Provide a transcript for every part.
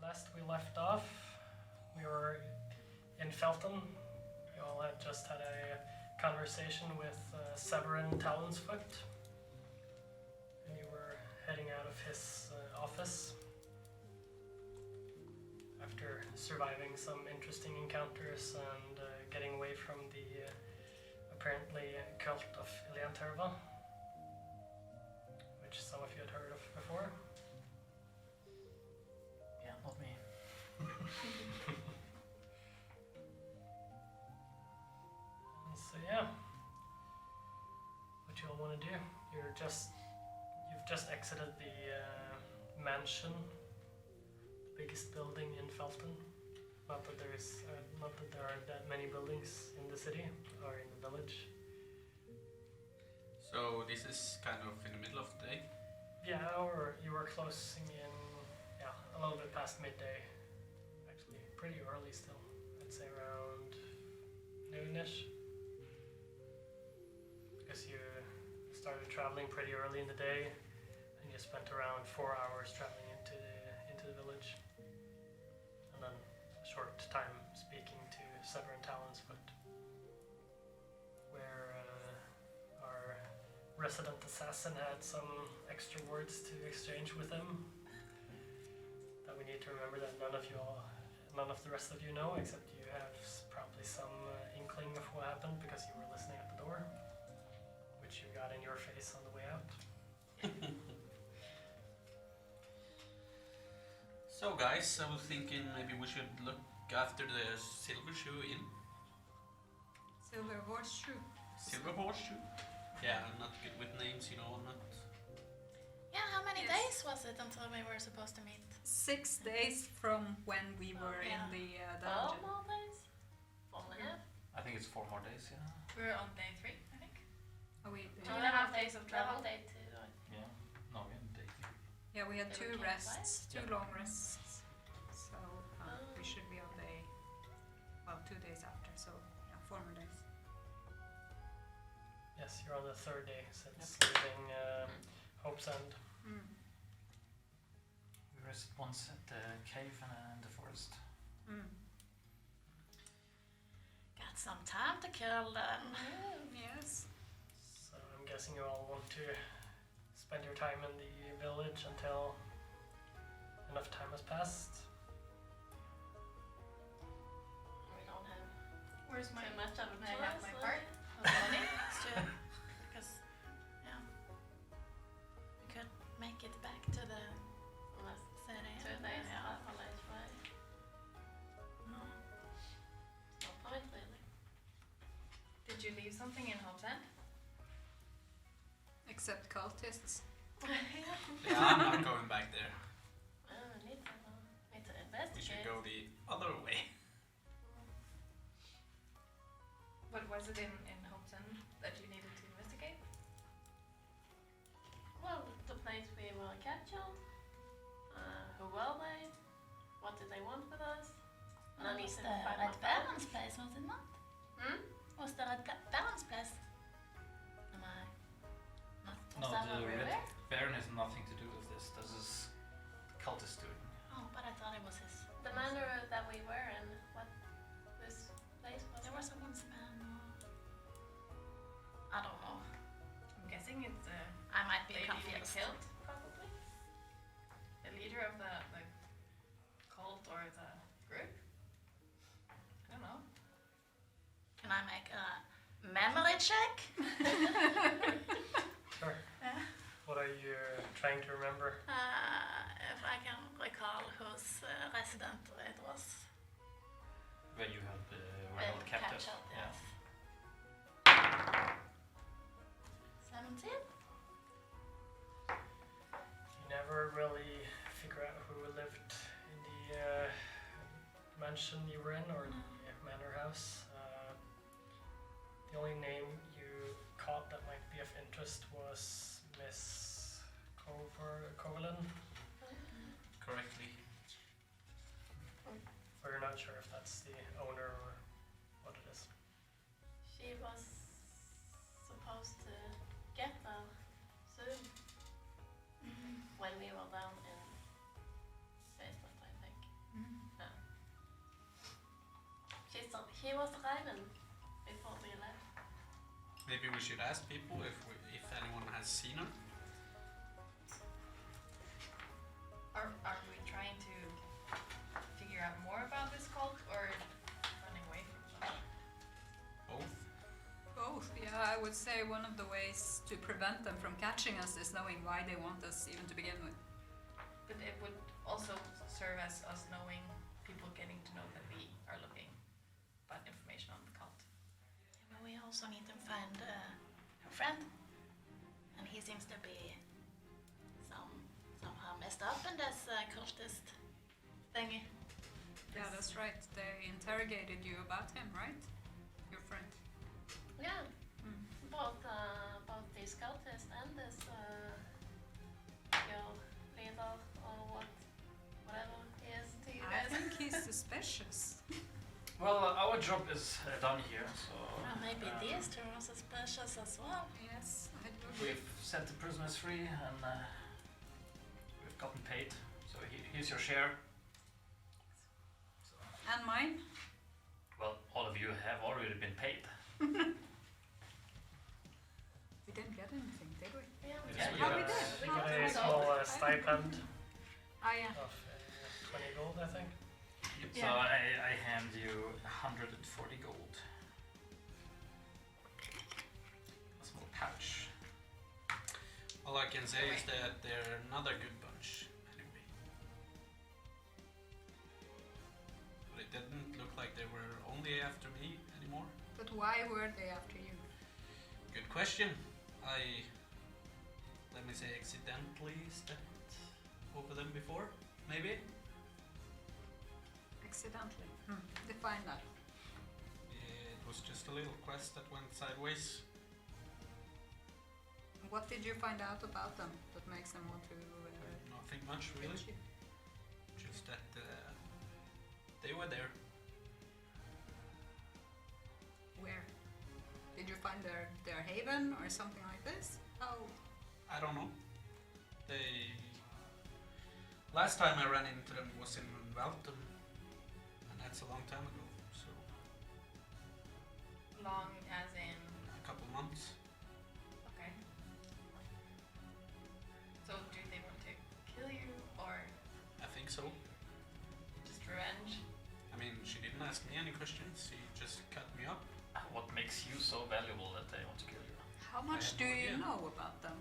last we left off, we were in Felton. We all had just had a conversation with Severin Talonsfoot. And you were heading out of his office after surviving some interesting encounters and getting away from the apparently cult of Ilianterva, which some of you had heard of before. Yeah, not me. So yeah, what you all want to do? You've just exited the mansion, the biggest building in Felton. Not that there are that many buildings in the city or in the village. So this is kind of in the middle of the day? Yeah, or you were closing in, a little bit past midday. Actually, pretty early still. I'd say around noonish. Because you started traveling pretty early in the day, and you spent around 4 hours traveling into the village. And then a short time speaking to Severin Talonsfoot, where our resident assassin had some extra words to exchange with him that we need to remember that none of the rest of you know, except you have probably some inkling of what happened because you were listening at the door, which you got in your face on the way out. So guys, I was thinking maybe we should look after the Silver Shoe Inn. Silver Horseshoe. Silver Horseshoe? Yeah, I'm not good with names, I'm not... Yeah, how many days was it until we were supposed to meet? 6 days from when we were in the 12 dungeon. more days? 4.5? I think it's 4 more days, yeah. We're on day 3, I think. Oh, we 2.5 days of travel. Day 2. Yeah. No, we're in day 3. Yeah, we had They 2 were rests, 2 Yeah. long rests. So we should be on day, 2 days after. So 4 more days. Yes, you're on the 3rd day since leaving Hope's End. We rested once at the cave and in the forest. Got some time to kill then. Yes. So I'm guessing you all want to spend your time in the village until enough time has passed. We don't have Where's my too much of a May I have choice, my really. part? Money? It's true. Because, we could make it back to the city. 2 days, Yeah. half a day's way. No point, really. Did you leave something in Hope's End? Except cultists. Yeah, I'm not going back there. We need to investigate. We should go the other way. What was it in Hope's End that you needed to investigate? Well, the place we were captured. Who were they? What did they want with us? And I need to find my Baron's place, was it not? Was there a Baron's place? Am I not? No, Was that the not Red River? Baron has nothing to do with this. This is cultist doing. Oh, but I thought it was his. The manor that we were in, what this place was? There was someone's man. I don't know. I'm guessing it's I might be lady we confused. killed, probably. The leader of the cult or the group. I don't know. Can I make a memory check? Sure. What are you trying to remember? If I can recall whose resident it was. Where you held were held captive. Yes. 17? You never really figure out who lived in the mansion you were in or the manor house. The only name you caught that might be of interest was Miss Coverlin. Correctly. Or you're not sure if that's the owner or what it is. She was supposed to get there soon. When we were down in basement, I think. Bryne before we left. Maybe we should ask people if anyone has seen her. Are we trying to figure out more about this cult or running away from them? Both. Both, yeah. I would say one of the ways to prevent them from catching us is knowing why they want us even to begin with. But it would also serve as us knowing people getting to know that we are looking about information on the cult. But we also need to find her friend, and he seems to be somehow messed up in this cultist thingy. Yeah, that's right. They interrogated you about him, right? Your friend. Yeah, Mm. both these cultists and this girl leader or whatever he is to you I guys. think he's suspicious. Well, our job is done here, so. Well, maybe these two are suspicious as well. Yes, I do agree. We've set the prisoners free and we've gotten paid. So here's your share. And mine? Well, all of you have already been paid. We didn't get anything, did we? Yeah, Yes, yeah, we got- we we did. we You got get a some small gold. stipend Ah, yeah. of 20 gold, I think. So I hand you 140 gold. A small pouch. All I can say is that they're another good bunch, anyway. But it didn't look like they were only after me anymore. But why were they after you? Good question. I, let me say, accidentally stepped over them before, maybe? Accidentally. Define that. It was just a little quest that went sideways. What did you find out about them that makes them want to Nothing much, really. catch you? Just that they were there. Where? Did you find their haven or something like this? How? I don't know. They... Last time I ran into them was in Valtum. And that's a long time ago, so... Long as in A couple months. okay. So do they want to kill you or I think so. just revenge? I mean, she didn't ask me any questions, she just cut me up. What makes you so valuable that they want to kill you? How much have do no you idea. know about them?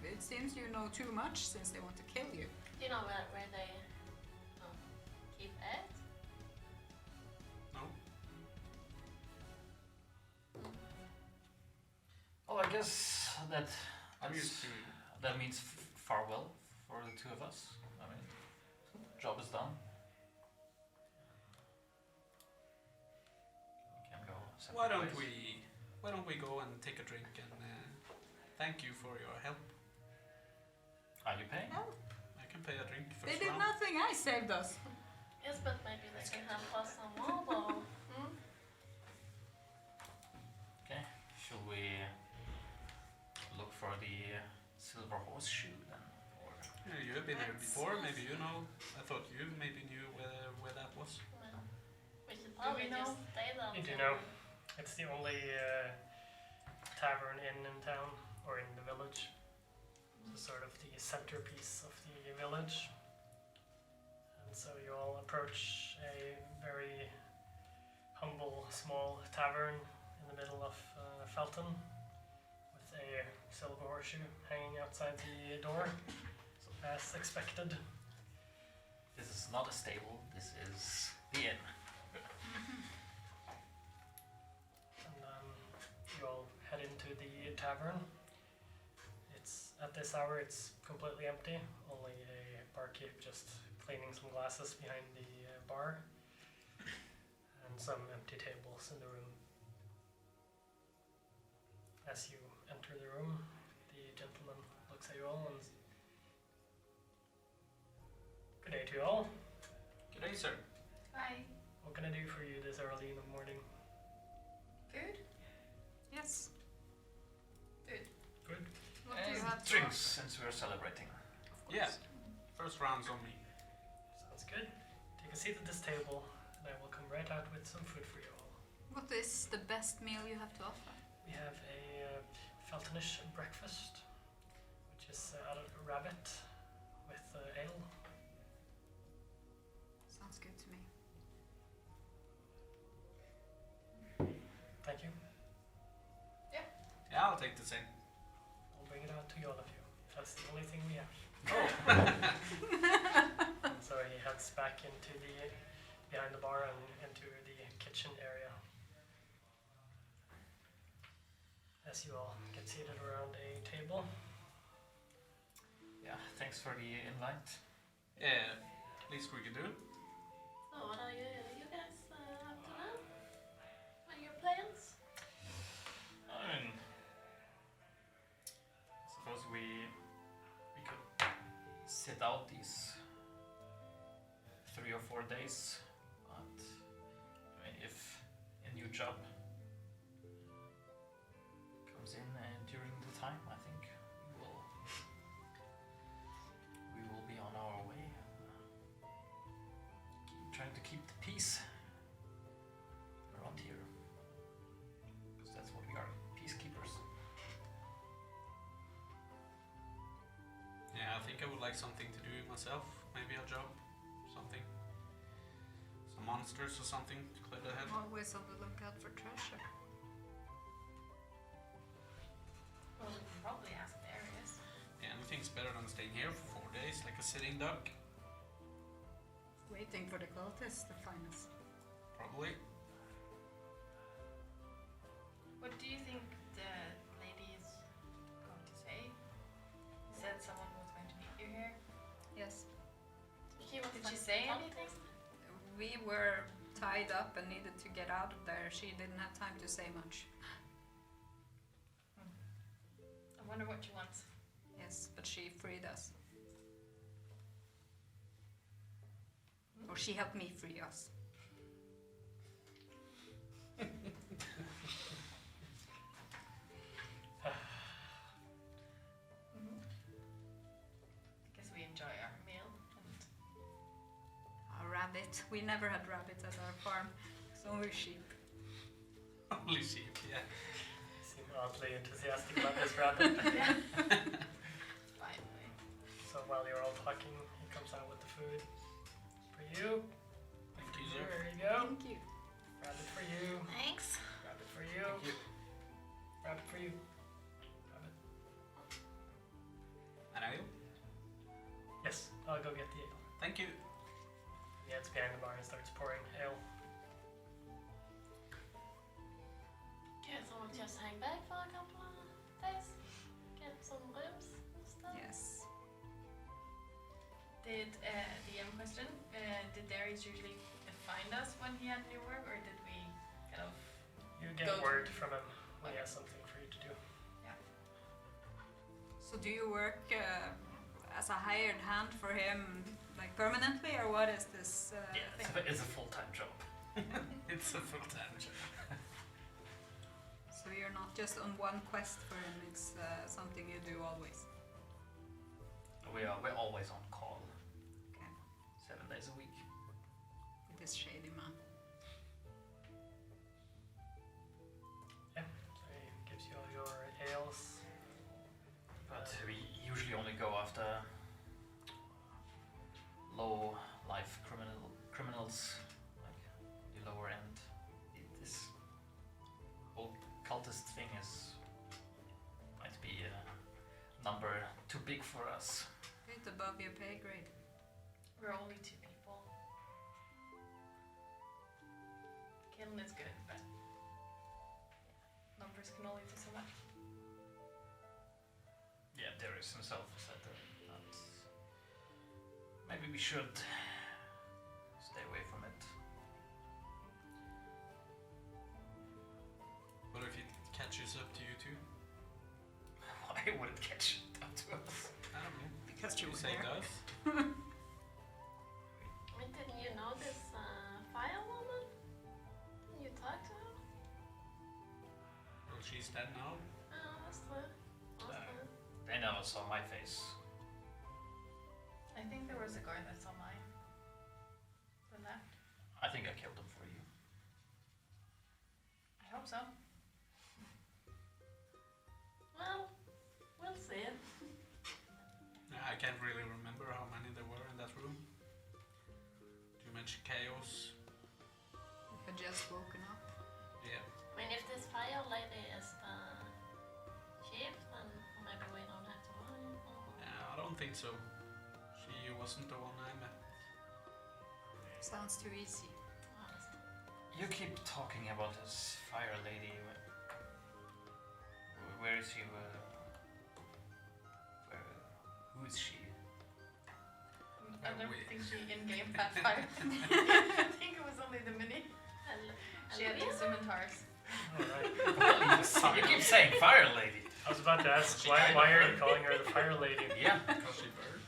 It seems you know too much since they want to kill you. Do you know where they keep it? No? Well, I guess I'm that's- used to... that means farewell for the two of us. I mean, job is done. We can go separate ways. Why don't we go and take a drink and thank you for your help. Are you paying? Help. I can pay a drink They first did round. nothing. I saved us. Yes, but maybe they can help us some more though. Hmm? Okay. Should we look for the silver horseshoe then? Or Yeah, you have been here Let's- before, maybe you know. I thought you maybe knew where that was. Well, we should probably know? just stay there. You do till- know. It's the only tavern inn in town, or in the village. It's sort of the centerpiece of the village. And so you all approach a very humble, small tavern in the middle of Felton, with a silver horseshoe hanging outside the door, as expected. this is not a stable. This is the inn. And you all head into the tavern. It's at this hour it's completely empty. Only a barkeep just cleaning some glasses behind the bar, and some empty tables in the room. As you enter the room, the gentleman looks at you all and good day to you all. G'day, sir. Hi. What can I do for you this early in the morning? Food? Yes. Good. What do you And have to drinks, offer? since we're celebrating. Of Yeah. course. First round's on me. Sounds good. Take a seat at this table, and I will come right out with some food for you all. What is the best meal you have to offer? We have a Feltonish breakfast, which is out of rabbit with ale. Sounds good to me. Thank you. Yeah, I'll take the same. I'll bring it out to all of you. That's the only thing we have. Oh. And so he heads back into behind the bar and into the kitchen area. As you all get seated around a table. Yeah, thanks for the invite. Yeah, least we can do. So what are you guys up to now? What are your plans? I mean, I suppose we could sit out these 3 or 4 days, but I mean, if a new job comes in during the time, I think we will be on our way. Trying to keep the peace around here, because that's what we are, peacekeepers. Yeah, I think I would like something to do myself. Maybe a job, something. Some monsters or something to clear the head. Always on the lookout for treasure. Well, we can probably ask Darius. Yeah, anything's better than staying here for 4 days, like a sitting duck. Waiting for the cultists to find us. Probably. What do you think the lady is going to say? You said someone was going to meet you here. Yes. Did she say anything? We were tied up and needed to get out of there. She didn't have time to say much. I wonder what she wants. Yes, but she freed us. Or she helped me free us. I guess we enjoy our meal and A rabbit. We never had rabbits at our farm. It's only sheep. Holy sheep, yeah. You seem oddly enthusiastic about this rabbit. finally. So while you're all talking, he comes out with the food. For you. Thank you, sir. There you go. Thank you. Rabbit for you. Thanks. Rabbit for you. Thank you. Rabbit for you. Rabbit. And I will. Yes, I'll go get the ale. Thank you. He heads behind the bar and starts pouring ale. Guess we'll just hang back for a couple of days. Get some ribs and stuff. Yes. Did DM question? Did Darius usually find us when he had new work, or did we kind of? You get Go to- word from him when he has something for you to do. So do you work as a hired hand for him, like permanently, or what is this Yeah, thing? it's a full-time job. It's a full-time job. So you're not just on one quest for him, it's something you do always. We're always on call, Okay. 7 days a week. It is shady, man. So he gives you all your ales. But we usually only go after low life criminals, like the lower end. This whole cultist thing might be a number too big for us. It's above your pay grade. We're only 2 people. Killing is good, but numbers can only do so much. Yeah, Darius himself said that maybe we should stay away from it. What if it catches up to you too? Why would it catch up to us? I don't know. Because you were say it there. does. I mean, didn't you know this fire woman? Didn't you talk to her? Well, she's dead now. Oh, that's true. That's true. They never saw my face. I think there was a guard that saw mine. The left. I think I killed them for you. hope so. Well, we'll see. I can't really remember how many there were in that room. Too much chaos. We had just woken up. Yeah. I mean, if this fire lady is the chief, then maybe we don't have to worry. I don't think so. She wasn't the one I met. Sounds too easy. You keep talking about this fire lady. Where is she? Who is she? I don't we- think she in-game had fire. I think it was only the mini. She had two scimitars. Alright. You keep saying fire lady. I was about to ask, why are you calling her the fire lady? Yeah. Because she burned.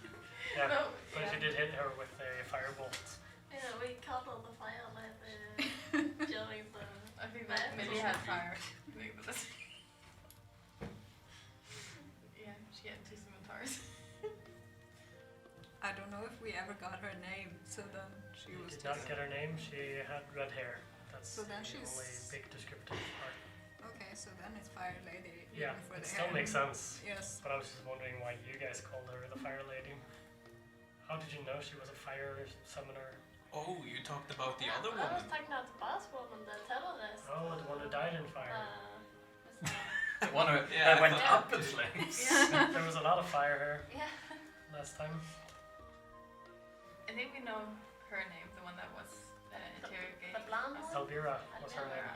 Yeah, No, but yeah. you did hit her with a firebolt. Yeah, we called her the fire lady during the... I think that Millie had fire. Yeah, she had two scimitars. I don't know if we ever got her name, so then she You was did just... not get her name, she had red hair. That's So then the she's- only big descriptive part. Okay, so then it's Fire Lady. Yeah, even for it the still hair. makes sense. Yes. But I was just wondering why you guys called her the fire lady. How did you know she was a fire summoner? Oh, you talked about the other I was woman. talking about the boss woman, the terrorist. Oh, the one who died in fire. The one who Yeah, that went Yeah. up in flames. There was a lot of fire here Yeah. last time. I think we know her name, the one that was interrogated. The blonde one? Elvira was her name.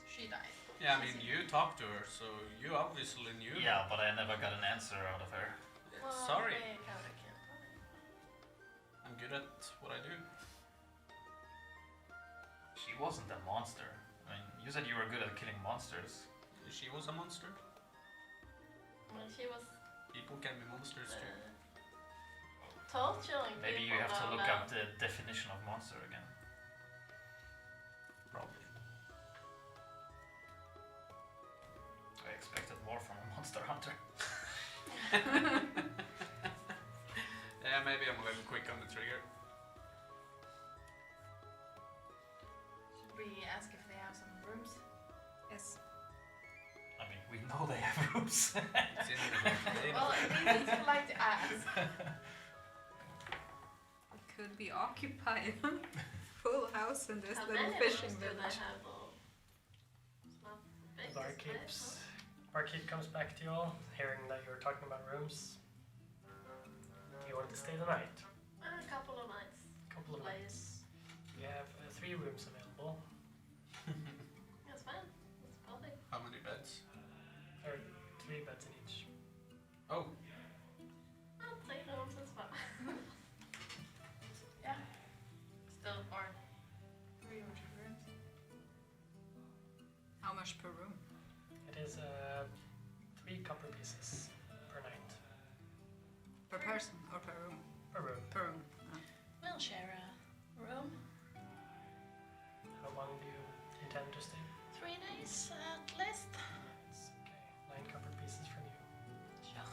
She died. Yeah, I mean, you talked to her, so you obviously knew. Yeah, but I never got an answer out of her. Well, Sorry. we kinda can't find. I'm good at what I do. She wasn't a monster. I mean, you said you were good at killing monsters. She was a monster. Well, she was People can be monsters too. torturing Maybe you people have to down look there. up the definition of monster again. Probably. I expected more from a monster hunter. Yeah, maybe I'm a little quick on the trigger. Should we ask if they have some rooms? Yes. I mean, we know they have rooms. It's in the name. Well, we would like to ask. It could be occupied. Full house in this How little many fishing rooms do they village. have though? It's not big, The barkeep comes back to you all, hearing that you were talking about rooms. You wanted to stay the night. A couple of nights. Couple of nights. Place. You have 3 rooms available. That's fine. That's perfect. How many beds? There are 3 beds in each. Oh, I'll take rooms as well. Yeah. Still, or 3 or 2 rooms. How much per room? It is 3 copper pieces per night. Per person or per room? Per room. Per room. We'll share a room. How long do you intend to stay? 3 days at least. It's okay. 9 copper pieces from you. Sure.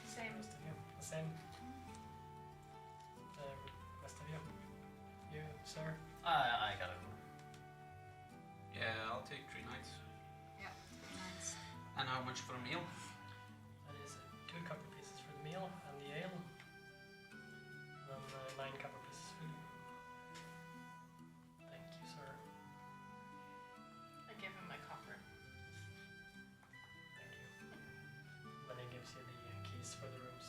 The Same. rest of you. The same. The rest of you. You, sir. I got a room. yeah, I'll take 3 nights. Yeah, 3 nights. And how much for a meal? That is 2 copper pieces for the meal and the ale. And then 9 copper pieces for you. Thank you, sir. I give him my copper. Thank you. Then he gives you the keys for the rooms.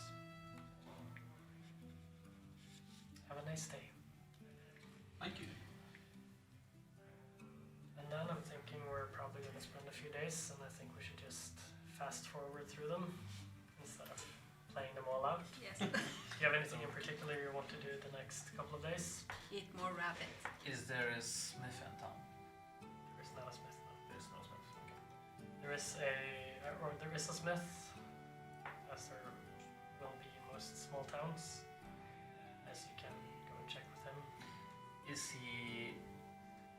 Have a nice day. Thank you. And then I'm thinking we're probably going to spend a few days, and I think we should just fast forward through them instead of playing them all out. Yes. Do you have anything in particular you want to do the next couple of days? Eat more rabbit. Is there a smith in town? There is not a smith now. There's no smith. Okay. There is a smith, as there will be in most small towns, as you can go and check with him. Is he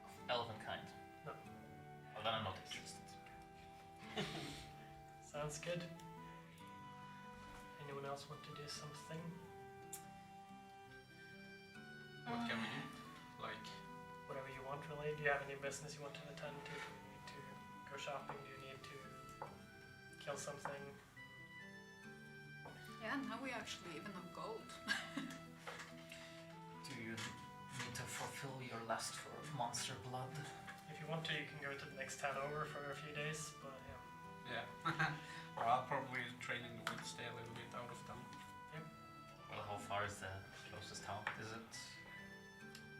of elven kind? No. Well, then I'm not interested. Sounds good. Anyone else want to do something? What can we do? Like, Whatever you want, really. Ellie, do you have any business you want to attend to? Do you need to go shopping? Do you need to kill something? Yeah, now we actually even have gold. Do you need to fulfill your lust for monster blood? If you want to, you can go to the next town over for a few days, but yeah. Yeah. Or I'll probably train in the woods, stay a little bit out of town. Well, how far is the closest town? Is it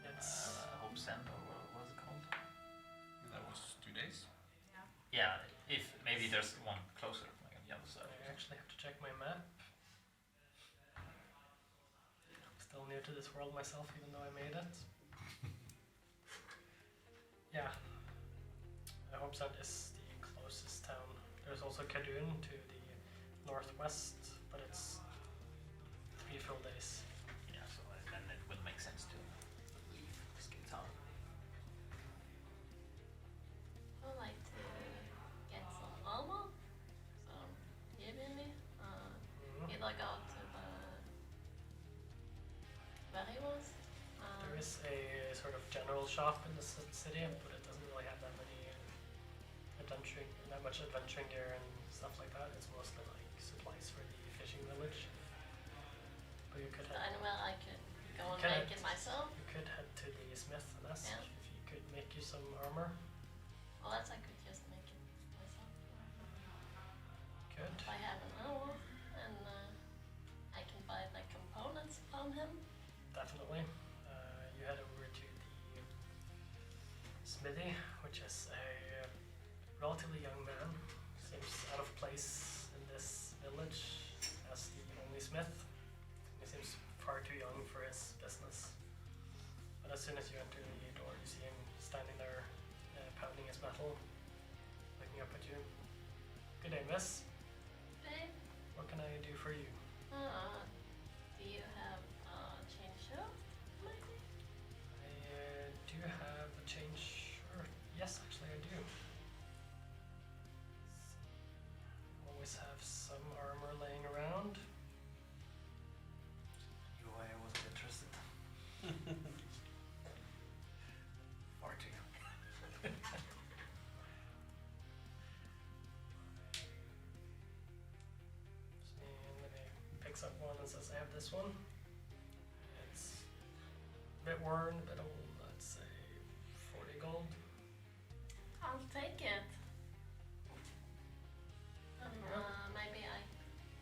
It's Hope's End or what was it called? That was 2 days. Yeah, if maybe there's one closer, like on the other side. I actually have to check my map. I'm still new to this world myself, even though I made it. Yeah. Hopesend is the closest town. There's also Kadun to the northwest, but it's 3 full days. Yeah, so then it would make sense to leave Skin Town. I'd like to get some armor. Some giving me. Either go to where he was. There is a sort of general shop in the city, but it doesn't really have that much adventuring gear and stuff like that. It's mostly like supplies for the fishing village. But you could head, Anywhere I could go and Okay. make it myself. you could head to the smith and ask Yeah. if he could make you some armor. Well, that's I could just make it myself. Good. If I have an hour and I can buy the components from him. Definitely. You head over to the smithy, which is a relatively young man. Seems out of place in this village as the only smith. He seems far too young for his business. But as soon as you enter the door, you see him standing there, pounding his metal, looking up at you. Good day, miss. Babe, What can I do for you? do you have chain shirt? Maybe? I do have a change shirt. Yes, actually I do. Always have some armor laying around. I wasn't interested. Far too young. And then he picks up one and says, I have this one. It's a bit worn, a bit old, I'd say 40 gold. I'll take it. And maybe I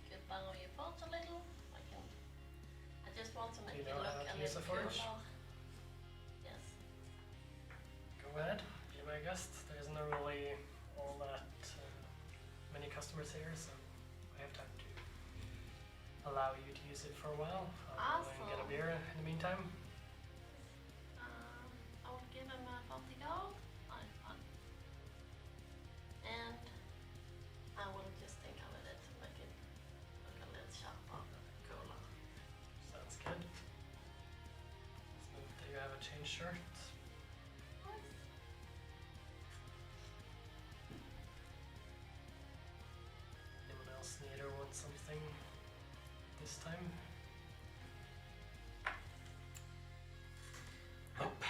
could borrow your forge a little. I just want to make You it know look how to a use little a forge? cooler. Yes. Go ahead, be my guest. There isn't really all that many customers here, so I have time to allow you to use it for a while. I'll go and get a Awesome. beer in the meantime. I would give him 40 gold. And I will just think of it to make it look a little sharper, cooler. Sounds good. So do you have a change shirt? Anyone else need or want something this time? Nope.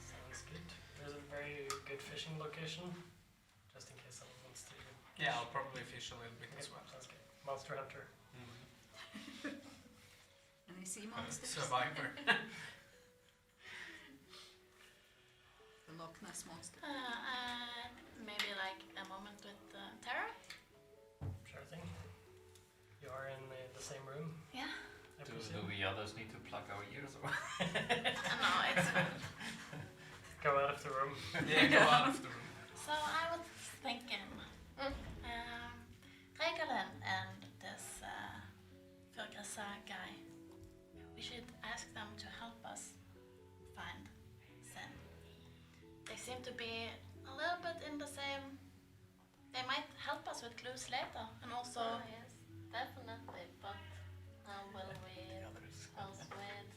Sounds good. There's a very good fishing location, just in case someone wants to. Yeah, I'll probably fish a little bit Okay, as well. sounds good. Monster Hunter. Any sea monsters? Survivor. The Loch Ness monster. Maybe like a moment with Tara. Sure thing. You are in the same room, Yeah. I Do presume. we others need to plug our ears or what? No, it's fine. Go out of the room. Yeah, go out of the room. So I was thinking, Regalen and this Fyrgrasa guy, we should ask them to help us find Zen. They seem to be a little bit in the same. They might help us with clues later, and also Yes, definitely. But will we The others. persuade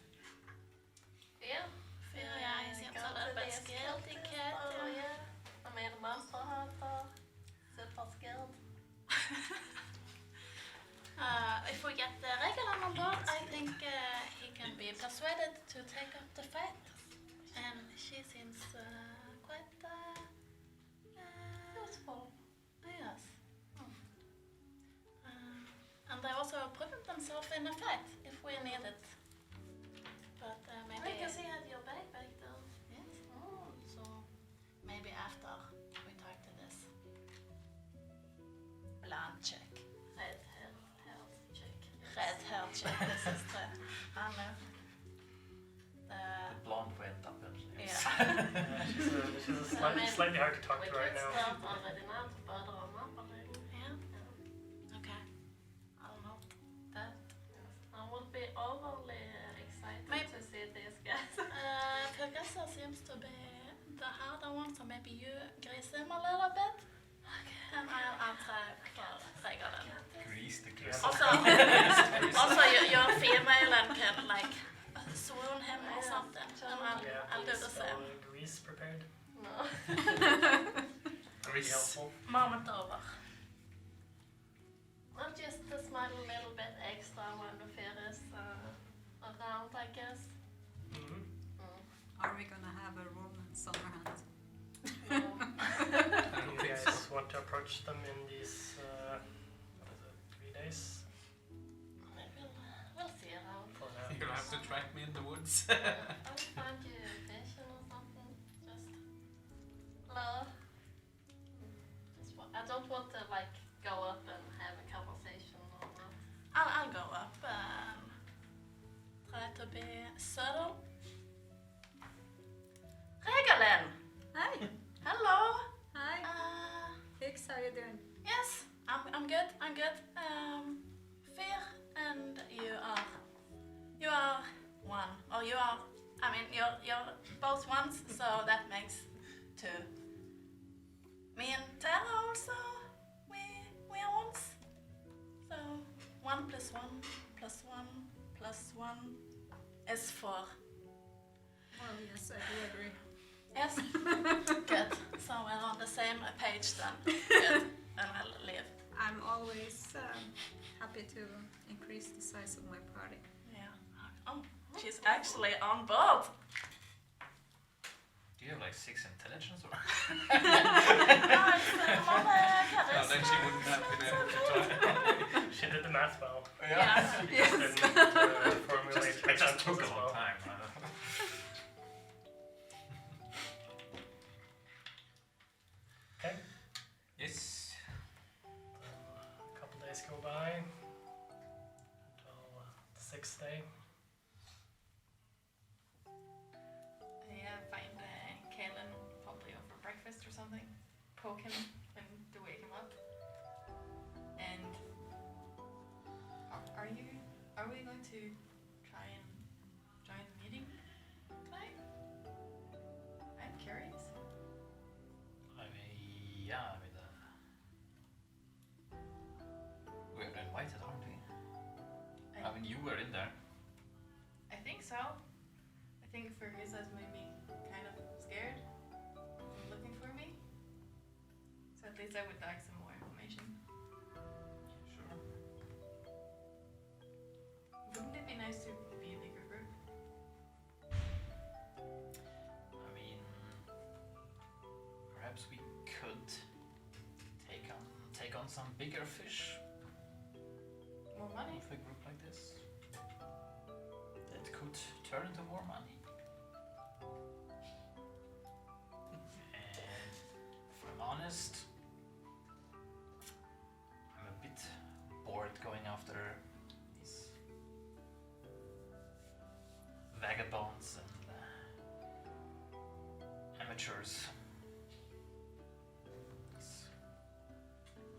Fear? Fyria seems a little bit scaredy cat. Oh yeah. I made a monster hunter. Super skilled. If we get Regalen on board, I think he can be persuaded to take up the fight. And she seems weapons off in a fight if we need it. But maybe. Because he had your backpack though. Yes. Oh, so maybe after we talk to this blonde chick. Red health check. Red hair chick. This is the I know. The blonde went up and Yeah. She's slightly hard to talk We to right could now. start already now to further on up already. Yeah. Okay. I'll note that. I would be overly excited Maybe- to see these guys. Progressor seems to be the harder one, so maybe you grease him a little bit. And I'll try for Regalen. grease the Yeah. Also, you're female and can like swoon him or something. And I'll do the same. Grease prepared. No. Be Grease. helpful. Moment over. Not just to smile a little bit extra when the fear is around, I guess. Mm-hmm. Are we gonna have a romance on our hands? No. Do you guys want to approach them in these, what is it, 3 days? We'll see around. For now. You'll have to track me in the woods. I'll find you a vision or something. Just love. I don't want to like go up and have a conversation or not. I'll go up and try to be subtle. Regalen! Hi. Hello! Hi. Hicks, how you doing? Yes, I'm good. I'm good. Fear and you are one. Or you are. I mean, you're both ones, so that makes two. Me and Tara also. We are ones. So 1 + 1 + 1 + 1 is 4. Well, yes, I do agree. Yes. Good. So we're on the same page then. Good. And I'll leave. I'm always happy to increase the size of my party. Yeah. Oh, she's actually on board. Do you have like 6 intelligence or? No, it's Mama No, then she wouldn't have been able to talk. She did the math well. Yeah. She just didn't formulate It just sentences took a as long well. time. Okay. Yes. A couple days go by until the 6th day. Yeah, find Kaelin probably over breakfast or something. Poke him and to wake him up. And are we going to try and join the meeting tonight? I'm curious. I mean, yeah, we're invited, aren't we? I mean, you were in there. I think so. I think Fergus has made me kind of scared of looking for me. So at least I would like some more information. Sure. Wouldn't it be nice to be a bigger group? I mean, perhaps we could take on some bigger fish More money? with a group like this. It could turn into more money. And if I'm honest, I'm a bit bored going after these vagabonds and amateurs. These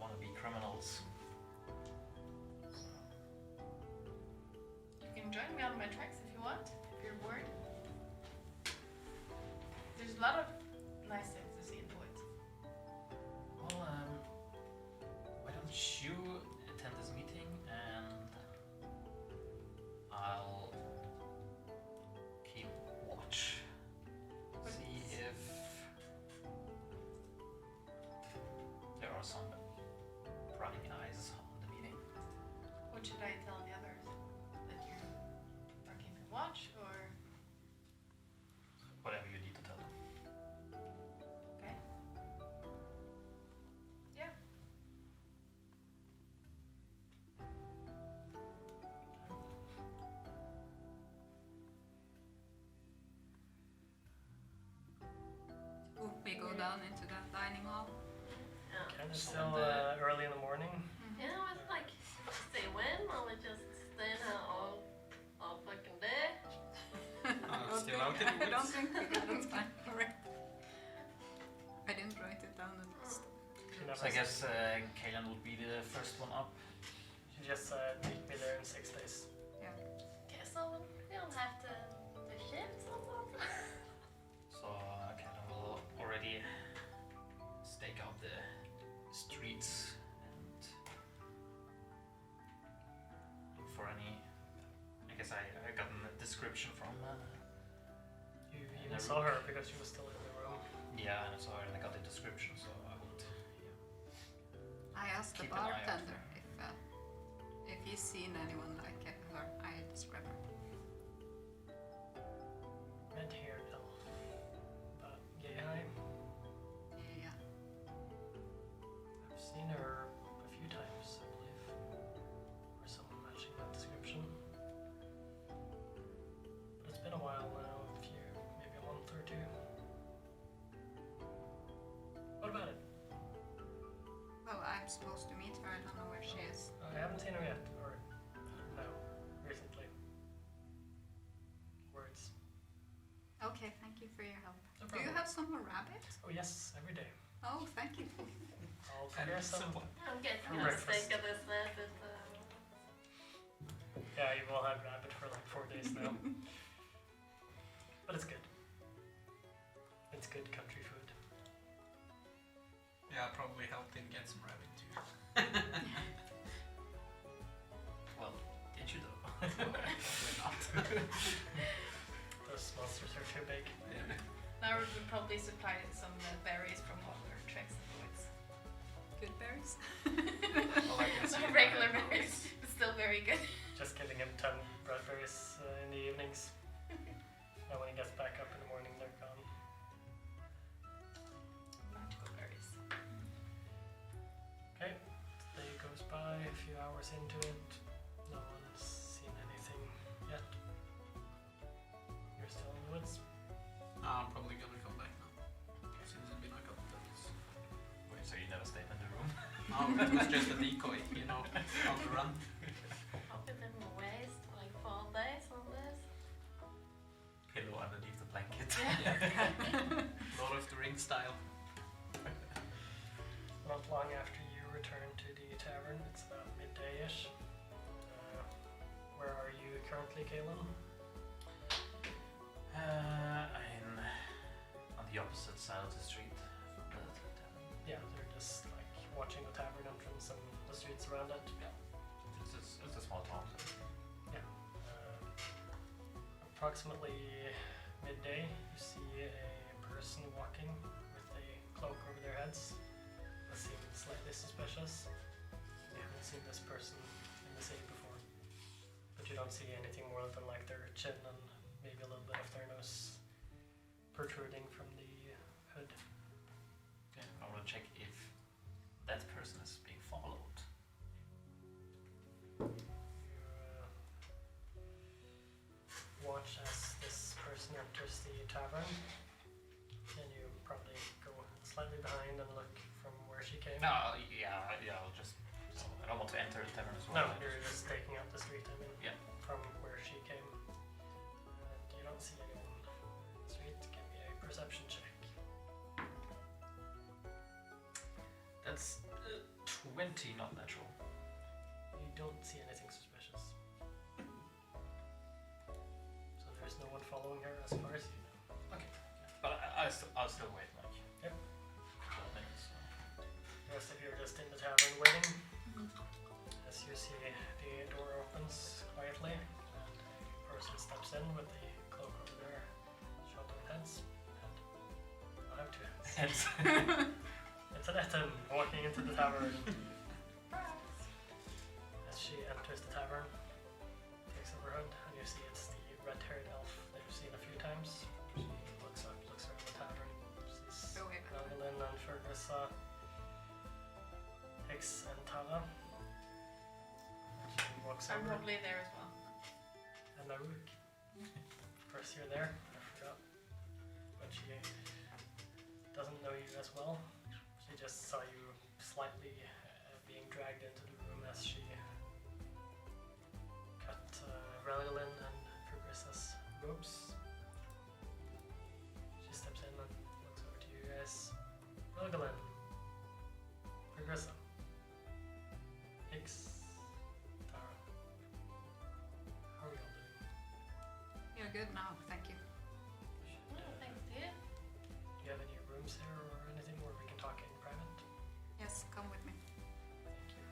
wannabe criminals. You can join me on my tracks if you want, if you're bored. There's a lot of nice things to see in the woods. Well, why don't you attend this meeting and I'll keep watch. See if there are some prying eyes on the meeting. What should I tell the others? That you are keeping watch, or Whatever you need to tell them. okay? Yeah. down into the dining hall. Yeah. And it's So still the- early in the morning. Yeah, it's like, stay when, or we just stay here all fucking day. Still out in the I don't woods. think we got it time for it. I didn't write it down at least. She never So I said- guess Kaelan will be the first one up. She just said meet me there in 6 days. Okay, so we don't have to do shifts or something. So Kaelan will already stake out the streets and look for any. I guess I got a description from. You even saw her because she was still in the room. Yeah, and so I got the description, so I would. I asked the Keep an eye out bartender if he's seen anyone like her. I described her. Red-haired elf. But yeah, Yeah. I've seen her a few times, I believe. Or someone matching that description. But it's been a while now, maybe a month or two. What about it? Well, I'm supposed to meet her. I don't know where she is. I haven't seen her yet, or no, recently. Words. Okay, thank you for your help. No Do you problem. have some more rabbits? Oh yes, every day. Oh, thank you. I'll And prepare some. simple. I'm getting For a breakfast. steak of this rabbit. Yeah, you will have rabbit for like 4 days now. But it's good. It's good country food. Yeah, probably helped him get some rabbit too. Well, did you though? Probably not. Those monsters are too big. Now we would probably supply some berries from other tracks in the woods. Good berries. All I can see Not is regular rabbit berries, bones. but still very good. Just giving him 10 raspberries in the evenings. And when he gets back up in the morning, they're gone. Magical berries. Okay, the day goes by, a few hours into it. No one's seen anything yet. You're still in the woods. I'm probably gonna come back now. Since it's been a couple of days. Wait, so you never stayed in the room? No, it was just a decoy, you know, on the run. Hope it didn't waste like 4 days on this. Pillow underneath the blanket. Lord of the Rings style. Not long after you return to the tavern, it's about midday-ish. Where are you currently, Kaelan? I'm on the opposite side of the street from the tavern. Yeah, they're just like watching the tavern entrance and the streets around it. It's a small town. So. Approximately midday, you see a person walking with a cloak over their heads. That seems slightly suspicious. You haven't seen this person in the city before, but you don't see anything more than like their chin and maybe a little bit of their nose protruding from the hood. Yeah, I want to check if that person is being followed. You watch as this person enters the tavern, and you probably go slightly behind and look from where she came. No, yeah, I'll just. So I don't want to enter the tavern as well. No, you're just taking up the street, I mean, Yeah. from where she came. And you don't see anyone in the street. Give me a perception check. That's 20, not natural. You don't see anything suspicious. So there's no one following her as far as you know. But I'll still wait, like. Yep. 12 minutes. So. The rest of you are just in the tavern waiting. As you see the door opens quietly, and a person steps in with the cloak over their shoulder and heads. And I have 2 heads. Heads. It's Annette walking into the tavern. As she enters the tavern, takes off her hood, and you see it's the red-haired elf that you've seen a few times. She looks up, looks around the tavern, sees Oh, wait. Evelyn and Fergus, Hicks and Tala. And she walks I'm over. probably there as well. And Naruk. Of course you're there, I forgot. But she doesn't know you as well. She just saw you slightly being dragged into the room as she cut Relgalin and Progressa's robes. She steps in and looks over to you guys. Relgalin, Progressa, Higgs, Tara. How are you all doing? You're good now, thank you. Oh, thanks, dear. Do you have any rooms here or anything where we can talk in private? Yes, come with me. Thank you.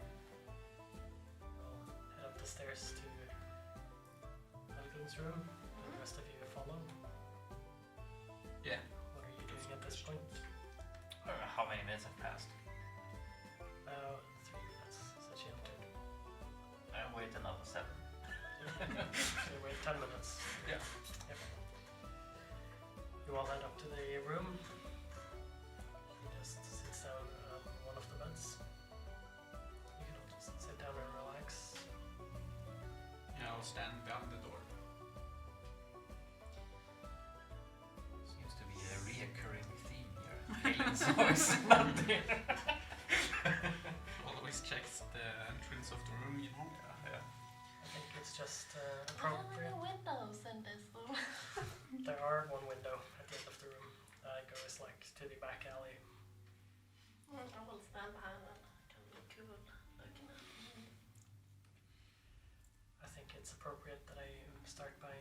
We'll head up the stairs to Helgen's room, and the rest of you follow. Yeah. What are you doing at this point? How many minutes have passed? About 3 minutes since you entered. I wait another 7. So you wait 10 minutes. Yeah. Yep. You all head up to the room. He just sits down on one of the beds. You can all just sit down and relax. Yeah, I'll stand behind the door. Seems to be a reoccurring theme here. Kalen's voice not there. Always checks the entrance of the room, you know. Yeah. I think it's just Are there appropriate. any windows in this room? There are one window at the end of the room that goes like to the back alley. I will stand behind it. Can be cool looking at me. I think it's appropriate that I start by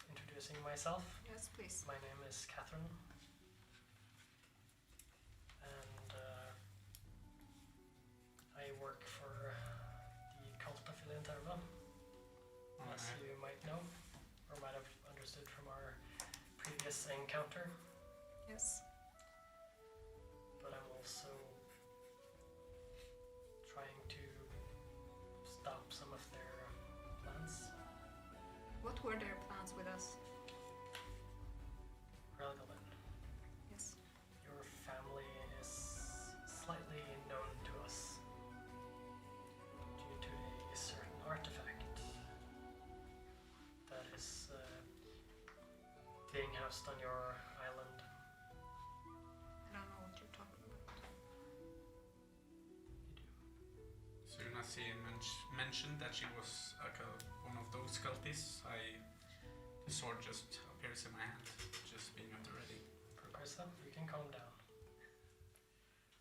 introducing myself. Yes, please. My name is Catherine, and I work for the cult of Ilinterva, as Alright. you might know, or might have understood from our previous encounter. Yes. But I'm also trying to stop some of their plans. What were their plans with us? Relgalin, Yes. your family is slightly known to us due to a certain artifact that is being housed on your island. I don't know what you're talking about. You do. Soon as he mentioned that she was one of those cultists, the sword just appears in my hand, just being at the ready. Progressa, you can calm down.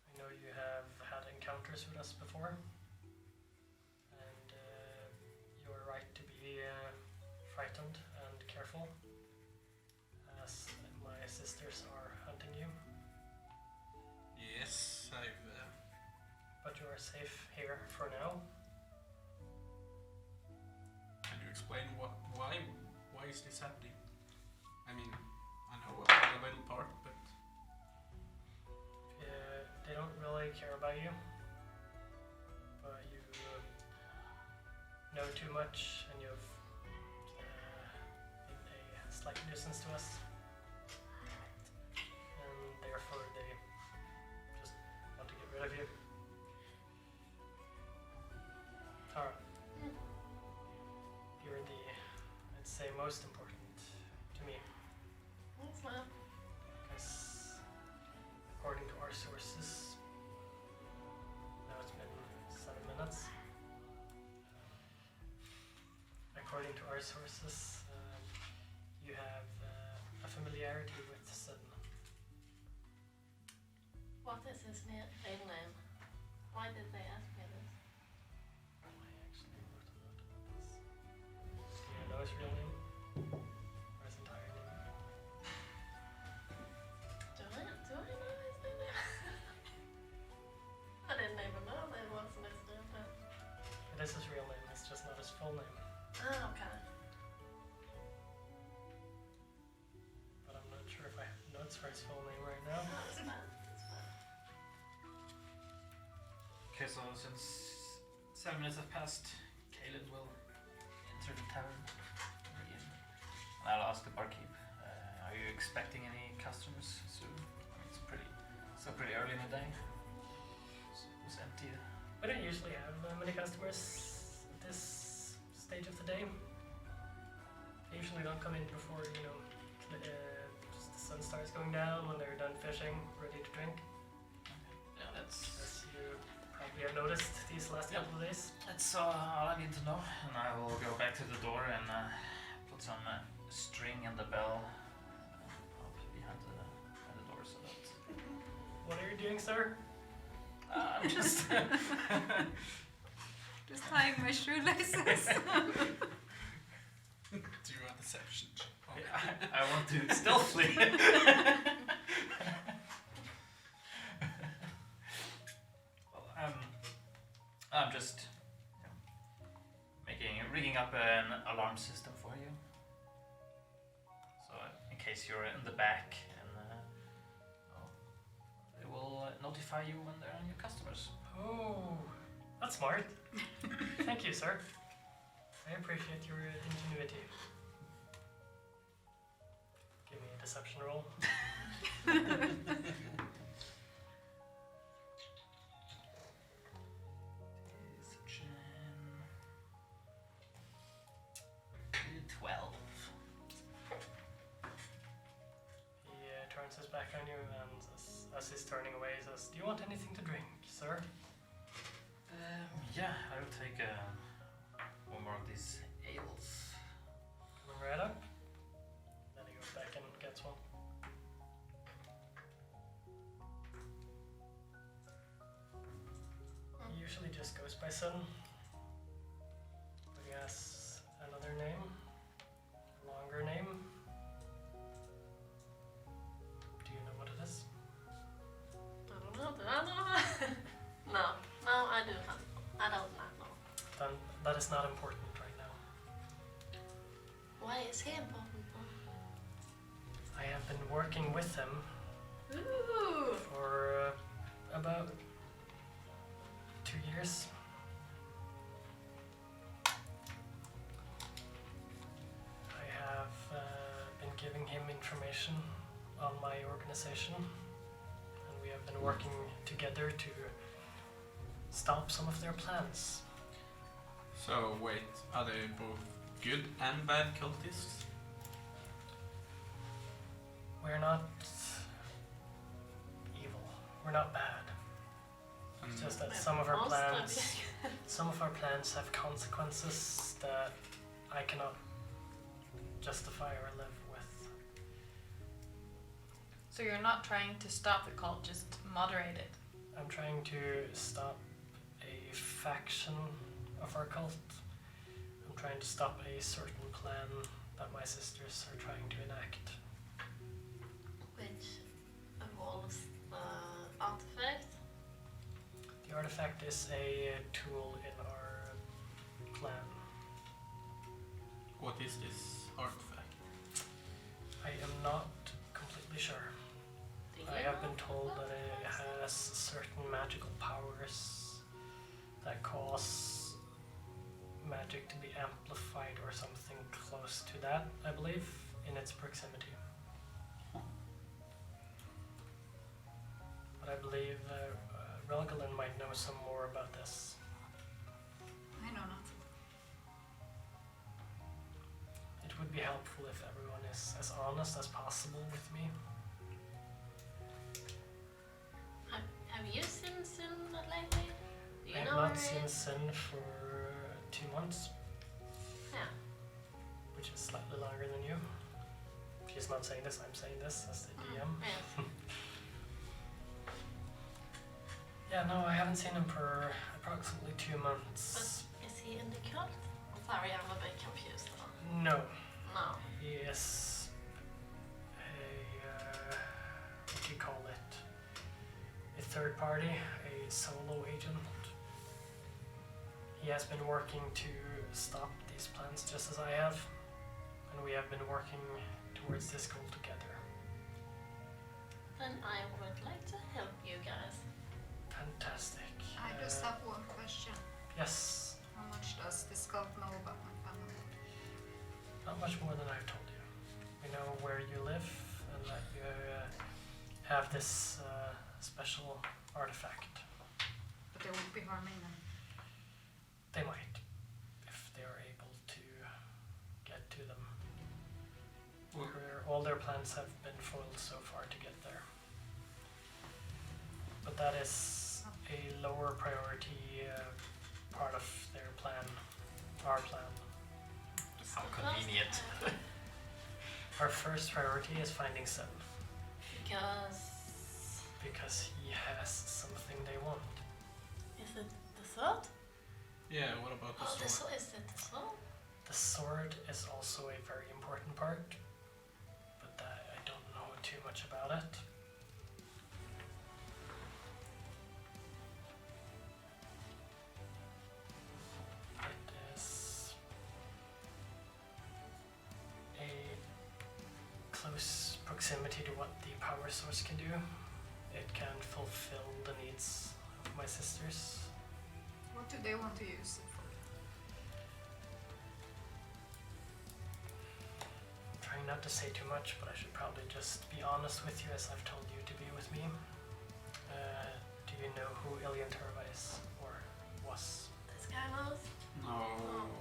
I know you have had encounters with us before, and you are right to be frightened and careful, as my sisters are hunting you. Yes, I've. But you are safe here for now. Can you explain why? Why is this happening? I mean, I know a little part, but They don't really care about you, but you know too much, and you've been a slight nuisance to us, and therefore they just want to get rid of you. Tara, you're I'd say, most important to me, Thanks, man. because according to our sources, now it's been 7 minutes. According to our sources, you have a familiarity with Sin. What is his real name? Why did they ask me this? I actually wrote a note about this. Do you know his real name? Or his entire name? Do I know his real name? I didn't even know that wasn't his real name. It is his real name, it's just not his full name. Ah, okay. But I'm not sure if I have notes for his full name right now. No, it's fine. It's fine. Okay, so since 7 minutes have passed, Kalen will enter the tavern again. And I'll ask the barkeep, are you expecting any customers soon? It's still pretty early in the day. It's empty. We don't usually have many customers at this stage of the day. They usually don't come in before, just the sun starts going down, when they're done fishing, ready to drink. Yeah, that's As you probably have noticed these last Yeah. couple of days. all I need to know. And I will go back to the door and put some string and the bell up behind the door so that What are you doing, sir? I'm just Just tying my shoelaces. Do a deception check. I want to stealthily. Well, I'm just rigging up an alarm system for you. So in case you're in the back, and they will notify you when there are new customers. Oh, that's smart. Thank you, sir. I appreciate your ingenuity. Give me a deception roll. Deception. 12. He turns his back on you and as he's turning away, he says, "Do you want anything to drink, sir?" Yeah, I will take one more of these ales. Coming right up. Then he goes back and gets one. He usually just goes by Sun. But he has another name. Longer name. Do you know what it is? I don't know. Do I know? No, I do not. I don't know. Then that is not important right now. Why is he important? I have been working with him Ooh. for about 2 years. I have been giving him information on my organization, and we have been working together to stop some of their plans. So wait, are they both good and bad cultists? We're not evil. We're not bad. It's just that some of our Most plans, some of our plans have consequences that I cannot justify or live with. So you're not trying to stop the cult, just moderate it. I'm trying to stop a faction of our cult. I'm trying to stop a certain plan that my sisters are trying to enact. Which involves the artifact. The artifact is a tool in our plan. What is this artifact? I am not completely sure. Do you I have know been told what that it it has certain magical powers that cause magic to be amplified or something close to that, I believe, in its proximity. But I believe Relgalin might know some more about this. I know not. It would be helpful if everyone is as honest as possible with me. Have you seen Sin lately? Do you I have know where not he seen is? Sin for 2 months, Yeah. which is slightly longer than you. She's not saying this, I'm saying this as the DM. Yes. Yeah, no, I haven't seen him for approximately 2 months. Is he in the cult? I'm sorry, I'm a bit confused. No, No. he is a, what do you call it? A third party, a solo agent. He has been working to stop these plans just as I have, and we have been working towards this goal together. Then I would like to help you guys. Fantastic. I just have one question. Yes, How much does this cult know about my family? not much more than I've told you. We know where you live and that you have this special artifact. But they won't be harming them. They might, if they are able to get to them. Well- All their plans have been foiled so far to get there. But that is a lower priority part of their plan, our plan. How convenient. Our first priority is finding Sen, Because because he has something they want. Is it the sword? Yeah, what about the oh, sword? is it the sword? The sword is also a very important part, but I don't know too much about it. It is a close proximity to what the power source can do. It can fulfill the needs of my sisters. What do they want to use it for? I'm trying not to say too much, but I should probably just be honest with you as I've told you to be with me. Do you know who Ilian Turva is? Or was? This guy knows? No,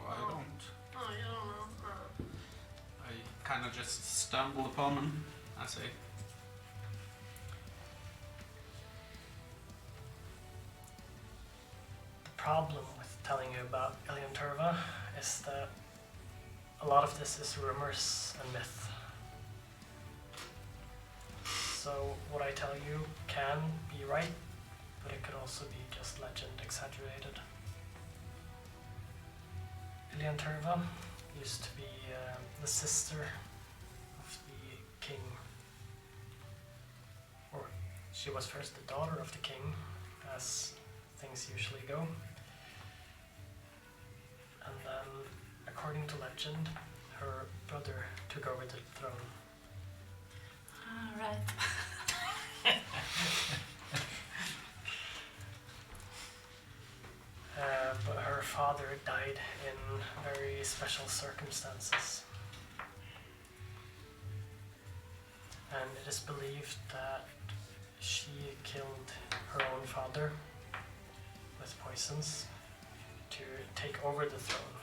I don't. Oh, you don't know? Oh. I kind of just stumbled upon him, I say. The problem with telling you about Ilian Turva is that a lot of this is rumors and myth. So what I tell you can be right, but it could also be just legend exaggerated. Ilian Turva used to be the sister of the king. Or she was first the daughter of the king, as things usually go. And then, according to legend, her brother took over the throne. Right. But her father died in very special circumstances. And it is believed that she killed her own father with poisons to take over the throne.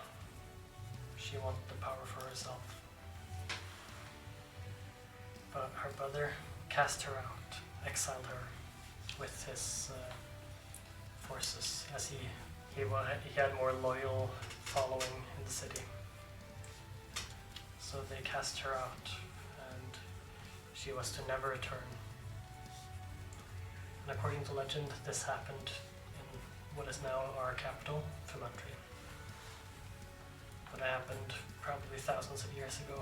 She wanted the power for herself. But her brother cast her out, exiled her with his forces, as he had more loyal following in the city. So they cast her out, and she was to never return. And according to legend, this happened in what is now our capital, Fumantri. But it happened probably thousands of years ago.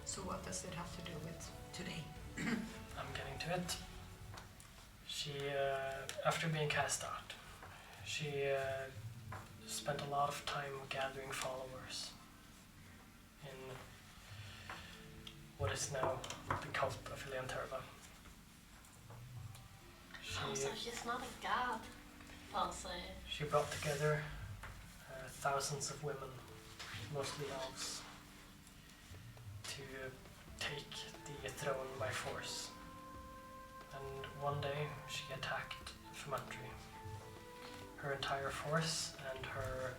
So what does it have to do with today? I'm getting to it. She, after being cast out, she spent a lot of time gathering followers in what is now the cult of Ilian Turva. Oh, so she's not a god, per se. She brought together thousands of women, mostly elves, to take the throne by force. And one day she attacked Fumantri. Her entire force and her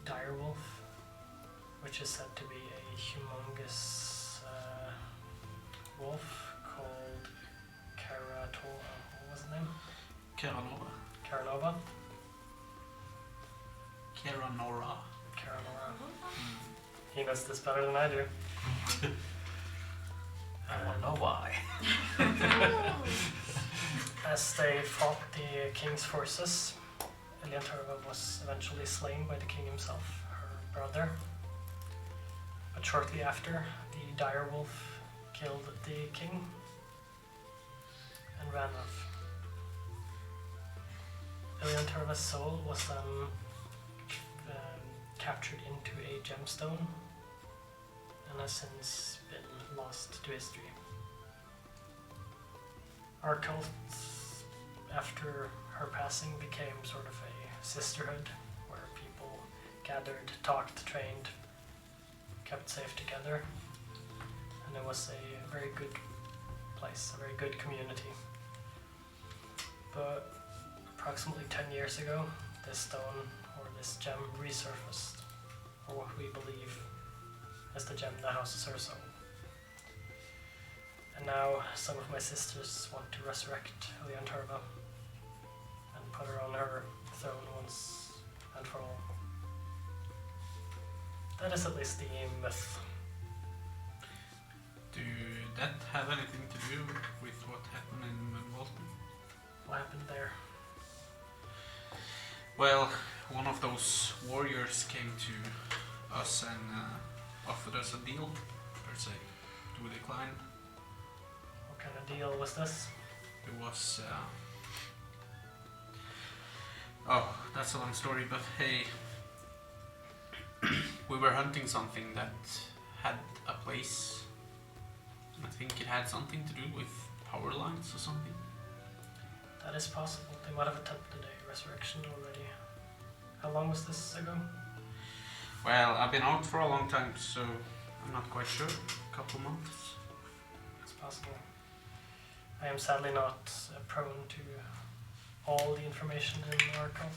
direwolf, which is said to be a humongous wolf called what was the name? Keranora. Karanova? Keranora. Karanora. He knows this better than I do. I don't know why. As they fought the king's forces, Ilian Turva was eventually slain by the king himself, her brother. But shortly after, the direwolf killed the king and ran off. Ilian Turva's soul was then captured into a gemstone and has since been lost to history. Our cult, after her passing, became sort of a sisterhood where people gathered, talked, trained, kept safe together, and it was a very good place, a very good community. But approximately 10 years ago, this stone, or this gem resurfaced, or what we believe is the gem that houses her soul. And now some of my sisters want to resurrect Leonturba and put her on her throne once and for all. That is at least the myth. Do that have anything to do with what happened in Walton? What happened there? Well, one of those warriors came to us and offered us a deal, per se. We declined. What kind of deal was this? It was. Oh, that's a long story, but hey. We were hunting something that had a place. I think it had something to do with power lines or something. That is possible. They might have attempted a resurrection already. How long was this ago? Well, I've been out for a long time, so I'm not quite sure. A couple months. It's possible. I am sadly not prone to all the information in our cult.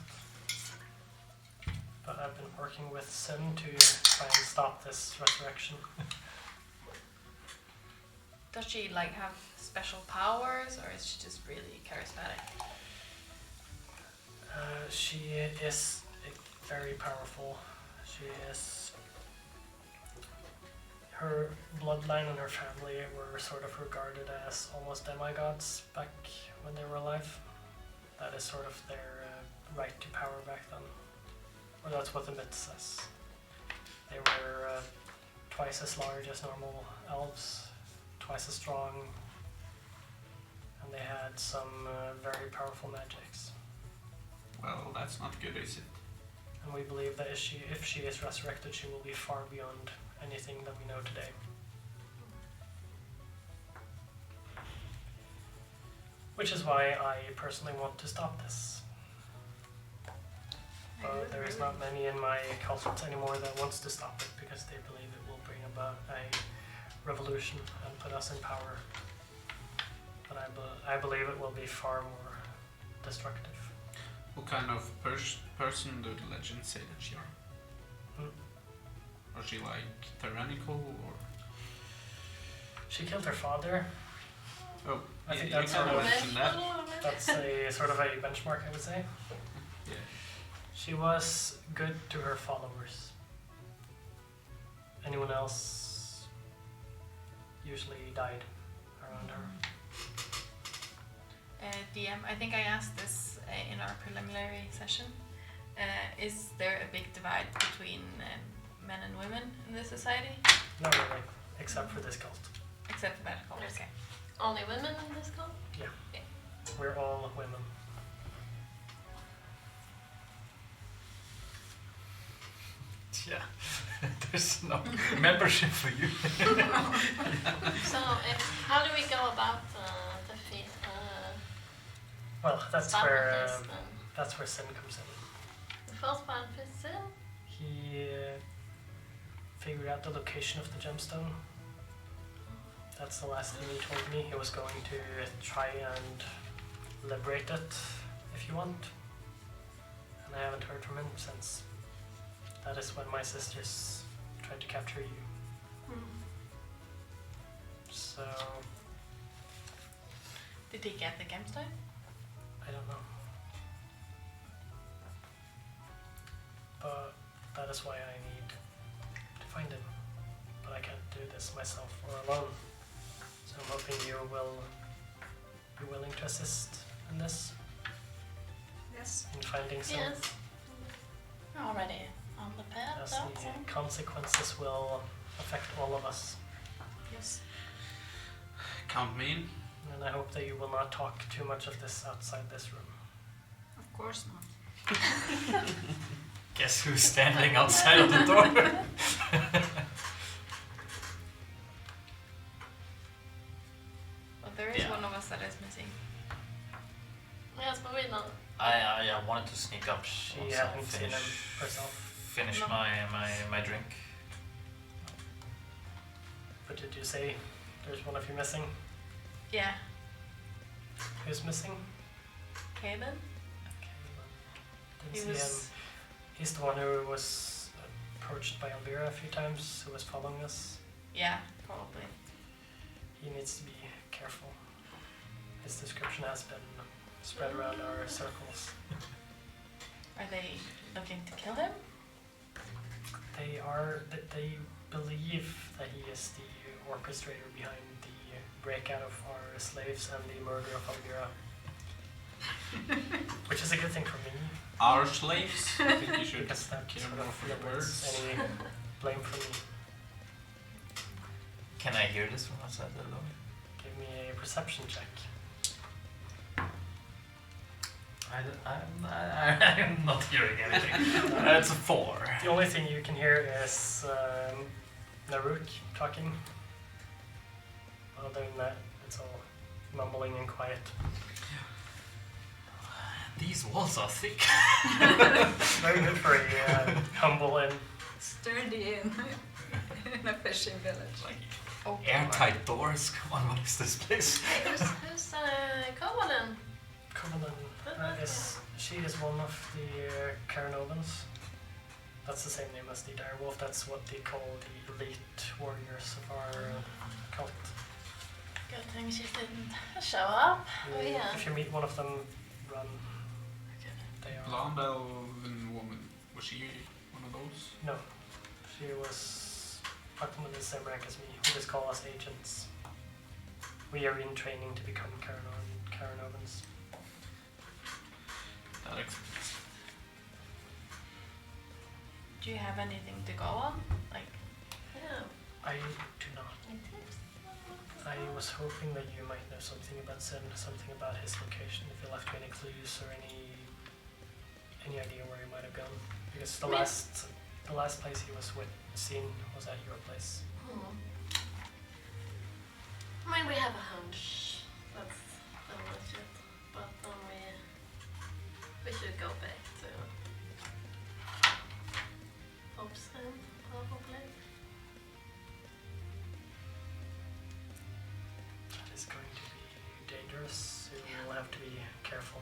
But I've been working with Sin to try and stop this resurrection. Does she like have special powers, or is she just really charismatic? She is very powerful. She is. Her bloodline and her family were sort of regarded as almost demigods back when they were alive. That is sort of their right to power back then. Or that's what the myth says. They were twice as large as normal elves, twice as strong, and they had some very powerful magics. Well, that's not good, is it? And we believe that if she is resurrected, she will be far beyond anything that we know today. Which is why I personally want to stop this. But there is not many in my cult anymore that wants to stop it because they believe it will bring about a revolution and put us in power. But I believe it will be far more destructive. What kind of person do the legends say that she are? Are she like tyrannical or? She killed her father. Oh, I think you that's kind sort of of mentioned that. that's a sort of a benchmark, I would say. Yeah. She was good to her followers. Anyone else usually died around her. DM, I think I asked this in our preliminary session. Is there a big divide between men and women in this society? Not really, except for this cult. Except for that cult, okay. Only women in this cult? We're all women. Yeah, there's no membership for you. So, how do we go about defeat Well, that's where Spartacus then? that's where Sin comes in. The first one fits in? He figured out the location of the gemstone. That's the last thing he told me. He was going to try and liberate it, if you want. And I haven't heard from him since. That is when my sisters tried to capture you. So, Did he get the gemstone? I don't know. But that is why I need to find him. But I can't do this myself or alone. So I'm hoping you will be willing to assist in this, Yes. in finding some. Yes. We're already on the path, As though, the so. consequences will affect all of us. Yes. Count me in. And I hope that you will not talk too much of this outside this room. Of course not. Guess who's standing outside of the door? Well, there is Yeah. one of us that is missing. Yes, but we don't. I wanted to sneak up. She once I hadn't seen him herself. Finish No. my drink. But did you say there's one of you missing? Yeah. Who's missing? Kaden? Okay, He didn't see was. He's the one who was approached by Elvira a few times, who was following us. Yeah, probably. He needs to be careful. His description has been spread around our circles. Are they looking to kill him? They believe that he is the orchestrator behind the breakout of our slaves and the murder of Elvira. Which is a good thing for me, Our slaves? I think you should because that care sort more of for your limits words. any blame for me. Can I hear this from outside the door? Give me a perception check. I'm not hearing anything. It's a 4. The only thing you can hear is Naruk talking. Other than that, it's all mumbling and quiet. These walls are thick. Very good for a humble and Sturdy in in a fishing village. Like Oh, airtight doors. Come on, what is this place? Who's Kovalin? Covenant. She is one of the Caranovans. That's the same name as the direwolf. That's what they call the elite warriors of our cult. Good thing she didn't show up. Oh yeah. If you meet one of them, run. Okay. They are. Blonde elven woman. Was she one of those? No, she was approximately the same rank as me. We just call us agents. We are in training to become Caranovans. That explains. Do you have anything to go on? Like, Yeah. I do not. I was hoping that you might know something about Sin, something about his location. If you left me any clues or any idea where he might have gone, because the Me- last place he was with Sin was at your place. I mean, we have a hunch. That's legit. But we should go back to Hobson, probably. That is going to be dangerous. So you will have to be careful.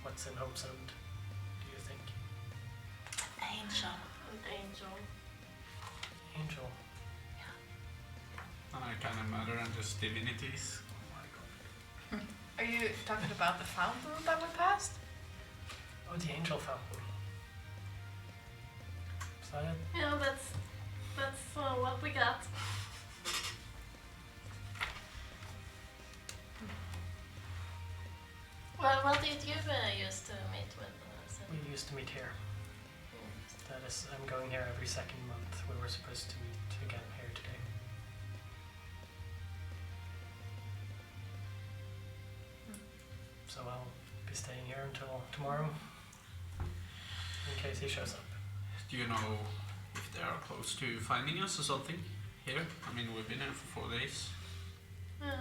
What's in Hope's End, do you think? Angel. An angel. Angel. And I kind of matter and just divinities. are you talking about the fountain that we passed? Oh, the angel fountain. Is that it? Yeah, that's what we got. Well, what did you used to meet with? We used to meet here. That is, I'm going here every second month. We were supposed to meet again here today. So I'll be staying here until tomorrow, in case he shows up. Do you know if they are close to finding us or something here? I mean, we've been here for 4 days. Yeah.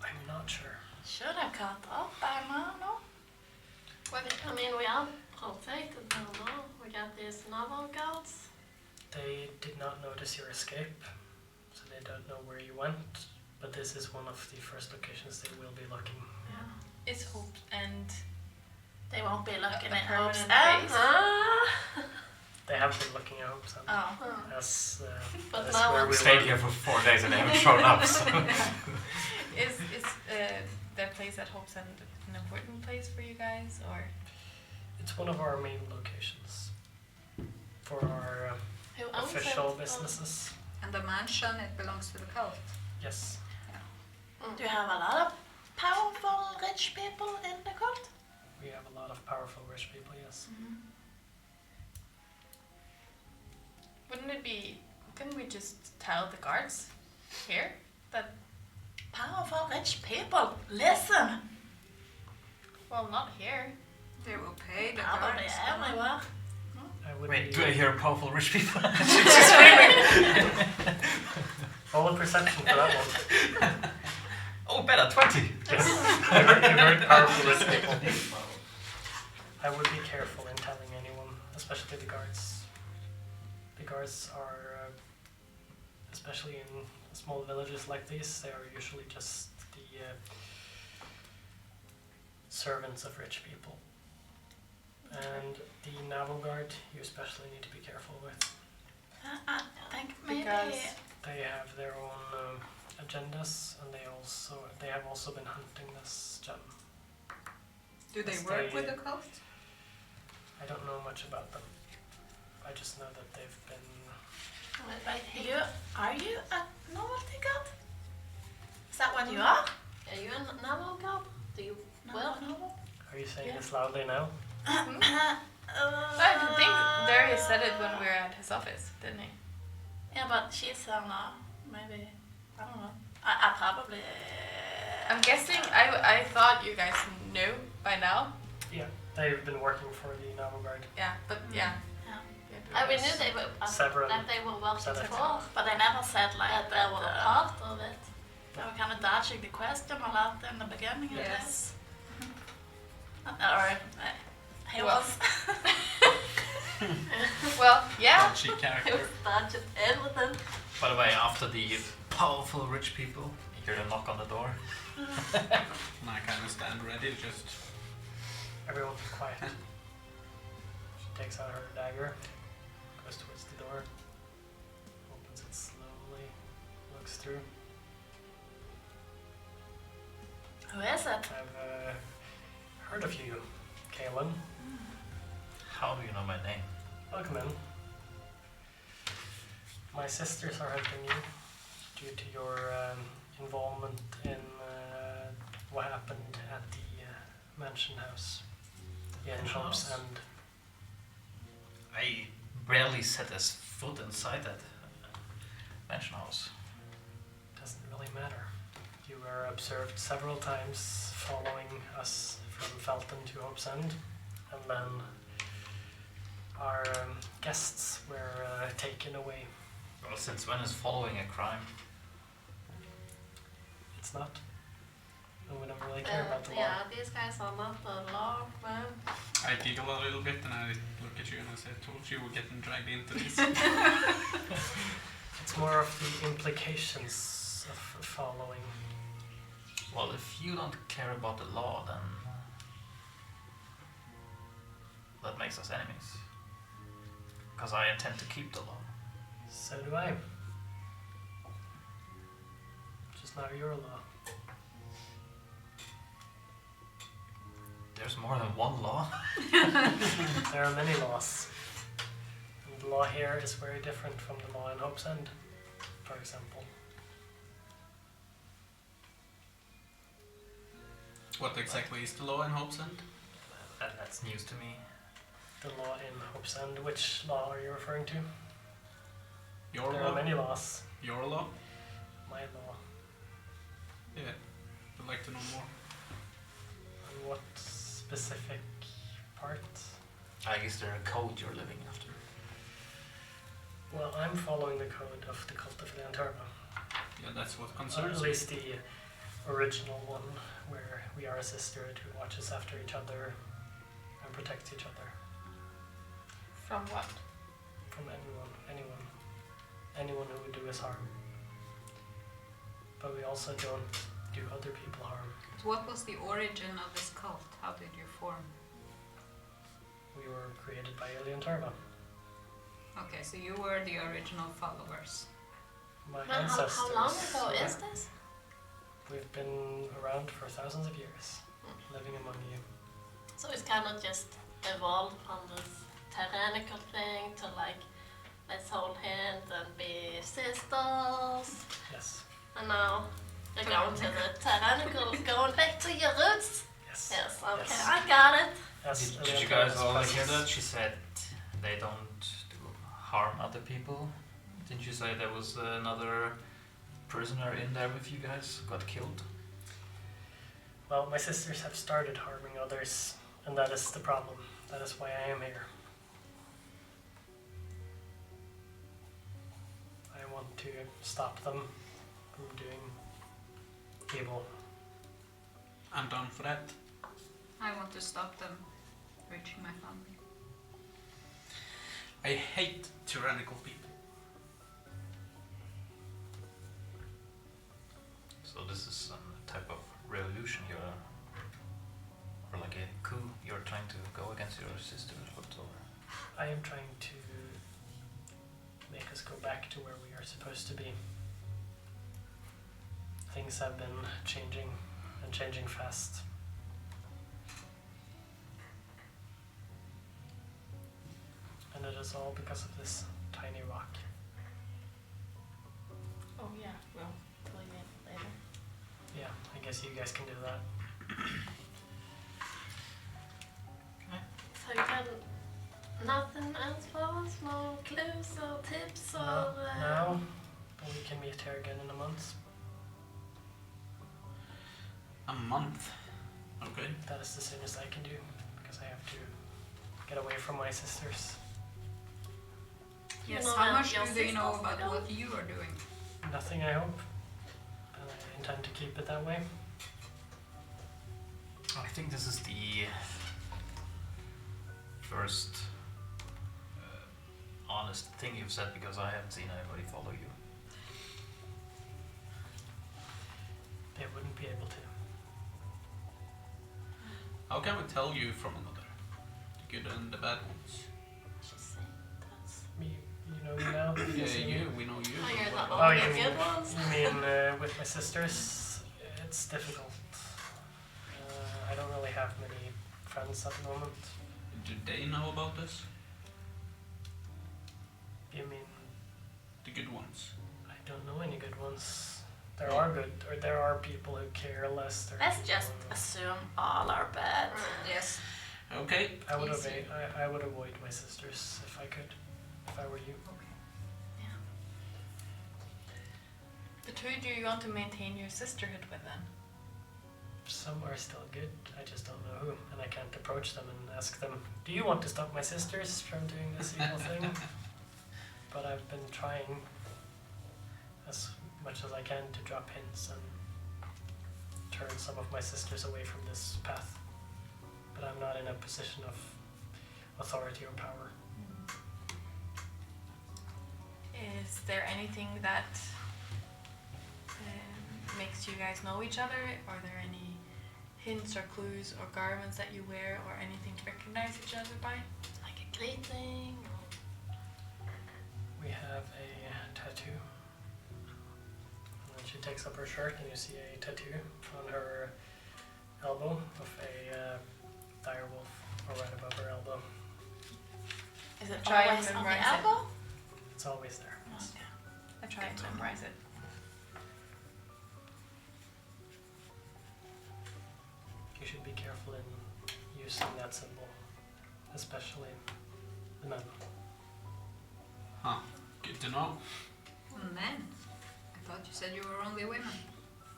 I'm not sure. Should have caught up by now, no? I mean, we are protected now, no? We got these novel guards. They did not notice your escape, so they don't know where you went. But this is one of the first locations they will be looking. Yeah. Is Hope and They won't be looking A at Hope's permanent End. base? They have been looking at Hope's End. Oh. That's, But that's now where I'm we Stayed were. here for 4 days and they haven't shown up. So. Is that place at Hope's End an important place for you guys, or? It's one of our main locations for our Who owns official it? businesses. And the mansion, it belongs to the cult. Yes. Do you have a lot of powerful rich people in the cult? We have a lot of powerful rich people, yes. Couldn't we just tell the guards here that, Powerful rich people. Listen. well, not here. They will pay the Probably guards. everywhere. I would Wait, be do I hear powerful rich people? roll a perception for that one. Oh, better, 20. Yes. You heard powerful rich people. I would be careful in telling anyone, especially the guards. The guards are, especially in small villages like these, they are usually just the servants of rich people. And the naval guard, you especially need to be careful with. I think maybe. Because- They have their own agendas, and they have also been hunting this gem. Do they Yes, work they- with the cult? I don't know much about them. I just know that they've been. But are you a novelty god? Is that what you are? Are you a naval god? Do you well? Are you saying Yeah. this loudly now? I think Darius said it when we were at his office, didn't he? Yeah, but she's maybe I don't know. I probably. I'm guessing. I thought you guys knew by now. They've been working for the naval guard. Yeah, but yeah. We knew they were Several. that they were working Several. for, But they never said like that they were a part of it. They were kind of dodging the question a lot in the beginning. I Yes. guess. Or he Well. was. Well, yeah. Dodgy It character. was dodging everything. By the way, after the powerful rich people, you hear a knock on the door. And I kind of stand ready, just Everyone be quiet. She takes out her dagger, goes towards the door, opens it slowly, looks through. Who is it? I've heard of you, Kaelin. How do you know my name? Welcome in. My sisters are hunting you due to your involvement in what happened at the mansion house in Mansion Hope's house? End. I barely set his foot inside that mansion house. Doesn't really matter. You were observed several times following us from Felton to Hope's End, and then our guests were taken away. Well, since when is following a crime? It's not. And we don't really care about the law. Yeah, these guys are not the law, man. I giggle a little bit and I look at you and I say, "Told you we're getting dragged into this." It's more of the implications of following. Well, if you don't care about the law, then that makes us enemies. Because I intend to keep the law. So do I. Just not your law. There's more than one law. There are many laws. And the law here is very different from the law in Hope's End, for example. What exactly is the law in Hope's End? That's news to me. The law in Hope's End, which law are you referring to? Your There law? are many laws. Your law? My law. Yeah. I'd like to know more. And what specific part? I guess there's a code you're living after. Well, I'm following the code of the Cult of Leonterva. Yeah, that's what Or concerns at me. least the original one, where we are a sisterhood who watches after each other and protects each other From what? from anyone who would do us harm. But we also don't do other people harm. What was the origin of this cult? How did you form? We were created by Alien Turba. Okay, so you were the original followers. My Man, ancestors. how long ago were- is this? We've been around for thousands of years, living among you. So it's kind of just evolved from this tyrannical thing to like, let's hold hands and be sisters. Yes. And now you're going to the tyrannical, going back to your roots. Yes. Yes, okay, Yes. I got it. Yes, Did Alien you guys Turba's all hear presence. that? She said they don't do harm other people. Didn't you say there was another prisoner in there with you guys got killed? Well, my sisters have started harming others, and that is the problem. That is why I am here. I want to stop them from doing evil. I'm down for that. I want to stop them reaching my family. I hate tyrannical people. So this is some type of revolution here, or like like a coup? You're trying to go against your sisters, or? I am trying to make us go back to where we are supposed to be. Things have been changing, and changing fast. And it is all because of this tiny rock. Oh yeah, we'll tell you later. Yeah, I guess you guys can do that. So you can nothing else for us? No clues or tips or? No, but we can meet here again in a month. A month. Okay. That is the soonest I can do, because I have to get away from my sisters. You Yes, know how that much your do they know sisters about will? what you are doing? Nothing, I hope. And I intend to keep it that way. I think this is the first honest thing you've said, because I haven't seen anybody follow you. They wouldn't be able to. How can we tell you from another? The good and the bad ones. She's saying that's. Me, you know me now? Yeah, see me? you. We know you. Oh, you're but the what Oh, only you mean, good ones. you mean with my sisters? It's difficult. I don't really have many friends at the moment. do they know about this? You mean, The good ones. I don't know any good ones. There are good, or there are people who care less. There are Let's people just who- assume all are bad. Yes. Okay. I would Easy. I would avoid my sisters if I could, if I were you. But who do you want to maintain your sisterhood with then? Some are still good, I just don't know who, and I can't approach them and ask them, do you want to stop my sisters from doing this evil thing? But I've been trying as much as I can to drop hints and turn some of my sisters away from this path. But I'm not in a position of authority or power. Is there anything that makes you guys know each other? Are there any hints or clues or garments that you wear or anything to recognize each other by? Like a greeting. We have a tattoo. And then she takes up her shirt and you see a tattoo on her elbow of a dire wolf, or right above her elbow. Is it Try and always on the memorize it. elbow? It's always there. Okay. I try to memorize it. You should be careful in using that symbol, especially the men. Huh. Good to know. Men. I thought you said you were only women.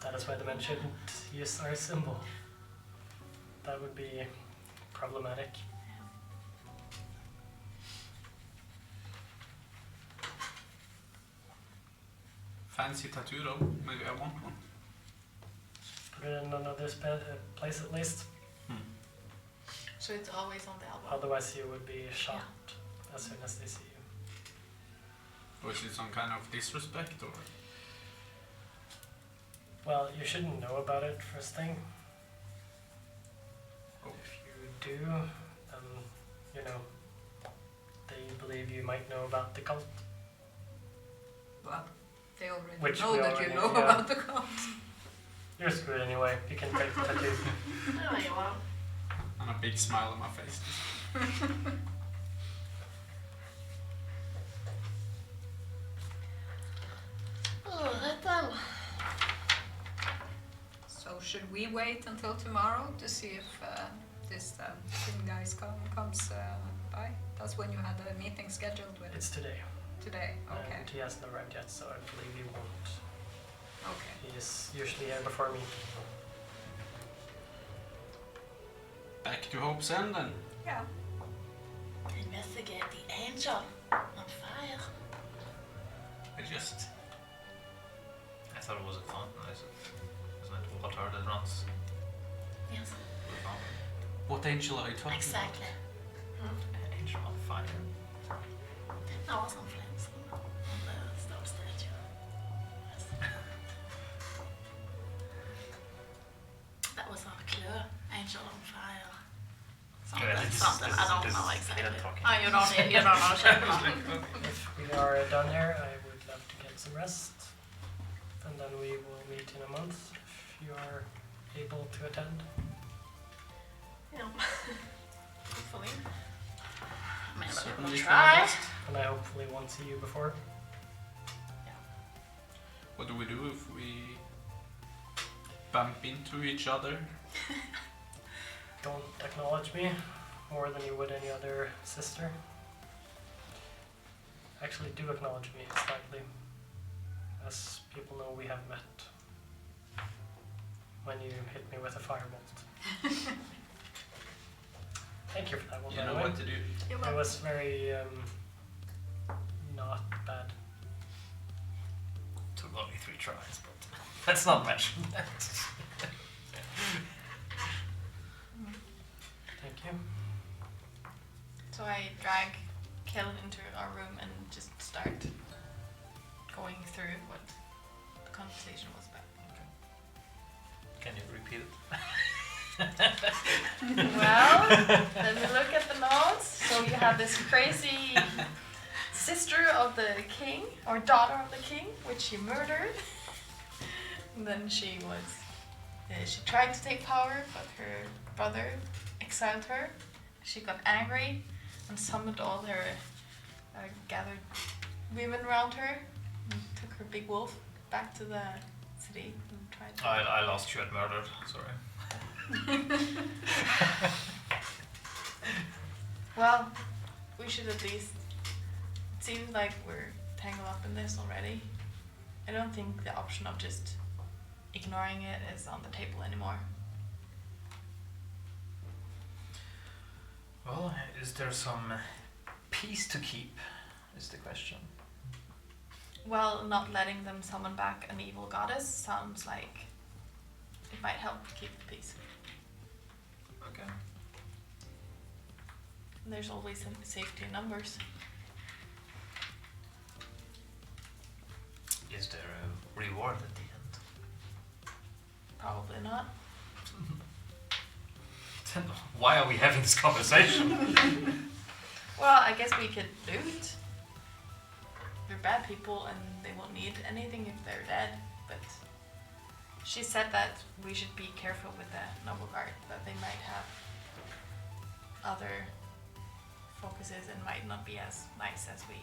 That is why the men shouldn't use our symbol. That would be problematic. Fancy tattoo though. Maybe I want one. Put it in another place at least. So it's always on the elbow. Otherwise you would be shot as soon as they see you. Or is it some kind of disrespect or? Well, you shouldn't know about it first thing. Oh. If you do, then, you know, they believe you might know about the cult. Well, they already Which know we that you already- know yeah. about the cult. You're screwed anyway. You can take the tattoo. There you are. And a big smile on my face. Alright then. So should we wait until tomorrow to see if this thing guys comes by? That's when you had the meeting scheduled with It's today. today. Okay. And he hasn't arrived yet, so I believe he won't. Okay. He is usually here before me. Back to Hope's End then. Yeah. Investigate the angel on fire. I thought it was a fountain. Isn't it water that runs? Yes, Through the fountain? What angel are you talking exactly. Angel on fire. I was on flames on the stone statue. Yes. That was our clue. Angel on fire. something. I don't this know is exactly. Caleb talking. Oh, you don't know shit about it. If we are done here, I would love to get some rest, and then we will meet in a month if you are able to attend. Yeah. Hopefully. I mean, Certainly we'll try our try. best. And I hopefully won't see you before. What do we do if we bump into each other? Don't acknowledge me more than you would any other sister. Actually, do acknowledge me slightly, as people know we have met when you hit me with a firebolt. Thank you for that one, You by know the way. what to do. It was very not bad. Took only 3 tries, but let's not mention that. Thank you. So I drag Kellen into our room and just start going through what the conversation was about. Can you repeat it? Well, let me look at the notes. So you have this crazy sister of the king, or daughter of the king, which she murdered. And then she tried to take power, but her brother exiled her. She got angry and summoned all her gathered women around her and took her big wolf back to the city and tried to... I lost you at murdered, sorry. Well, we should at least... It seems like we're tangled up in this already. I don't think the option of just ignoring it is on the table anymore. Well, is there some peace to keep, is the question. Well, not letting them summon back an evil goddess sounds like it might help keep the peace. Okay. And there's always some safety in numbers. Is there a reward at the end? Probably not. Then why are we having this conversation? Well, I guess we could loot. They're bad people and they won't need anything if they're dead, but she said that we should be careful with the noble guard, that they might have other focuses and might not be as nice as we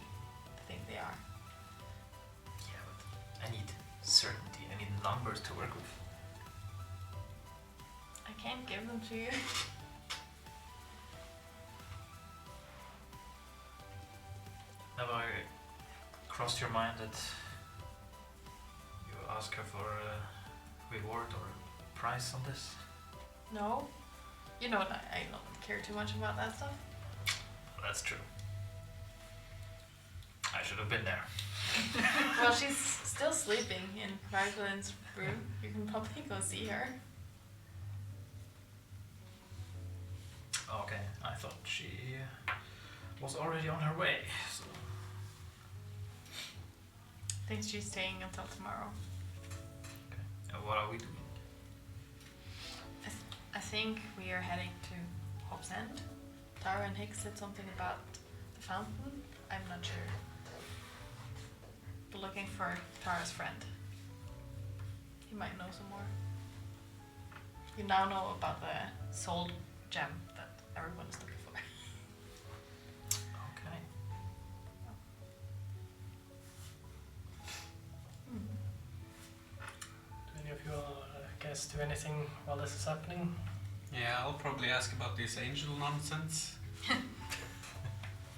think they are. Yeah, but I need certainty, I need numbers to work with. I can't give them to you. Have I crossed your mind that you ask her for a reward or a price on this? No. You know, I don't care too much about that stuff. That's true. I should have been there. Well, she's still sleeping in Raglan's room. You can probably go see her. Okay, I thought she was already on her way. So. I think she's staying until tomorrow. And what are we doing? I think we are heading to Hope's End. Tara and Hicks said something about the fountain. I'm not sure. We're looking for Tara's friend. He might know some more. You now know about the soul gem that everyone is looking for. Okay. Do any of you guys do anything while this is happening? Yeah, I'll probably ask about this angel nonsense.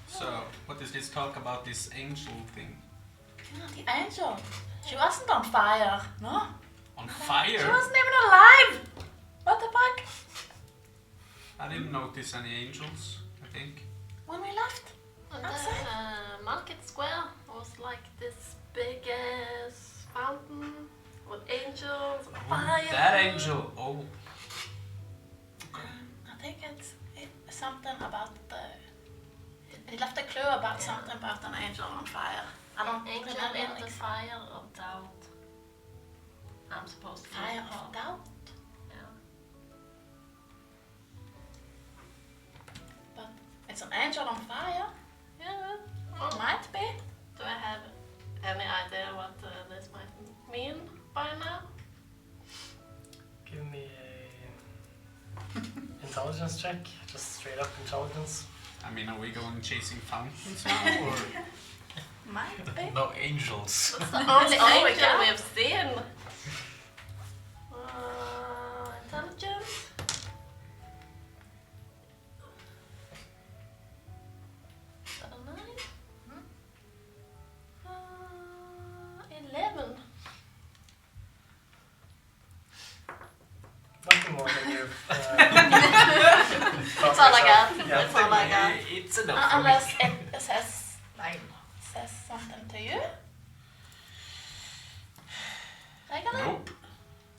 So, what is this talk about this angel thing? Yeah, the angel. She wasn't on fire. No. On She fire? wasn't even alive. What the fuck? I didn't notice any angels, I think. When we left. And Outside? the market square was like this big ass fountain with angels and fire. That angel! Oh. I think it's something about the. It left a clue about something about an angel on fire. I don't Angel remember. in the Like, fire of doubt. I'm supposed to fire recall. of doubt. Yeah. intelligence check? Just straight up intelligence. I mean, are we going chasing fountains now, or Might be. No angels. That's the only all we angel got. we've seen. Intelligence. Is that a 9? 11. Nothing more than you've. That's all I got. Yeah. That's all I got. It's enough for me. Unless it says something to you. Regular? nope?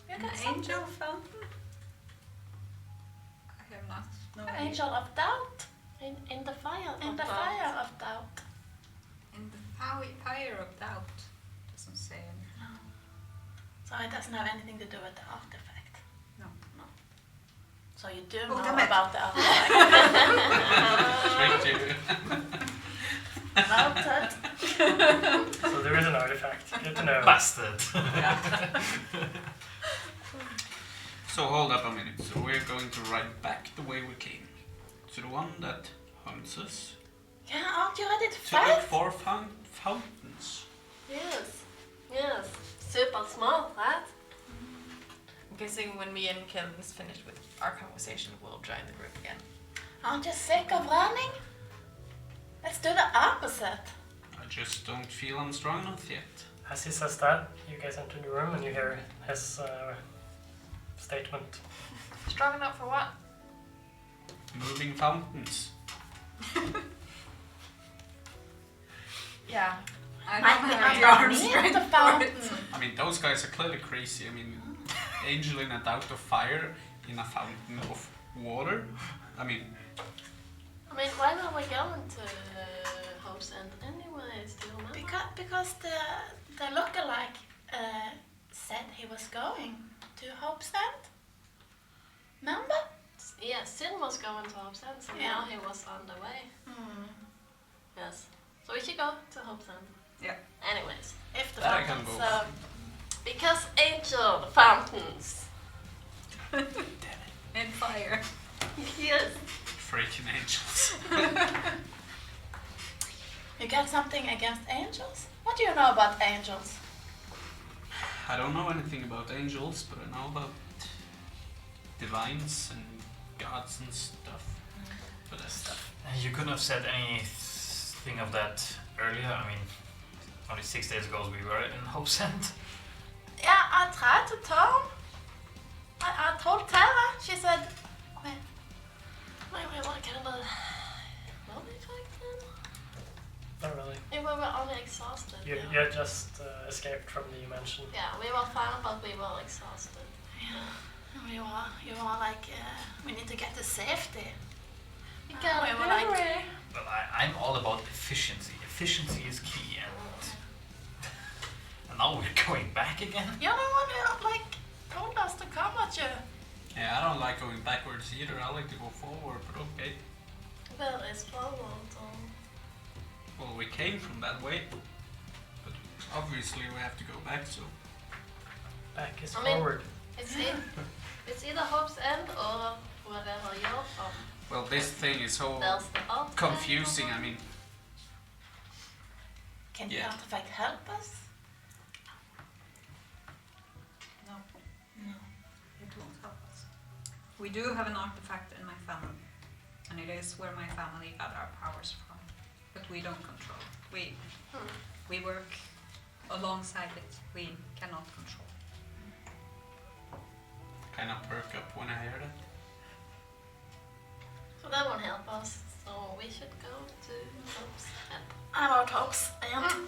You An got something? angel fountain? I have not. No idea. Angel of doubt. In the fire. In the fire of doubt. In the fire of doubt. Doesn't say anything. So it doesn't have anything to do with the artifact. No. So you do Oh, know damn it. about the artifact. Straight to Noted. So there is an artifact. Good to know. Bastard. So hold up a minute. So we're going to ride back the way we came. To the one that hunts us. Yeah, aren't you ready to To look fight? for fountains. Yes. Yes. Super smart, right? I'm guessing when me and Ken is finished with our conversation, we'll join the group again. Aren't you sick of running? Let's do the opposite. I just don't feel I'm strong enough yet. As he says that, you guys enter the room and you hear his statement. Strong enough for what? Moving fountains. Yeah. I I don't think have I'm the arms near strength the for fountain. it. I mean, those guys are clearly crazy. I mean, angel in a doubt of fire in a fountain of water. I mean, I mean, why were we going to Hope's End anyways? Do you remember? Because the lookalike said he was going to Hope's End. Remember? Yeah, Sin was going to Hope's End, so Yeah. now he was on the way. Hmm. Yes. So we should go to Hope's End. Yeah. Anyways. If the That I can fountain's go. Because angel fountains. In fire. Yes. freaking angels. you got something against angels? What do you know about angels? I don't know anything about angels, but I know about divines and gods and stuff. But that's You couldn't have said anything of that earlier. I mean, only 6 days ago we were in Hope's End. Yeah, I tried to tell. I told Tara. She said, Wait, what kind of were we back then? Not really. We were only exhausted. You yeah. had just escaped from the mansion. Yeah, we were fine, but we were exhausted. you were like, we need to get to safety. We gotta we were like, hurry. Well, I'm all about efficiency. Efficiency is key, and now we're going back again. you're the one who like told us to come at you. yeah. I don't like going backwards either. I like to go forward. But okay. Well, it's forward. Well, we came from that way, but obviously we have to go back. So Back is I mean- forward. It's either Hope's End or wherever you're from. well, this thing is so There's the outside. confusing. I mean, Can Yeah. the artifact help us? No, No. it won't help us. We do have an artifact in my family, and it is where my family got our powers from. But we don't control it. We work alongside it. We cannot control. kind of perk up when I hear that. So that won't help us. So we should go to Hope's End. I wrote Hope's End.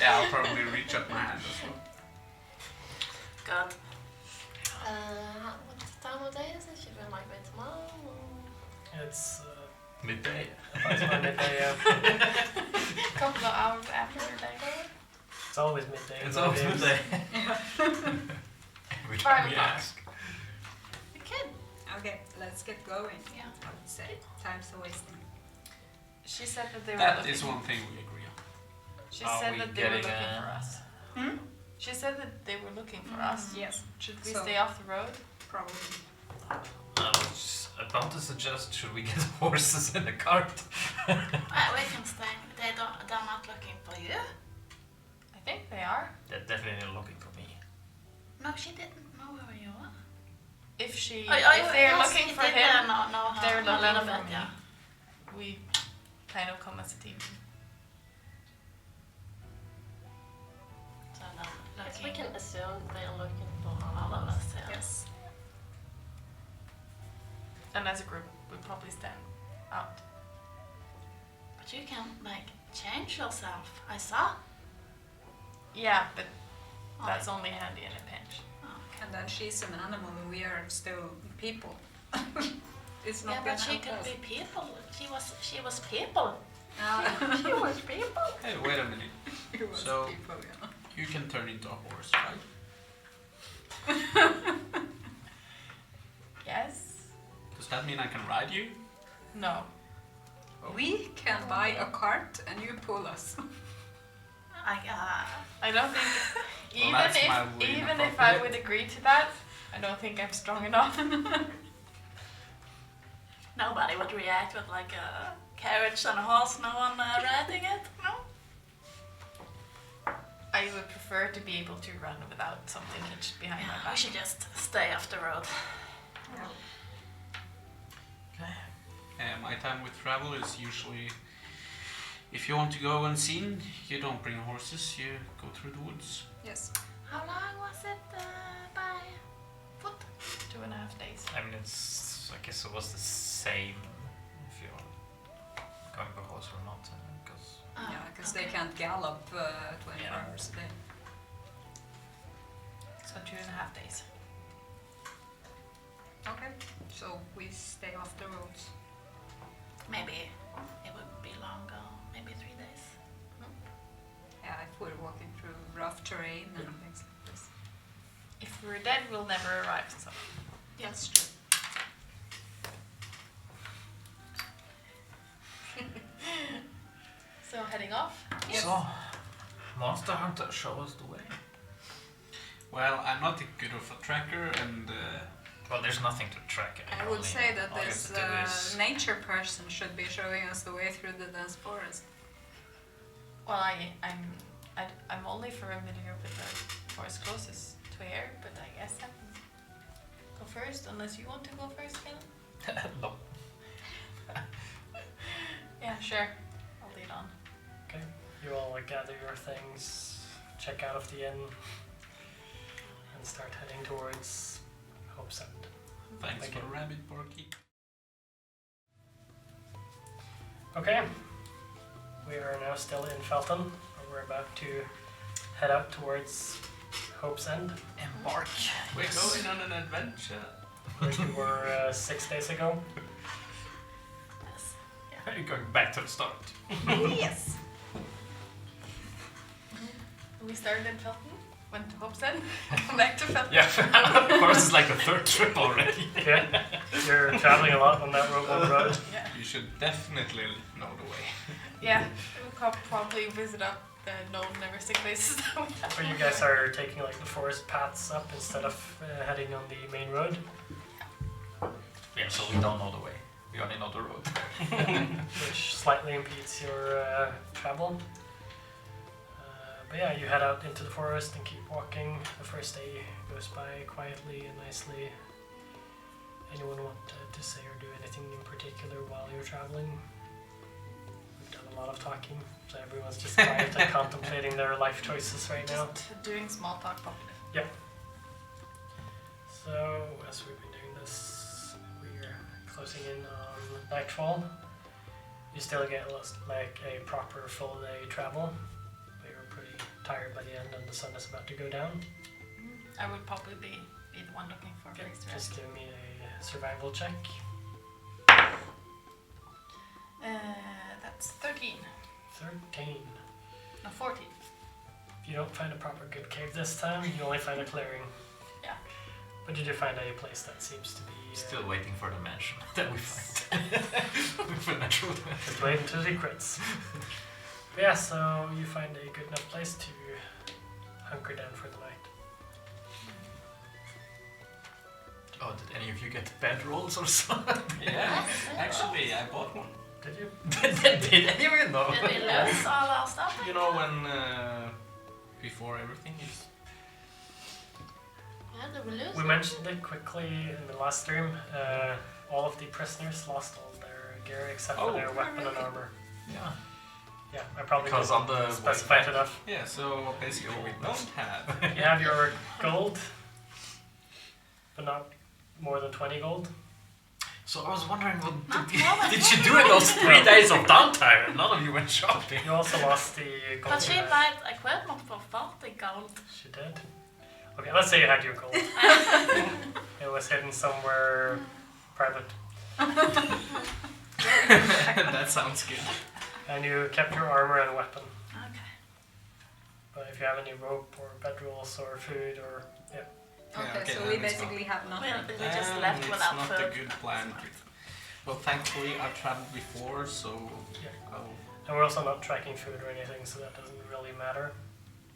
Yeah, I'll probably reach up my hand as well. Good. What time of day is it? Should we migrate tomorrow? It's Midday. approximately midday. A couple of hours after your day. It's always midday. It's in always games. midday. Every time we ask. We can. Okay, let's get going. Yeah. I would say time's a wasting. She said that they were That looking. is one thing we agree on. She Are said we that they were getting, looking for us. Hmm? She said that they were looking for us. Yes. Should we So- stay off the road? Probably. I was about to suggest, should we get horses in the cart? We can stay. They're not looking for you. I think they are. They're definitely looking for me. No, she didn't know where you were. If she, Oh, if they're yes, looking he for did, him, know her they're a looking little for bit, me. yeah. we kind of come as a team. So they're Yes, we looking can assume they're looking for all all of of us. us, yeah. Yes. And as a group, we probably stand out. But you can like change yourself. I saw. Yeah, but Oh, that's only handy in a pinch. And then she's an animal and we are still people. It's not yeah, gonna but she help could us. be people. She was people. She was people. Hey, wait a minute. She was So- people, yeah. You can turn into a horse, right? Yes? Does that mean I can ride you? No. We can buy a cart and you pull us. I don't think Well, that's my way even if I inappropriate. would agree to that, I don't think I'm strong enough. Nobody would react with like a carriage and a horse. No one riding it. No. I would prefer to be able to run without something hitched behind my Yeah, back. we should just stay off the road. My time with travel is usually, if you want to go unseen, you don't bring horses, you go through the woods. Yes. How long was it by foot? 2.5 days. I mean, I guess it was the same if you're going by horse or not, because Oh, Yeah, because okay. they can't gallop 24 Yeah. hours a day. So 2.5 days. Okay. So we stay off the roads. Maybe it would be longer. Maybe 3 days. Yeah, if we're walking through rough terrain and things like this. If we're dead, we'll never arrive. So. Yes, true. So heading off. Yes. So, Monster Hunter, show us the way. Well, I'm not good of a tracker, and Well, there's nothing to track. I would say that all you this have to do is nature person should be showing us the way through the dense forest. Well, I'm only familiar with the forest closest to here, but I guess I can go first, unless you want to go first, Caleb. no. Yeah, sure. I'll lead on. Okay, you all gather your things, check out of the inn, and start heading towards Hope's End. thanks Thank for you. rabbit barkeep. Okay, we are now still in Felton, and we're about to head out towards Hope's End, Embark. We're Yes. going on an adventure. where we were 6 days ago. Yes. You're going back to the start. Yes. We started in Felton, went to Hope's End, come back to Felton. Yeah, of course, it's like the third trip already. Yeah, you're traveling a lot on that road. Yeah. You should definitely know the way. Yeah, we'll probably visit up the known never sick places that we have. Or you guys are taking like the forest paths up instead of heading on the main road. Yeah, so we don't know the way. We only know the road. Which slightly impedes your travel. But yeah, you head out into the forest and keep walking. The first day goes by quietly and nicely. Anyone want to say or do anything in particular while you're traveling? We've done a lot of talking, so everyone's just quiet and contemplating their life choices right now. Just doing small talk probably. So, as we've been doing this, we're closing in on nightfall. You still get like a proper full day travel, but you're pretty tired by the end and the sun is about to go down. I would probably be the one looking for a Okay, place to just rest. give me a survival check. That's 13. 13. No, 14. If you don't find a proper good cave this time, you only find a clearing. Yeah. But you do find a place that seems to be... Still waiting for the mansion that we find. For natural Just wait until he crits. But yeah, so you find a good enough place to hunker down for the night. Oh, did any of you get bedrolls or something? Yeah, actually, I bought one. Did you? Did anyone know? Did we lose all our stuff? You know when before everything is. Yeah, did we lose We it? mentioned it quickly in the last stream. All of the prisoners lost all their gear except for Oh. their weapon and armor. Yeah. Yeah, I probably Because didn't on the specify it enough. Yeah, so basically we don't have. You have your gold, but not more than 20 gold. So I was wondering, what Not did, more than did you do in those 3 days of downtime? And none of you went shopping. You also lost the gold. But she you had. bought equipment for 40 gold. She did. Okay, let's say you had your gold. It was hidden somewhere private. That sounds good. And you kept your armor and weapon. Okay. But if you have any rope or bedrolls or food or yeah. Okay, so then we it's basically have nothing. We just left it's without not food. a good plan. Well, thankfully I've traveled before, so Yeah. I'll. And we're also not tracking food or anything, so that doesn't really matter.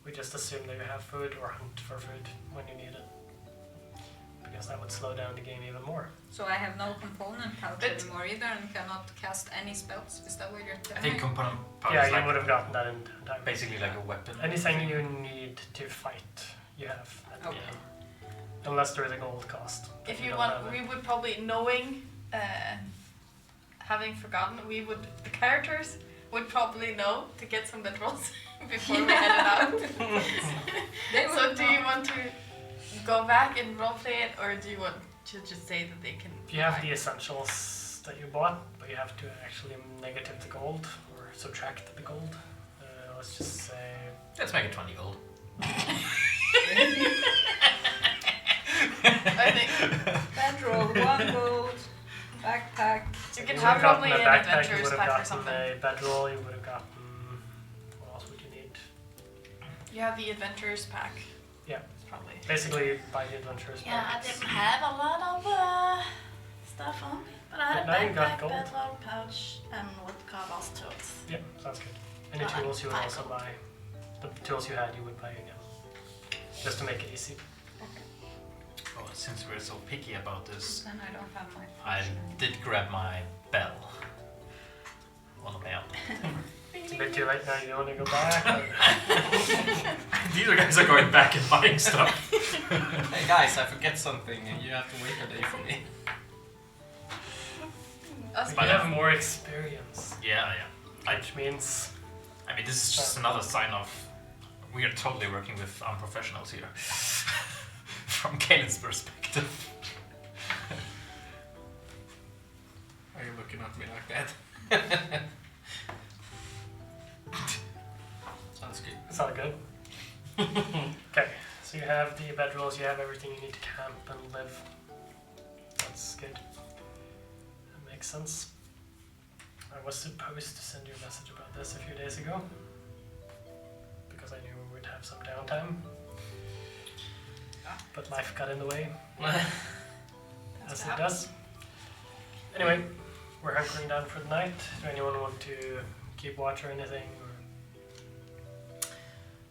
We just assume that you have food or hunt for food when you need it. Because that would slow down the game even more. So I have no component pouch But- anymore either and cannot cast any spells. Is that what you're telling I think me? component power Yeah, is you like would have gotten that in time. basically like a weapon. Anything you need to fight, you have at the Okay. beginning. Unless there is a gold cost. that If you don't want, have it. we would probably, knowing, having forgotten, the characters would probably know to get some bedrolls before we headed out. They So would do you know. want to go back and roleplay it, or do you want to just say that they can If you have buy? the essentials that you bought, but you have to actually negative the gold or subtract the gold. Let's just say Let's make it 20 gold. I think Bedroll, 1 gold, backpack. you can would have gotten probably a an backpack, you adventurers would have pack or gotten something. a bedroll, you would have gotten. What else would you need? You have the adventurers pack. Yeah. It's probably. Basically, buy the adventurers Yeah, I packs. didn't have a lot of stuff on me, but I had But now you got backpack, gold. bedroll, pouch, and what Carlos tools. Yeah, sounds good. Any Alright, tools you would fine. also buy. The tools you had, you would buy again. Just to make it easy. Oh, since we're so picky about this, Then I don't have my I function. did grab my bell on the way out. It's a bit too late now, you want to go back? or- These guys are going back and buying stuff. Hey guys, I forget something, and you have to wait a day for me. Us But you have more experience, Yeah. which means I mean, this is just another sign of we are totally working with unprofessionals here. From Kalen's perspective. Are you looking at me like that? Sounds good. it's all good. Okay, so you have the bedrolls, you have everything you need to camp and live. That's good. That makes sense. I was supposed to send you a message about this a few days ago. Because I knew we would have some downtime. But life got in the way, as it does. Anyway, we're hunkering down for the night. Do anyone want to keep watch or anything?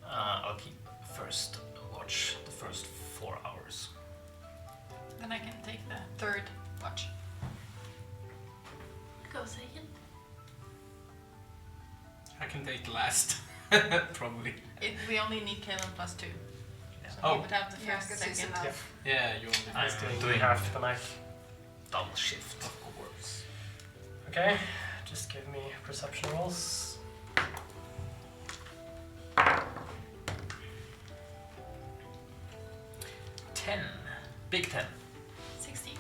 Or I'll keep first watch the first 4 hours. Then I can take the third watch. Go second. I can take last, probably. We only need Caleb plus 2. So Oh. he would have the Yeah, first, 'cause he's second. enough. Yeah, you only. I'm He's doing doing half the night. double shift. Of course. Okay, just give me perception rolls. 10. Big 10. 16.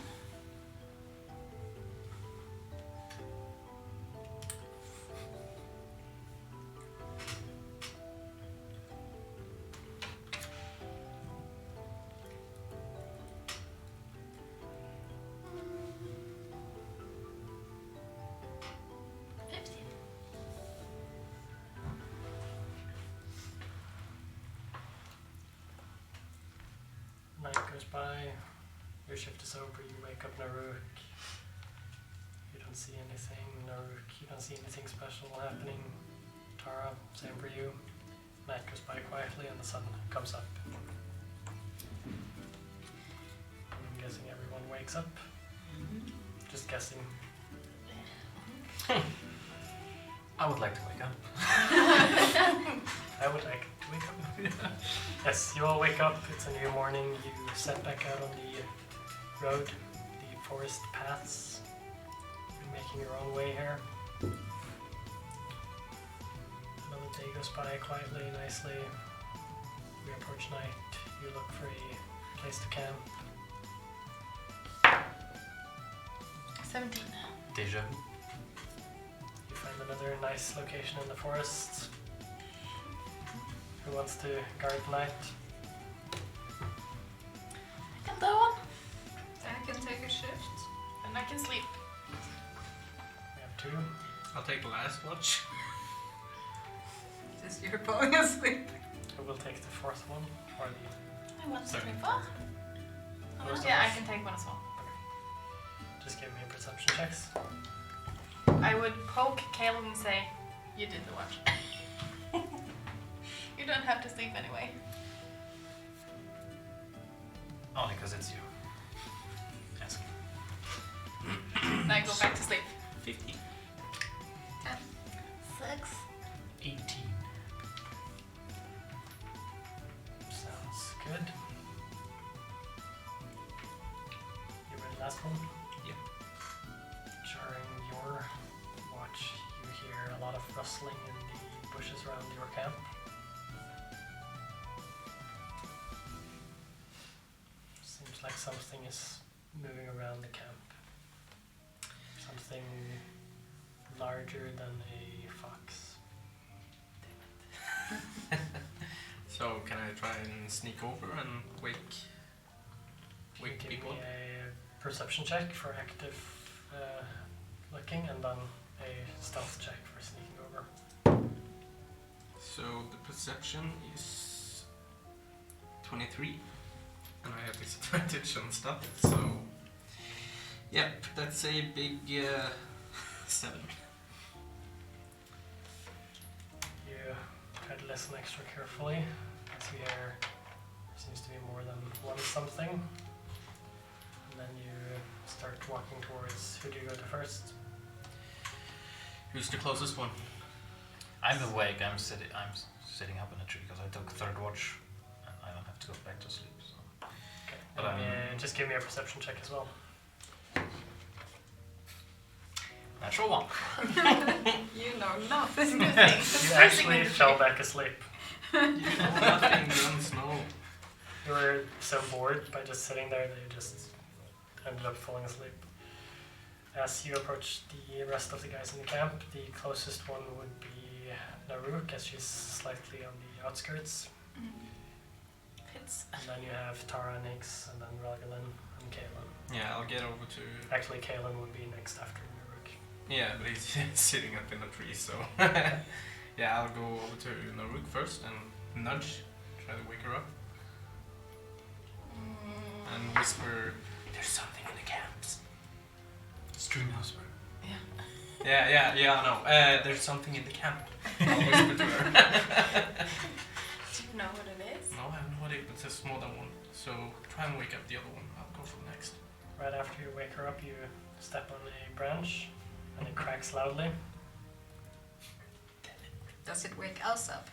Night goes by, your shift is over, you wake up Naruk. You don't see anything, Naruk, you don't see anything special happening. Tara, same for you. Night goes by quietly and the sun comes up. I'm guessing everyone wakes up. Just guessing. I would like to wake up. I would like to wake up. Yes, you all wake up. It's a new morning. You set back out on the road, the forest paths. You're making your own way here. Another day goes by quietly, nicely. We approach night. You look for a place to camp. 17. Deja vu. You find another nice location in the forest. Who wants to guard the night? I can do one. I can take a shift. And I can sleep. We have 2. I'll take the last watch. Since you're falling asleep. Who will take the 4th one? Or the I want to Sorry. sleep off. Most of Yeah, I us. can take one as well. Just give me perception checks. I would poke Caleb and say, you did the watch. You don't have to sleep anyway. Only because it's you. Yes. And I go back to sleep. 15. 6. 18. Sounds good. You read the last one? Yep. During your watch, you hear a lot of rustling in the bushes around your camp. Seems like something is moving around the camp. Something larger than a fox. So can I try and sneak over and wake Give people? me a perception check for active looking, and then a stealth check for sneaking over. So the perception is 23, and I have disadvantage on stuff. So yep, that's a big 7. You try to listen extra carefully as you hear there seems to be more than one something. And then you start walking towards, who do you go to first? Who's the closest one? I'm awake. I'm sitting up in a tree because I took 3rd watch, and I don't have to go back to sleep. So. Okay. But Just give me a perception check as well. Natural 1. You know nothing. You actually fell back asleep. You know nothing, guns, no. You were so bored by just sitting there that you just ended up falling asleep. As you approach the rest of the guys in the camp, the closest one would be Naruk, as she's slightly on the outskirts. Fits. And then you have Tara and Higgs, and then Raglan and Kaelin. Yeah, I'll get over to. Actually, Kaelin would be next after Naruk. Yeah, but he's sitting up in a tree, so. Yeah, I'll go over to Naruk first and nudge, try to wake her up, and whisper, "There's something in the camps." Stream whisper. Yeah, I know. There's something in the camp. I'll whisper to her. Do you know what it is? No, I have no idea, but there's more than one. So try and wake up the other one. I'll go for next. Right after you wake her up, you step on a branch, and it cracks loudly. Does it wake us up?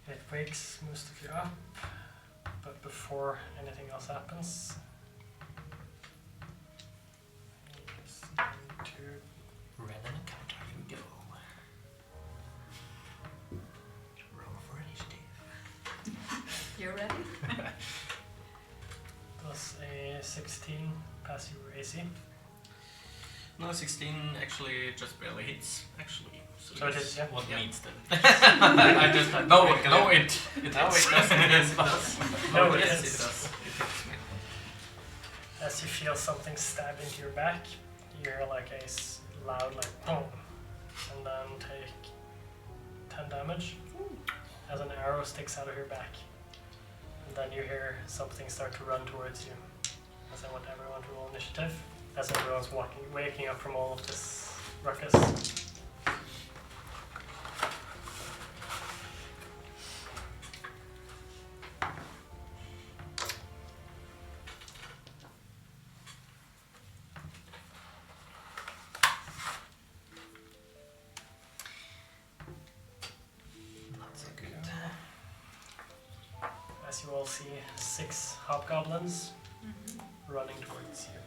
It wakes most of you up, but before anything else happens, just need to Red and a counter. Here we go. Roll for initiative. You ready? does a 16 pass your AC? No, 16 actually just barely hits. Actually, So it is, yeah. What Yeah. means then? I just had No, to wake no, up. it No, it doesn't. Yes, it does. No, it yes, is. it does. It hits me. As you feel something stab into your back, you hear like a loud like boom, and then take 10 damage as an arrow sticks out of your back. And then you hear something start to run towards you. As I want everyone to roll initiative, as everyone's waking up from all of this ruckus. you all see 6 hobgoblins running towards you.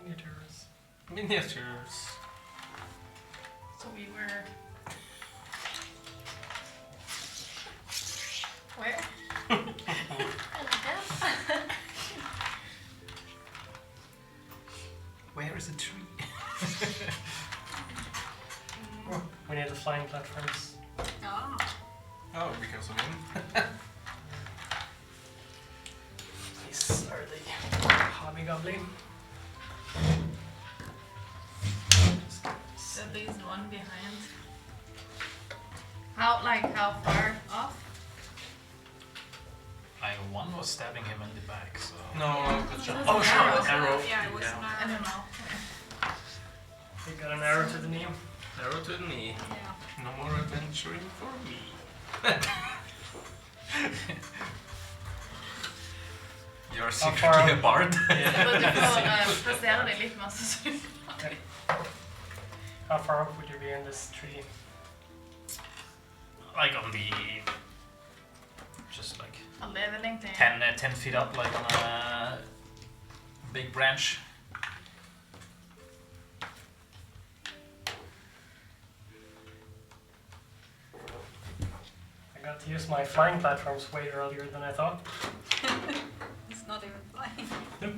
Miniatures. Miniatures. So we were. Where? Where is the tree? We need the flying platforms. Ah. Oh, because of him. These are the hobgoblin. So there's one behind. How far off? One was stabbing him in the back, so. No, good shot. Oh, sure. Arrow. Yeah, it was Yeah. an I arrow. don't know. You got an arrow to the knee. Arrow to the knee. Yeah. No more adventuring for me. You're far secretly a out? bard. Så du får plassere deg litt mer så How far up would you be in this tree? Like on the. Just like 11 til 10 feet up, like on a big branch. I got to use my flying platforms way earlier than I thought. It's not even flying. Nope.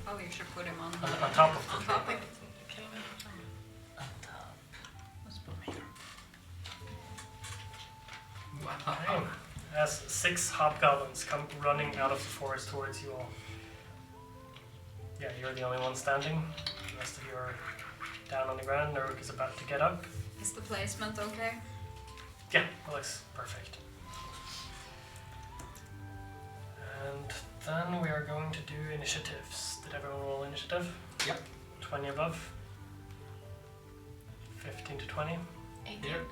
Oh, you should put him on On top of the on tree. top of it. Let's put him here. Okay. As 6 hobgoblins come running out of the forest towards you all. Yeah, you're the only one standing. The rest of you are down on the ground. Naruk is about to get up. Is the placement okay? Yeah, it looks perfect. And then we are going to do initiatives. Did everyone roll initiative? Yep. 20 above. 15 to 20. 18. Here,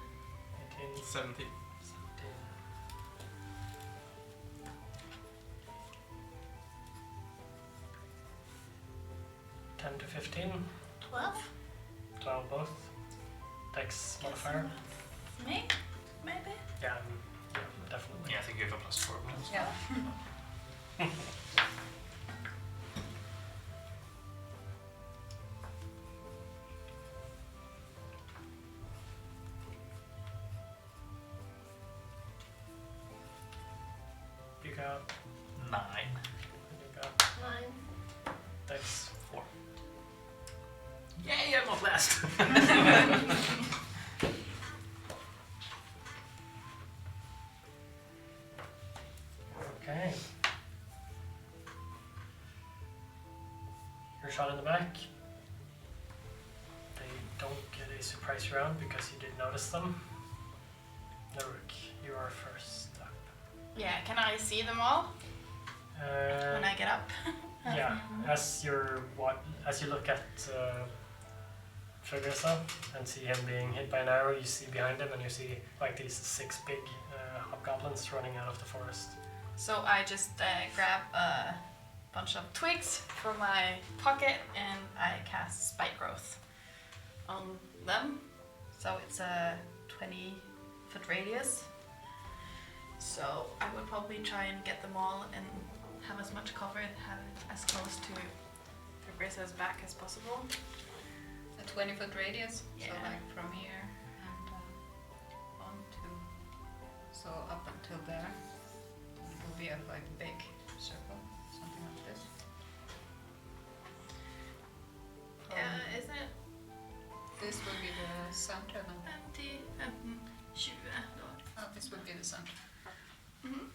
18, 17. 17. 10 to 15. 12? 12 both. Dex modifier. Me? Maybe? Yeah, definitely. Yeah, I think you have a +4. Yeah. You got 9. you got 9. Dex 4. Yay, I'm not last. Okay. You're shot in the back. They don't get a surprise round because you did notice them. Naruk, you are first up. Yeah, can I see them all when I get up? Yeah, as you look at Fugasa and see him being hit by an arrow, you see behind him and you see like these 6 big hobgoblins running out of the forest. So I just grab a bunch of twigs from my pocket and I cast Spike Growth on them. So it's a 20-foot radius. So I would probably try and get them all and have as much cover and have it as close to Fugrisa's back as possible. A 20-foot radius. Yeah. So like from here and on to so up until there. It will be a like big circle, something like this. Isn't it This would be the center then. 20, 20 då? Oh, this would be the center. Mhm.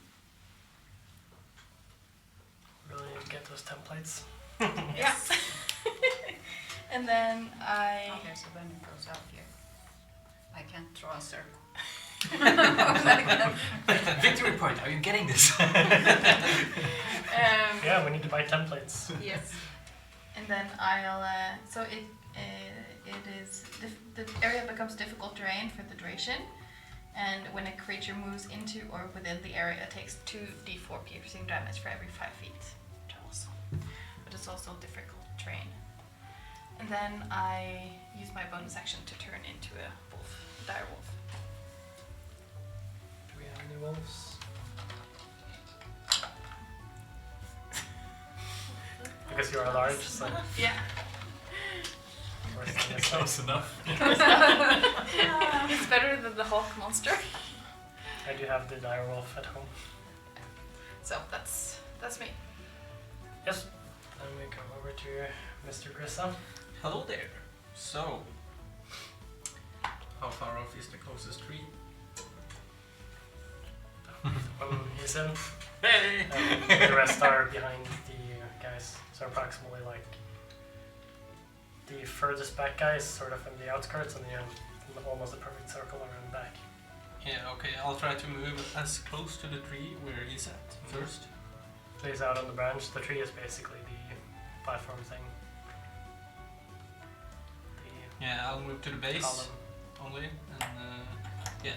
Really need to get those templates. Yeah. And then I Okay, so then it goes out here. I can't draw a circle. Victory point, are you getting this? Yeah, we need to buy templates. Yes. and then I'll so it is the area becomes difficult terrain for the duration, and when a creature moves into or within the area, it takes 2d4 piercing damage for every 5 feet travels. But it's also difficult terrain. And then I use my bonus action to turn into a wolf, dire wolf. you have any wolves? Because you are large, so Yeah. worse than yourself. enough. It's better than the Hulk monster. I do have the dire wolf at home. So that's me. Yes. Then we come over to Mr. Grissa. Hello there. So, how far off is the closest tree? He's in. Hey! And the rest are behind the guys. So approximately like the furthest back guys, sort of in the outskirts, and then almost a perfect circle around the back. Yeah, okay, I'll try to move as close to the tree where he's at first. So he's out on the branch. The tree is basically the platform thing. The Yeah, I'll move to the base column. only, and yeah.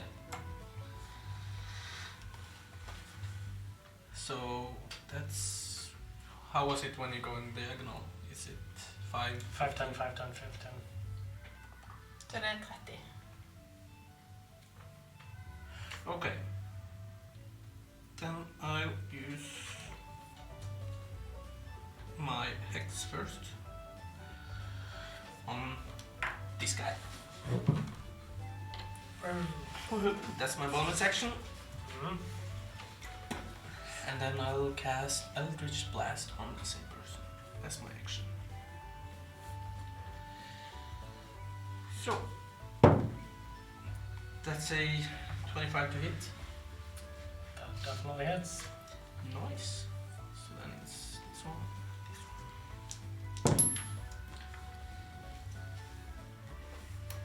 So that's how was it when you're going diagonal? Is it 5? 5, 10, 5, 10, 5, 10. Den är 30. Okay. Then I'll use my hex first on this guy. That's my bonus action. Mhm. And then I'll cast Eldritch Blast on the same person. That's my action. So, that's a 25 to hit. That definitely hits. Nice. So then it's this one.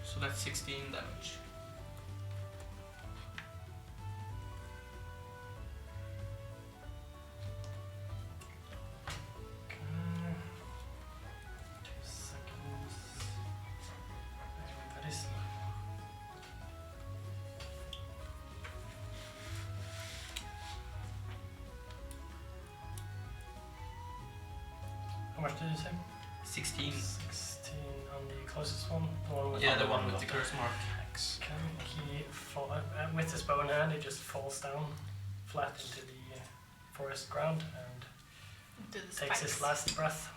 So that's 16 damage. Okay. 2 seconds. Very slow. How much did you say? 16. 16 on the closest one. The one with Yeah, the the one with the curse mark. X. Okay, with his bow in hand, he just falls down flat into the forest ground and Do the takes his spikes. last breath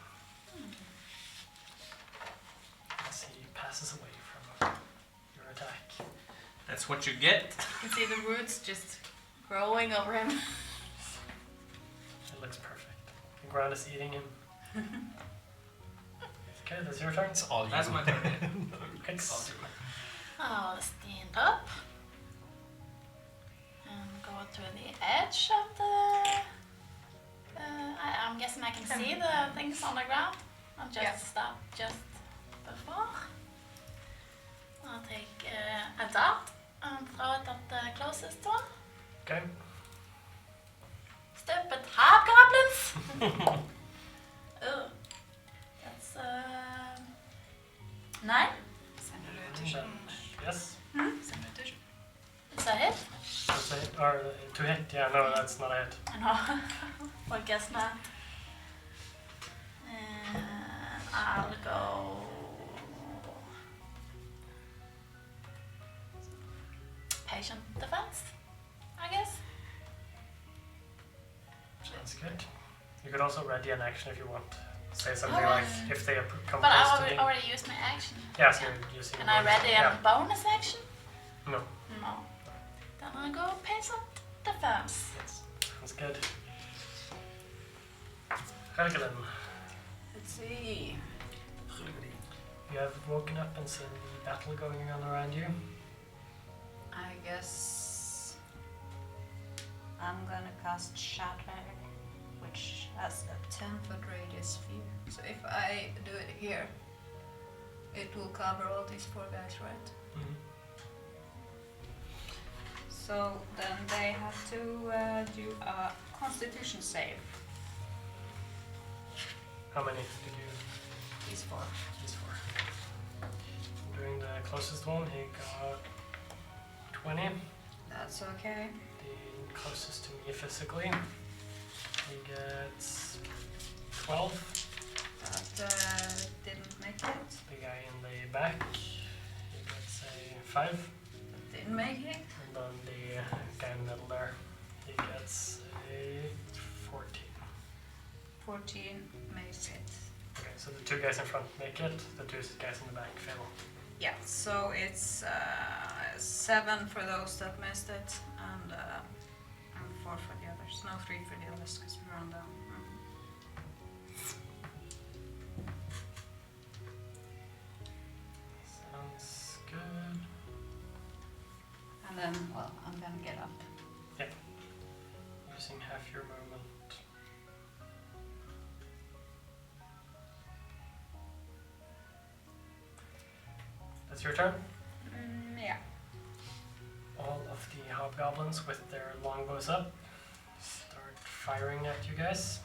as he passes away from your attack. That's what you get. You can see the roots just growing over him. It looks perfect. The ground is eating him. Okay, that's your turn. It's all you. That's my turn. X. I'll stand up and go to the edge of the. I'm guessing I can see the things on the ground. I'll just Yeah. stop just before. I'll take a dart and throw it at the closest one. Okay. Stupid hobgoblins! Oh, that's 9. Yes. Is that it? That's a hit. Or to hit. Yeah, no, that's not a hit. I know. Well, guess not. And I'll go. Patient defense, I guess. That's good. You could also ready an action if you want. Say something Oh, like if they come But I close to me. already used my action. Yeah, so you're using. Can I ready a bonus action? No. No. Then I'll go patient defense. Yes. Sounds good. Helgelin, Let's see. you have woken up and seen the battle going on around you. I guess I'm gonna cast Shatter, which has a 10-foot radius sphere. So if I do it here, it will cover all these 4 guys, right? Mhm. So then they have to do a Constitution save. How many did you? These 4. These 4. Doing the closest one, he got 20. That's okay. The closest to me physically, he gets 12. That didn't make it. The guy in the back, he gets a 5. Didn't make it. And And then the guy in the middle there, he gets a 14. 14 makes it. Okay, so the two guys in front make it, the two guys in the back fail. Yeah, so it's 7 for those that missed it, and 4 for the others. No, 3 for the others because we ran down. Sounds good. And then, well, I'm gonna get up. Using half your movement. That's your turn. Yeah. All of the hobgoblins with their longbows up start firing at you guys.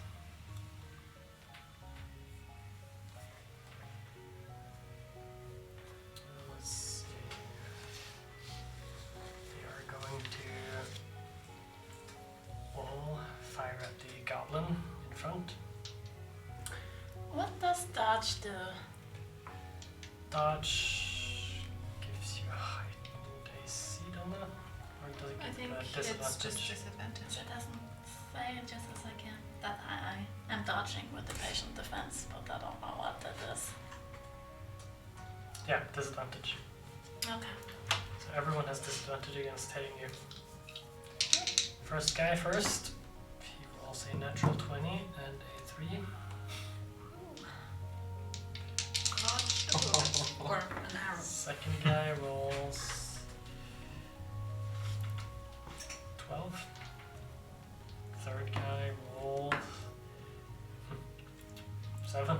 Let's see. They are going to all fire at the goblin in front. What does dodge do? Dodge gives you a heightened AC, don't it? Or does it I give think you a it's disadvantage? just disadvantage. It doesn't say, it just says I can that I am dodging with the patient defense, but I don't know what that is. Yeah, disadvantage. Okay. So everyone has disadvantage against hitting you. First guy first. He rolls a natural 20 and a 3. Or an arrow. Second guy rolls 12. Third guy rolls 7.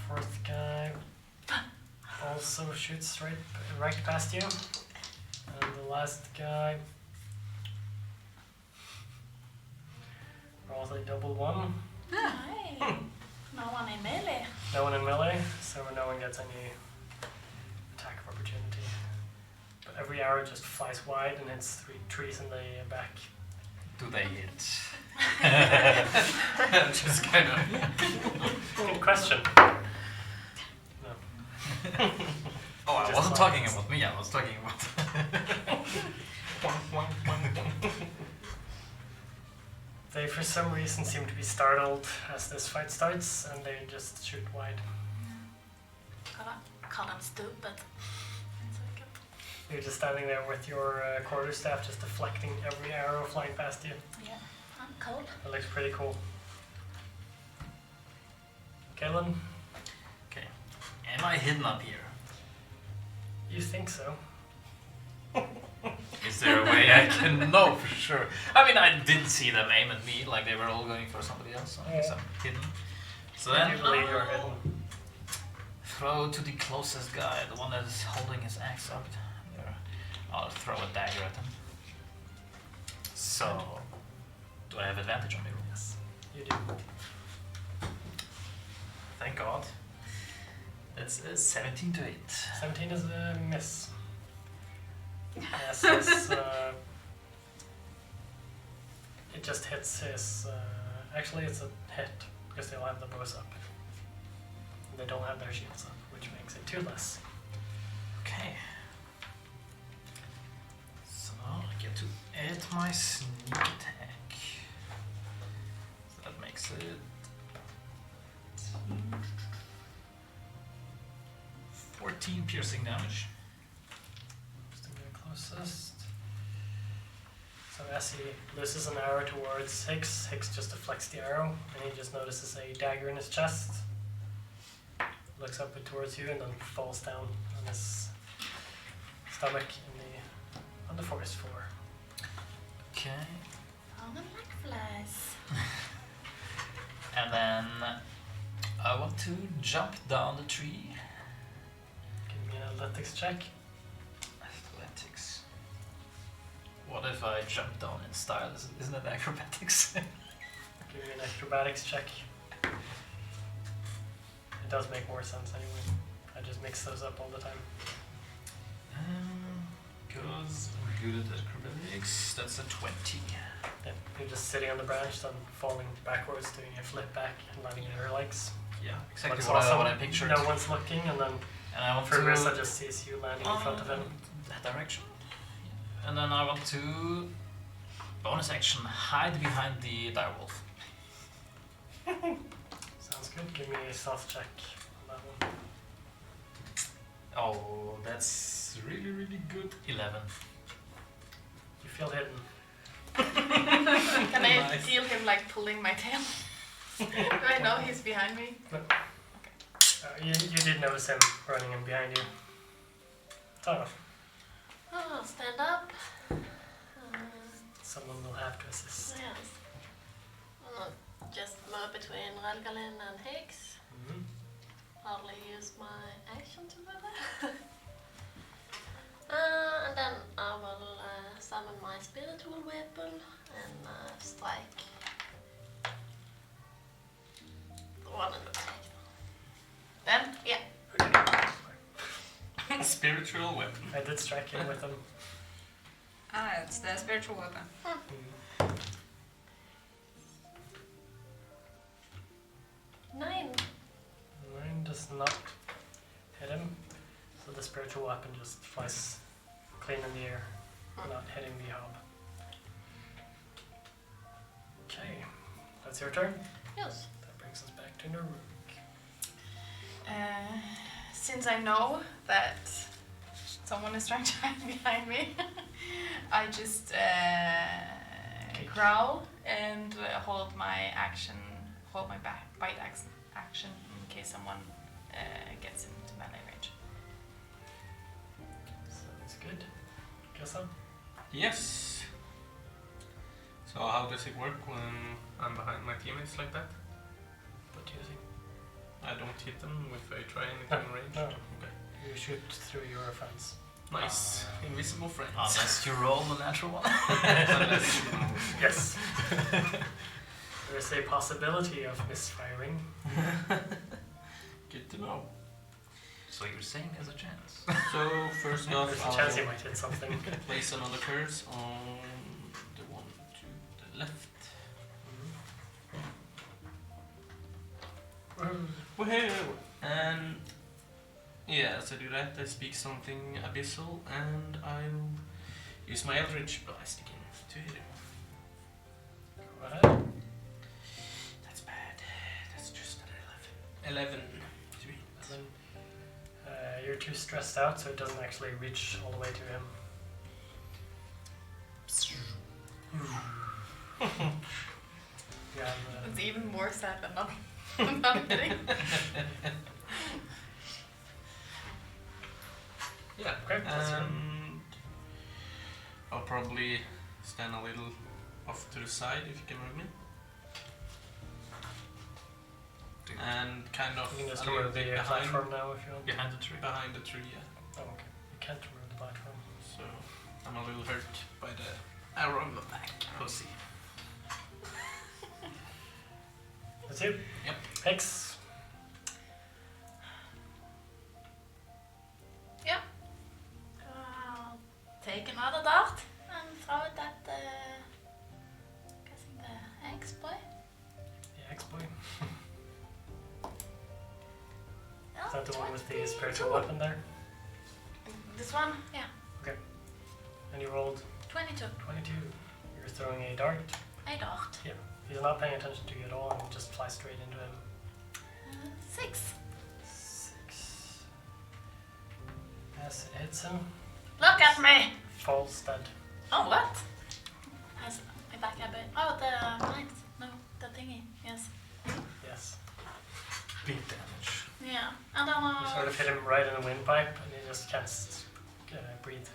Fourth guy also shoots right past you. And the last guy rolls a double 1. Hey. No one in melee. No one in melee, so no one gets any attack of opportunity. But every arrow just flies wide and hits 3 trees in the back. Do they hit? Just kind of. Good question. No. Oh, I Just wasn't flies. talking about me, I was talking about... They for some reason seem to be startled as this fight starts and they just shoot wide. Call them stupid. It's okay. You're just standing there with your quarterstaff just deflecting every arrow flying past you. Yeah, I'm cold. It looks pretty cool. Kalen, Okay. Am I hidden up here? you think so? Is there a way I can know for sure? I mean, I didn't see them aim at me like they were all going for somebody else, so I guess I'm hidden. So then, You believe you're hidden. throw to the closest guy, the one that is holding his axe up there. I'll throw a dagger at him. So, do I have advantage on me roll? Yes, you do. Thank God. That's a 17 to 8. 17 is a miss. Yes, his, it just hits his. Actually, it's a hit because they all have the bows up. They don't have their shields up, which makes it 2 less. Okay. So I get to add my sneak attack. So that makes it 14 piercing damage. Just to get closest. So as he loses an arrow towards Hicks, Hicks just deflects the arrow, and he just notices a dagger in his chest. Looks up towards you and then falls down on his stomach on the forest floor. Okay. Oh, the black flies. And then I want to jump down the tree. Give me an athletics check. Athletics. What if I jump down in style? Isn't it acrobatics? Give me an acrobatics check. It does make more sense anyway. I just mix those up all the time. Because I'm good at acrobatics. That's a 20. Yeah, you're just sitting on the branch, then falling backwards, doing a flip back and landing on your legs. Yeah, exactly Looks what awesome. I pictured. No one's looking, and then And I want Progressa to just sees you landing in front of him. that direction. And then I want to bonus action hide behind the direwolf. Sounds good. Give me a stealth check on that one. Oh, that's really, really good. 11. You feel hidden. Can I Nice. feel him like pulling my tail? Do I know he's behind me? You did notice him running in behind you. Fair enough. Oh, stand up. Someone will have to assist. Yes. Just move between Relgalin and Higgs. Mm-hmm. Probably use my action to do that. And then I will summon my spiritual weapon and strike the one in the back. Then? Yeah. Spiritual weapon. I did strike him with him. It's the spiritual weapon. Mm. 9. 9 does not hit him, so the spiritual weapon just flies clean in the air, not hitting the hob. Okay, that's your turn. Yes. That brings us back to Norway. Since I know that someone is trying to hide behind me, I just growl and hold my bite action in case someone gets into melee range. Sounds good. Guess so. Yes. So how does it work when I'm behind my teammates like that? What do you think? I don't hit them if I try anything in range. No. Okay. You shoot through your friends. Nice. Invisible friends. Unless you roll a natural one. Unless you know. Yes. There is a possibility of misfiring. Good to know. So you're saying there's a chance. So first off, There's a chance you might hit something. place another curse on the one to the left. Woohoo! And yeah, as I do that, I speak something abyssal, and I'll use my Eldritch Blast again to hit him. Go ahead. That's bad. That's just an 11. 11. Sweet. And then, you're too stressed out, so it doesn't actually reach all the way to him. Yeah, It's even more sad than not, not hitting. Yeah. Okay, that's your- And I'll probably stand a little off to the side if you can move me. And kind of you can just a little remove the bit behind, platform now if you want. Behind the tree. behind the tree, yeah. Oh, okay. You can't remove the platform. So I'm a little hurt by the arrow in the back. Pussy. That's you. Yep. X. I'll take another dart and throw it at the, guessing the X boy. The X-boy. Oh, Is that the one with the 22. spiritual weapon there? This one? And you rolled 22. 22. You're throwing a dart. A dart. He's not paying attention to you at all and you just fly straight into him. 6. 6. Yes, it hits him. Look at me! Falls dead. Oh, what? Has my back a bit. Oh, the mines. No, the thingy. Yes. Yes. Big damage. Yeah. I don't know. You sort of hit him right in the windpipe and he just can't breathe.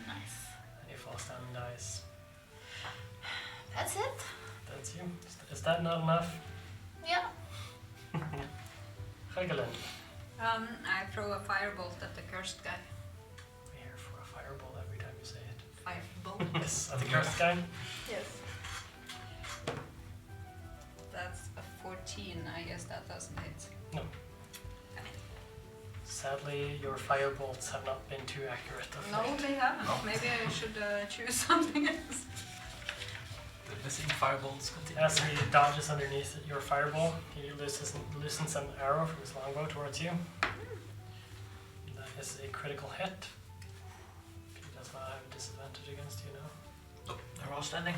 Nice. And he falls down and dies. That's it? That's you. Is that not enough? Yeah. Helgeland. I throw a firebolt at the cursed guy. We're here for a fireball every time you say it. Firebolt. Yes, at the cursed guy. Yes. That's a 14. I guess that doesn't hit. No. Sadly, your firebolts have not been too accurate of No, late. they haven't. Maybe I should choose something else. The missing fireballs continue. As he dodges underneath your fireball, he loosens an arrow from his longbow towards you. is a critical hit. He does not have a disadvantage against you now. Nope, they're all standing.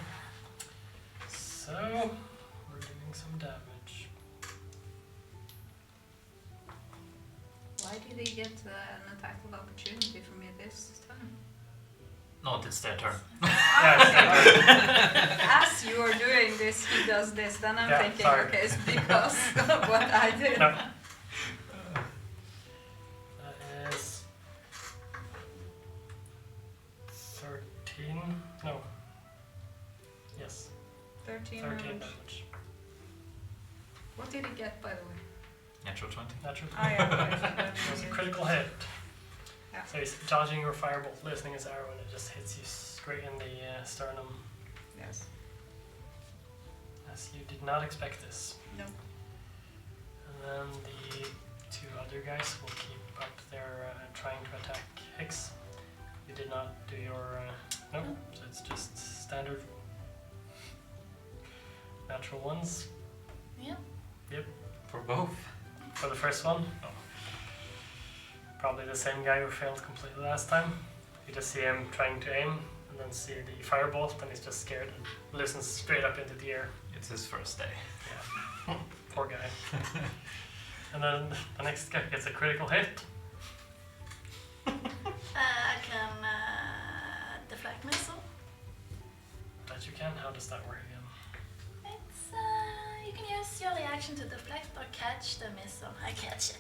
So, we're doing some damage. Why did he get an attack of opportunity from me this time? No, it's their turn. Yeah, it's that As you are doing this, he does this. Then I'm Yeah, thinking, sorry. okay, it's because of what I did. No. That is 13. No. Yes, 13 13 damage. damage. What did he get, by the way? Natural 20. Natural. Oh, yeah. It was a critical hit. Yeah. So he's dodging your firebolt, listening his arrow, and it just hits you straight in the sternum. Yes. As you did not expect this. No. And then the two other guys will keep up their trying to attack Hicks. You did not do your no, so it's just standard natural ones. Yep. For both. For the first one, probably the same guy who failed completely last time. You just see him trying to aim, and then see the firebolt, and he's just scared and listens straight up into the air. It's his first day. Yeah, poor guy. And then the next guy gets a critical hit. I can deflect missile. That you can. How does that work again? It's you can use your reaction to deflect or catch the missile. I catch it.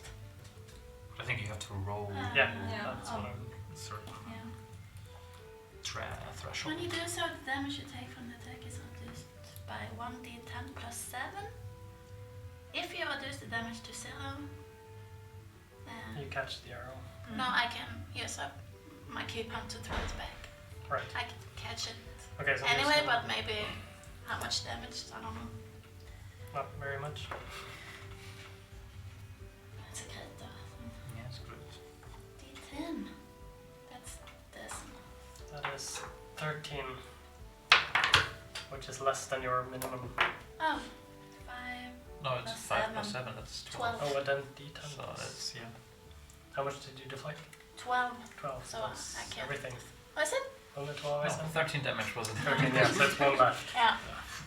I think you have to roll Yeah, Yeah. that's what I'm. a certain Yeah. threshold. When you do so, the damage you take from the attack is reduced by 1d10 plus 7. If you reduce the damage to 0, then You catch the arrow. no, I can use up my key punch to throw it back. Right. I can catch it Okay, so I'm anyway, just but gonna- maybe how much damage? I don't know. not very much. It's a crit though. Yeah, it's good. D10. That's decimal. That is 13, which is less than your minimum. Oh, 5. No, it's Plus 5 plus 7. 7, that's 12. 12. Oh, and then D10. So that's, yeah. How much did you deflect? 12. 12. So that's I can't- everything. What is it? Only 12, I No, said? 13 damage was it? 13, yeah, so it's one left. Yeah.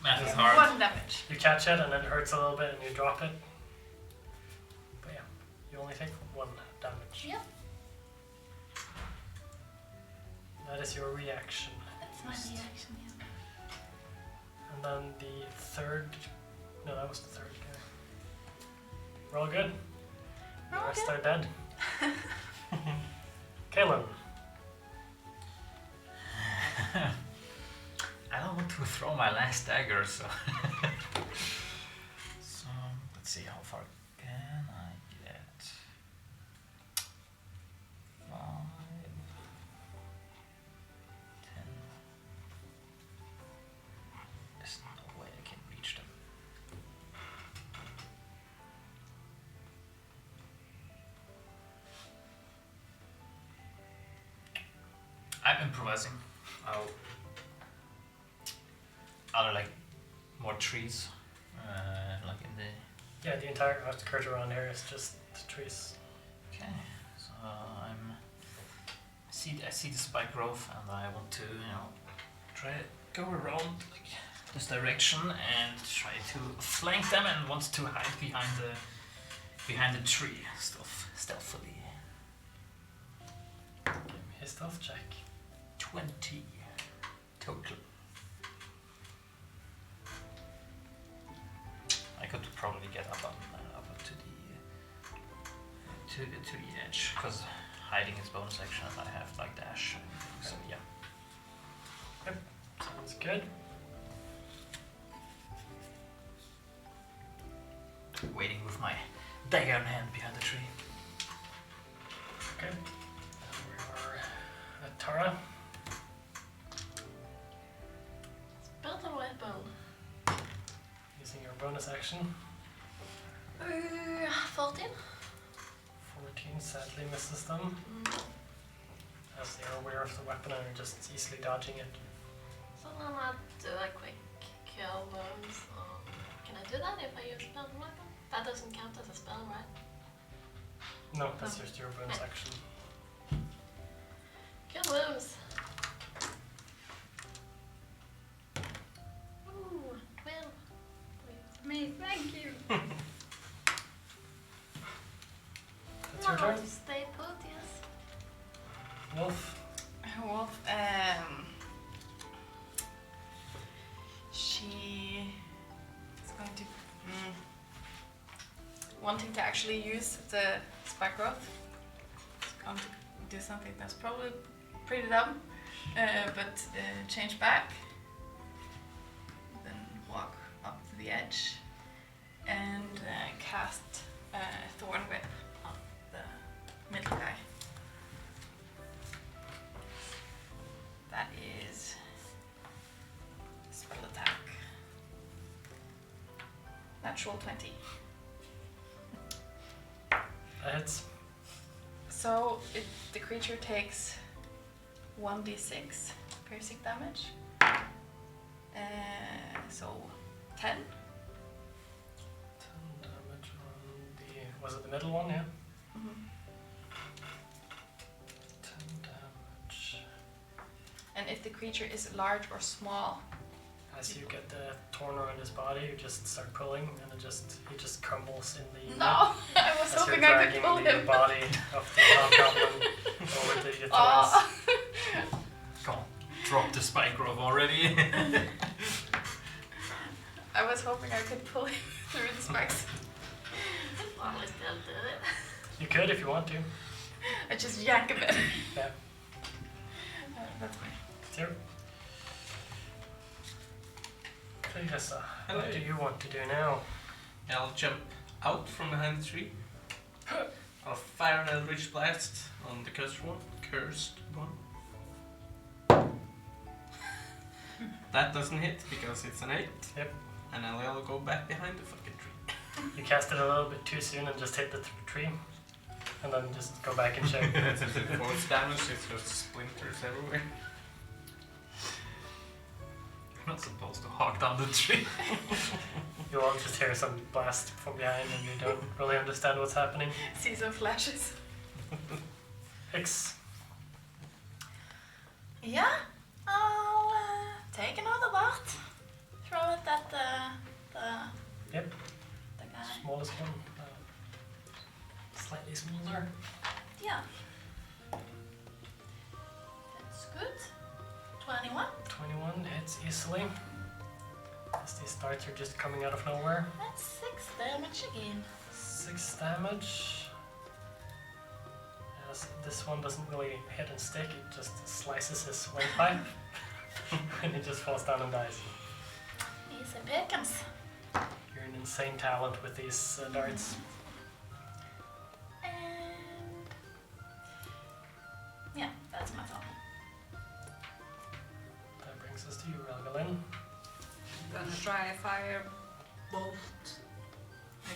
Math is Yeah, hard. 1 damage. You catch it and it hurts a little bit and you drop it. But yeah, you only take 1 damage. Yep. That is your reaction. That's my reaction, yeah. And then the third. No, that was the third guy. We're all good. The We're all rest good. are dead. Kaelin. I don't want to throw my last dagger, so. So, let's see, how far can I get? 5, 10. There's no way I can reach them. I'm improvising. Are there like more trees? Like in the. Yeah, the entire outskirt around here is just trees. Okay, so I see the spike growth, and I want to try to go around like this direction and try to flank them, and want to hide behind the tree stealthily. Give me a stealth check. 20 total. I could probably get up to the edge, because hiding is bonus action and I have like dash and everything, so yeah. Sounds good. Waiting with my dagger in hand behind the tree. Okay. And we are at Tara. Battle weapon. Using your bonus action. 14. 14 sadly misses them. As they are aware of the weapon and are just easily dodging it. So then I'll do a quick cure wounds. Can I do that if I use battle weapon? That doesn't count as a spell, right? No, that's just your bonus action. Good wounds. Ooh, 12. Me, thank you. That's your turn. Stay put, yes. Wolf. Wolf, she is going to wanting to actually use the spike growth. She's going to do something that's probably pretty dumb, but change back, then walk up to the edge and cast Thorn Whip on the middle guy. That is spell attack. Natural 20. That hits. So the creature takes 1d6 piercing damage. So 10. 10 damage on the... Was it the middle one? Yeah. Mm-hmm. 10 damage. And if the creature is large or small, As you get the thorn around his body, you just start pulling, and he just crumbles in the... no, I was As you're hoping I dragging could pull the him. body of the goblin over the thorns. Oh. Can't drop the spike grove already. I was hoping I could pull him through the spikes. Probably still do it. You could if you want to. I just yank a bit. Yeah. That's fine. Zero. Clarissa, Hello. what do you want to do now? I'll jump out from behind the tree. I'll fire an Eldritch Blast on the cursed one. That doesn't hit because it's an 8. Yep. And I'll go back behind the fucking tree. You cast it a little bit too soon and just hit the tree, and then just go back and check. That's a force damage, it's just splinters everywhere. You're not supposed to hawk down the tree. You all just hear some blast from behind, and you don't really understand what's happening. See some flashes. X. Yeah, I'll take another dart. Throw it at the Yep. the guy. Smallest one. Slightly smaller. Yeah. That's good. 21. 21 hits easily. As these darts are just coming out of nowhere. That's 6 damage again. 6 damage. Yes, this one doesn't really hit and stick, it just slices his windpipe. And he just falls down and dies. Easy pickings. You're an insane talent with these darts. And yeah, that's my thought. That brings us to you, Relgalin. Gonna try a fire bolt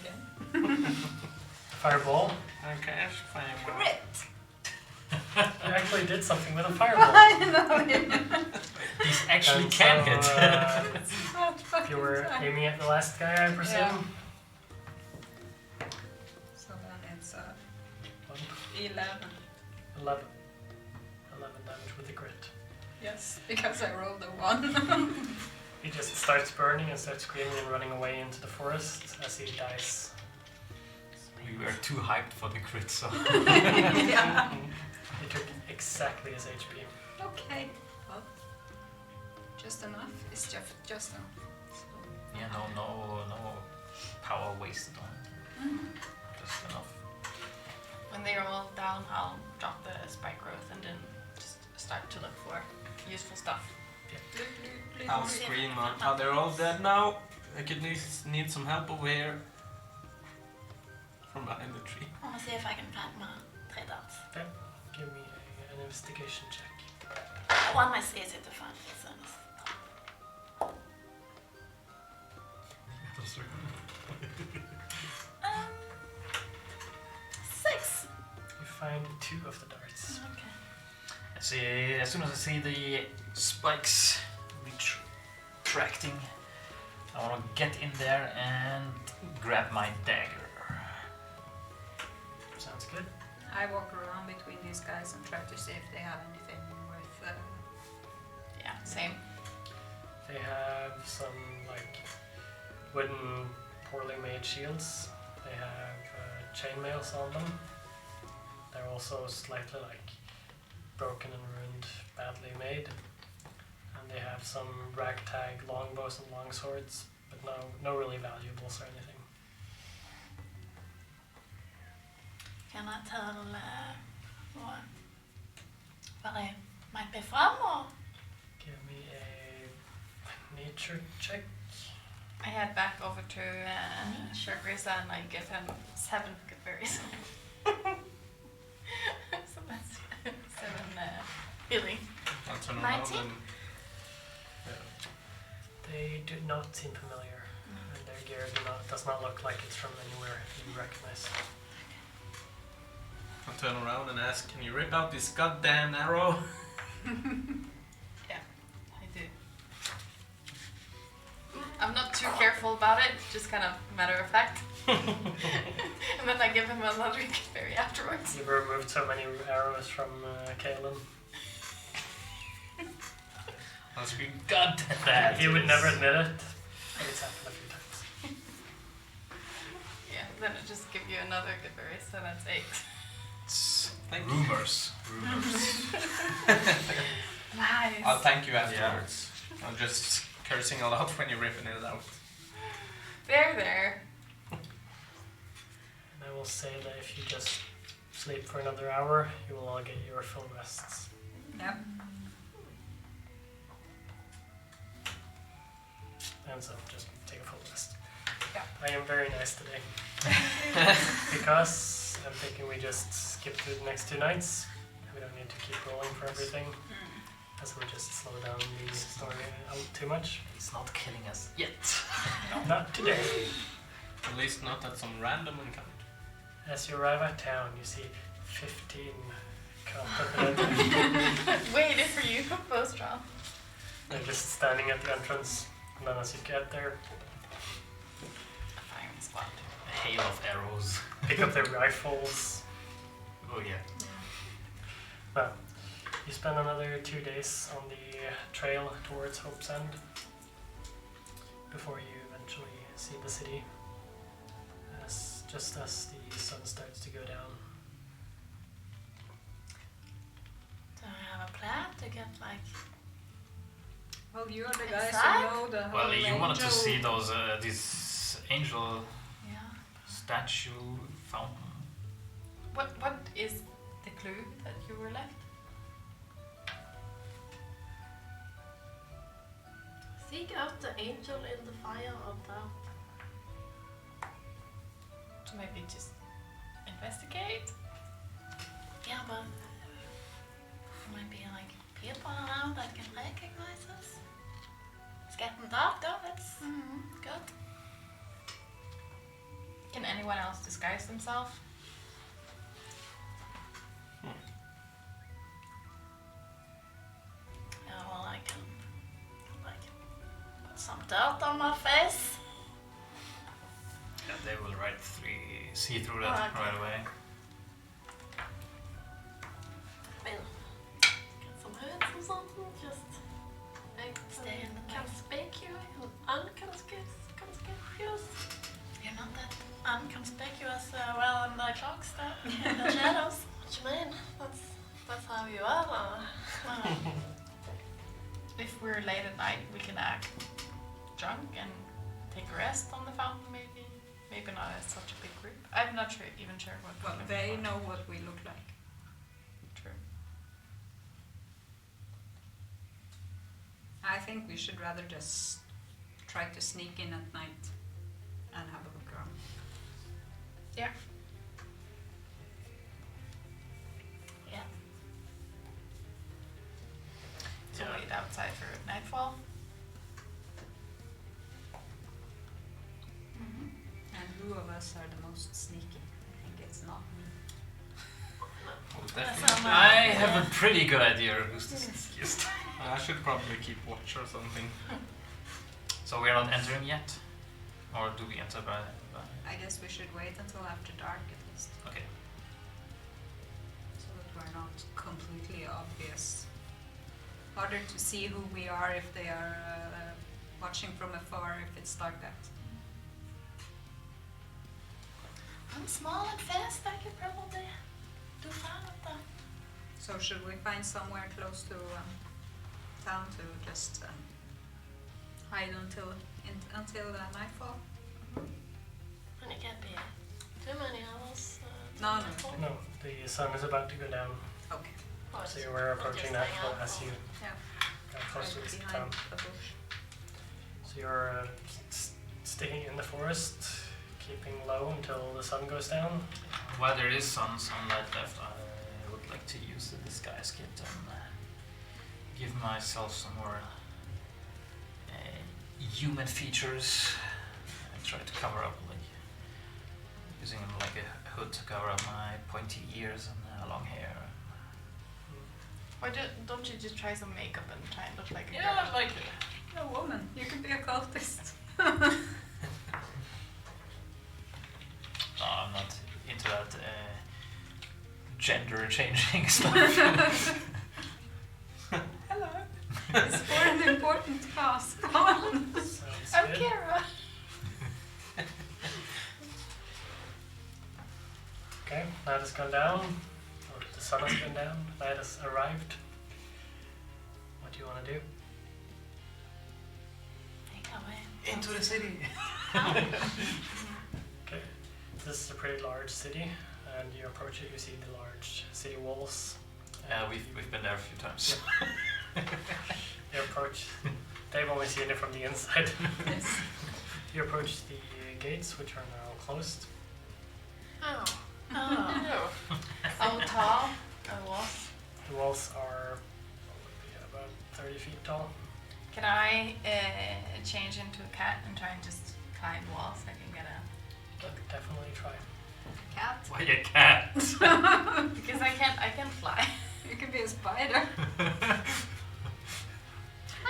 again. Fireball. Okay, fire. Crit! You actually did something with a fireball. I know. These actually And can so, hit. It's not If fucking you were time. aiming at the last guy, I presume. Yeah. So then it's 11. 11 damage with the crit. Yes, because I rolled a 1. He just starts burning and starts screaming and running away into the forest as he dies. We were too hyped for the crit, so. Yeah. He took exactly his HP. Okay. Well, just enough. It's just enough. So, Yeah, no power wasted on it. Just enough. When they are all down, I'll drop the spike growth and then just start to look for useful stuff. I'll scream out. Oh, they're all dead now. I could need some help over here. From behind the tree. I want to see if I can find my 3 dots. Give me an investigation check. One is easy to find. So um, 6. You find 2 of the darts. Okay. I see, as soon as I see the spikes retracting, I want to get in there and grab my dagger. Sounds good. I walk around between these guys and try to see if they have anything worth. Yeah, same. They have some like wooden, poorly made shields. They have chainmails on them. They're also slightly like broken and ruined, badly made. And they have some ragtag longbows and longswords, but no really valuables or anything. Can I tell what I might be from, or? Give me a nature check. I head back over to Sugarisa and I give him 7 good berries. So that's 7 healing. I'll turn around 19? and They do not seem familiar, and their gear does not look like it's from anywhere you recognize. I'll turn around and ask, can you rip out this goddamn arrow? I do. I'm not too careful about it, just kind of matter of fact. And then I give him another good berry afterwards. You've removed so many arrows from Kaelin. I'll scream, God damn. He would never admit it, but it's happened a few times. Yeah, then I just give you another good berry, so that's 8. Thank you. Rumors. Nice. I'll thank you afterwards. I'm just cursing a lot when you're ripping it out. There. And I will say that if you just sleep for another hour, you will all get your full rests. Yep. And so, just take a full rest. Yeah. I am very nice today. Because I'm thinking we just skip through the next 2 nights. We don't need to keep rolling for everything, as we just slow down the story out too much. He's not killing us yet. Not today. At least not at some random encounter. As you arrive at town, you see 15 competent. Waiting for you, both strong. They're just standing at the entrance, and then as you get there, Firing squad. A hail of arrows. pick up their rifles. Oh yeah. Well, you spend another 2 days on the trail towards Hope's End before you eventually see the city, just as the sun starts to go down. Do I have a plan to get like? Well, you're the guys Inside? who know the whole Well, you wanted to angel- see those this angel Yeah. statue fountain. What is the clue that you were left? Seek out the angel in the fire of doubt. To maybe just investigate? Yeah, but there might be like people around that can recognize us. It's getting dark though. It's good. Can anyone else disguise themselves? Yeah, well, I can like put some dirt on my face. Yeah, they will see through that Okay. right away. Well, get some hoods or something. Just Stay in the conspicuous, unconspicuous. You're not that unconspicuous well in the chalks though, in the shadows. What you mean? That's how you are. Well, If we're late at night, we can act drunk and take a rest on the fountain, maybe. Maybe not as such a big group. I'm not even sure what. Well, we're they looking know what we look like. for. True. I think we should rather just try to sneak in at night and have a look around. Yeah. yeah. So Yeah. wait outside for nightfall. And who of us are the most sneaky? I think it's not me. Oh, That's definitely. I have a pretty good idea who's the sneakiest. I should probably keep watch or something. So we're not entering yet? Or do we enter by... I guess we should wait until after dark at least. Okay. completely obvious. Harder to see who we are if they are watching from afar, if it's like that. I'm small and fast. I could probably do fine with that. So should we find somewhere close to town to just hide until nightfall? And it can't be too many hours. No. before. No, the sun is about to go down, Okay. Or so is you were it approaching just hang nightfall out as for- you Yeah. got close to Hide this behind town. the bush. So you're sticking in the forest, keeping low until the sun goes down. While there is some sunlight left, I would like to use the disguise kit and give myself some more human features. I try to cover up, like using like a hood to cover up my pointy ears and long hair. Why don't you just try some makeup and try and look like a Yeah, girl? like A woman. You can be a cultist. no, I'm not into that gender changing stuff. Hello, It's for an important cause. Come on. Sounds I'm good. Kara. Okay, night has gone down, or the sun has gone down, night has arrived. What do you want to do? Take away. Into the city. Okay, this is a pretty large city, and you approach it, you see the large city walls. We've been there a few times. You approach, they've only seen it from the inside. Yes. You approach the gates, which are now closed. Oh. Oh. How tall a wall? The walls are probably about 30 feet tall. Can I change into a cat and try and just climb walls? I can get a But definitely try. Cat. Why a cat? because I can fly. You can be a spider.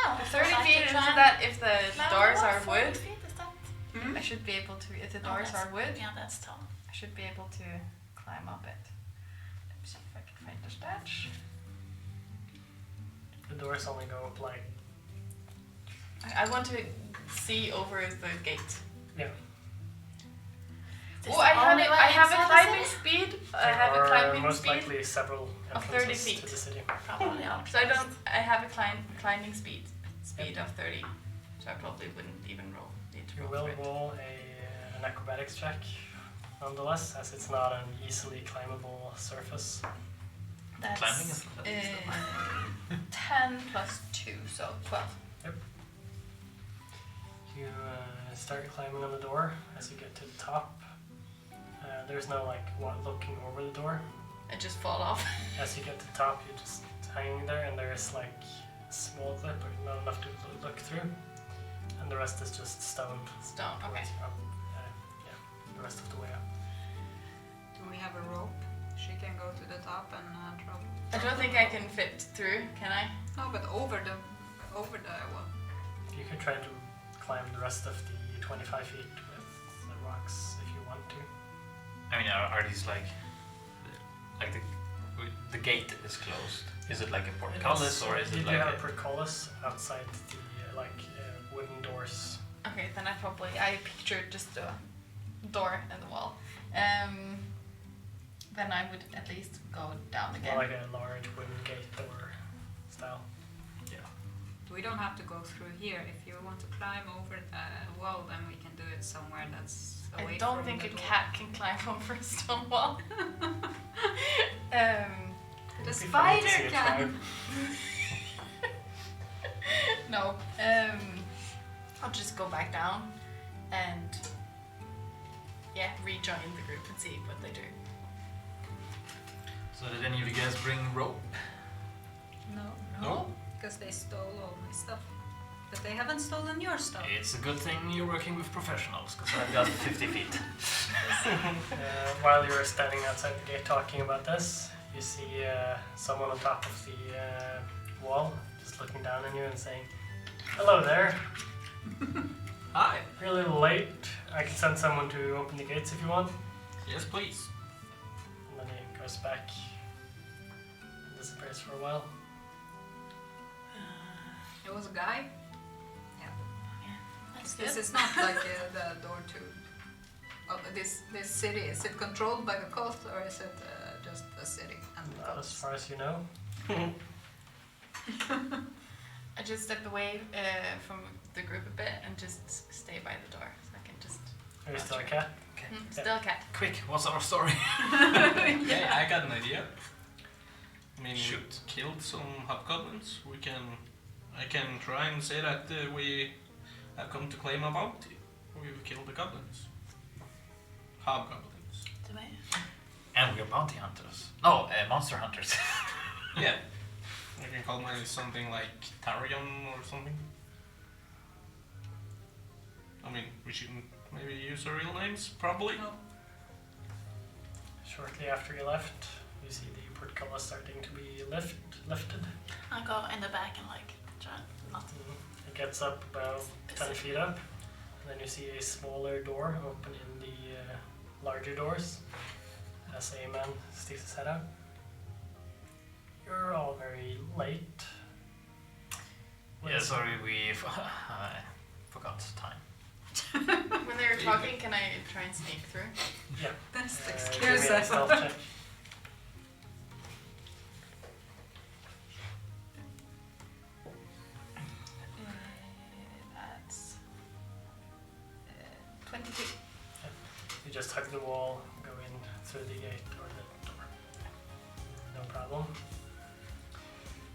Oh, 30 Like feet to is try that if the Climb doors wall, are 40 wood? feet, is that? Hmm? I should be able to. If the Oh, doors that's- are wood, Yeah, that's tall. I should be able to climb up it. Let me see if I can find the stats. The doors only go up like, I want to see over the gate. yeah, This Oh, I have only a, way I have a inside the climbing city? speed. I there have a are climbing most speed. likely several of 30 entrances to feet. the city. Probably all So I don't. I have a climbing speed of 30. So I probably wouldn't even need to You roll will for it. roll an acrobatics check, nonetheless, as it's not an easily climbable surface. That's Climbing is not that easy. 10 plus 2, so 12. You start climbing on the door. As you get to the top, there's no like looking over the door. I just fall off. As you get to the top, you're just hanging there, and there's like a small lip, but not enough to look through, and the rest is just stone. Stone. Okay. towards you up. Yeah, the rest of the way up. Do we have a rope? She can go to the top and drop. I don't think I can fit through. Can I? No, but over the wall. You could try to climb the rest of the 25 feet with the rocks if you want to. I mean, are these like the gate is closed? Is it like a portcullis or is you it do like have a a portcullis outside the wooden doors. Okay, then I pictured just a door and the wall. Then I would at least go down More again. like a large wooden gate door style. We don't have to go through here. If you want to climb over the wall, then we can do it somewhere that's away I don't from think the a door. cat can climb over a stone wall. The It'd be funny to see spider it can. climb. No. I'll just go back down and rejoin the group and see what they do. So did any of you guys bring rope? No. Because they stole all my stuff. But they haven't stolen your stuff. It's a good thing you're working with professionals, because I've got 50 feet. While you're standing outside the gate talking about this, you see someone on top of the wall just looking down on you and saying, "Hello there. Hi. You're a little late. I can send someone to open the gates if you want." Yes, please. And then he goes back upstairs for a while. It was a guy. That's This good. is not like the door to this city. Is it controlled by the cult or is it just the city and the Not as cults? far as you know. I just step away from the group a bit and just stay by the door, so I can just. Are you still a cat? Still a cat. Quick, what's our story? Yeah, I got an idea. I mean, Shoot. killed some hobgoblins. I can try and say that we have come to claim a bounty. We've killed the goblins. Hobgoblins. Do I? And we're bounty hunters. No, monster hunters. Yeah. I can call mine something like Tarion or something. I mean, we shouldn't maybe use our real names, probably. No. Shortly after you left, you see the portcullis starting to be lifted. I'll go in the back and like try not. It gets up about 10 feet up, and then you see a smaller door open in the larger doors as a man sticks his head out. You're all very late. Yeah, sorry, we forgot time. When they were talking, can I try and sneak through? Yeah. That's the Give excuse. me a stealth check. That's 22. You just hug the wall, go in through the gate or the door. No problem.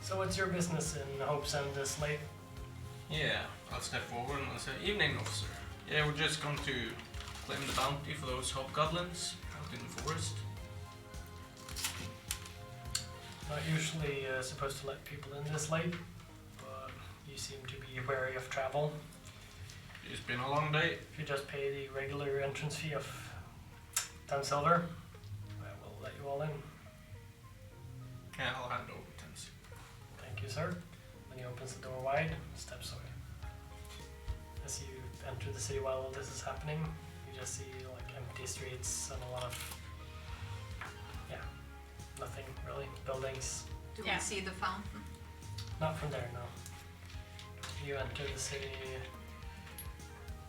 So what's your business in Hope's End this late? Yeah, I'll step forward and I'll say, "Evening, officer. Yeah, we're just going to claim the bounty for those hobgoblins out in the forest." Not usually supposed to let people in this late, but you seem to be wary of travel. It's been a long day. If you just pay the regular entrance fee of 10 silver, I will let you all in. Yeah, I'll hand over 10 silver. Thank you, sir. Then he opens the door wide, steps away. As you enter the city while all this is happening, you just see like empty streets and a lot of, nothing really, buildings. Do Yeah. we see the fountain? Not from there, no. You enter the city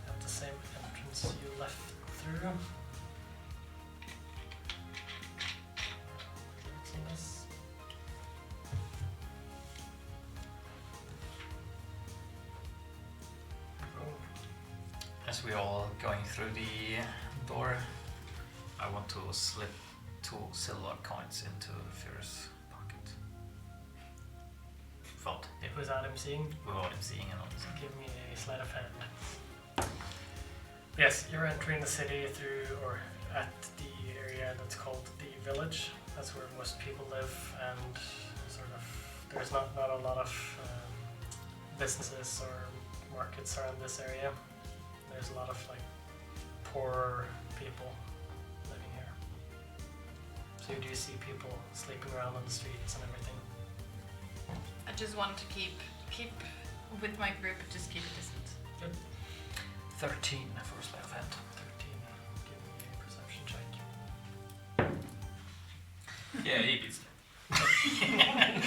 at the same entrance you left through. What's in this? Oh, As we all going through the door, I want to slip 2 silver coins into Fier's pocket. Thought him without him seeing, without him seeing and all this. give me a sleight of hand. Yes, you're entering the city through, or at the area that's called the village. That's where most people live, and sort of there's not a lot of businesses or markets around this area. There's a lot of like poorer people living here. So you do see people sleeping around on the streets and everything. I just want to keep with my group, just keep it distant. 13 for a sleight of hand. 13. Give me a perception check. Yeah, he beats them.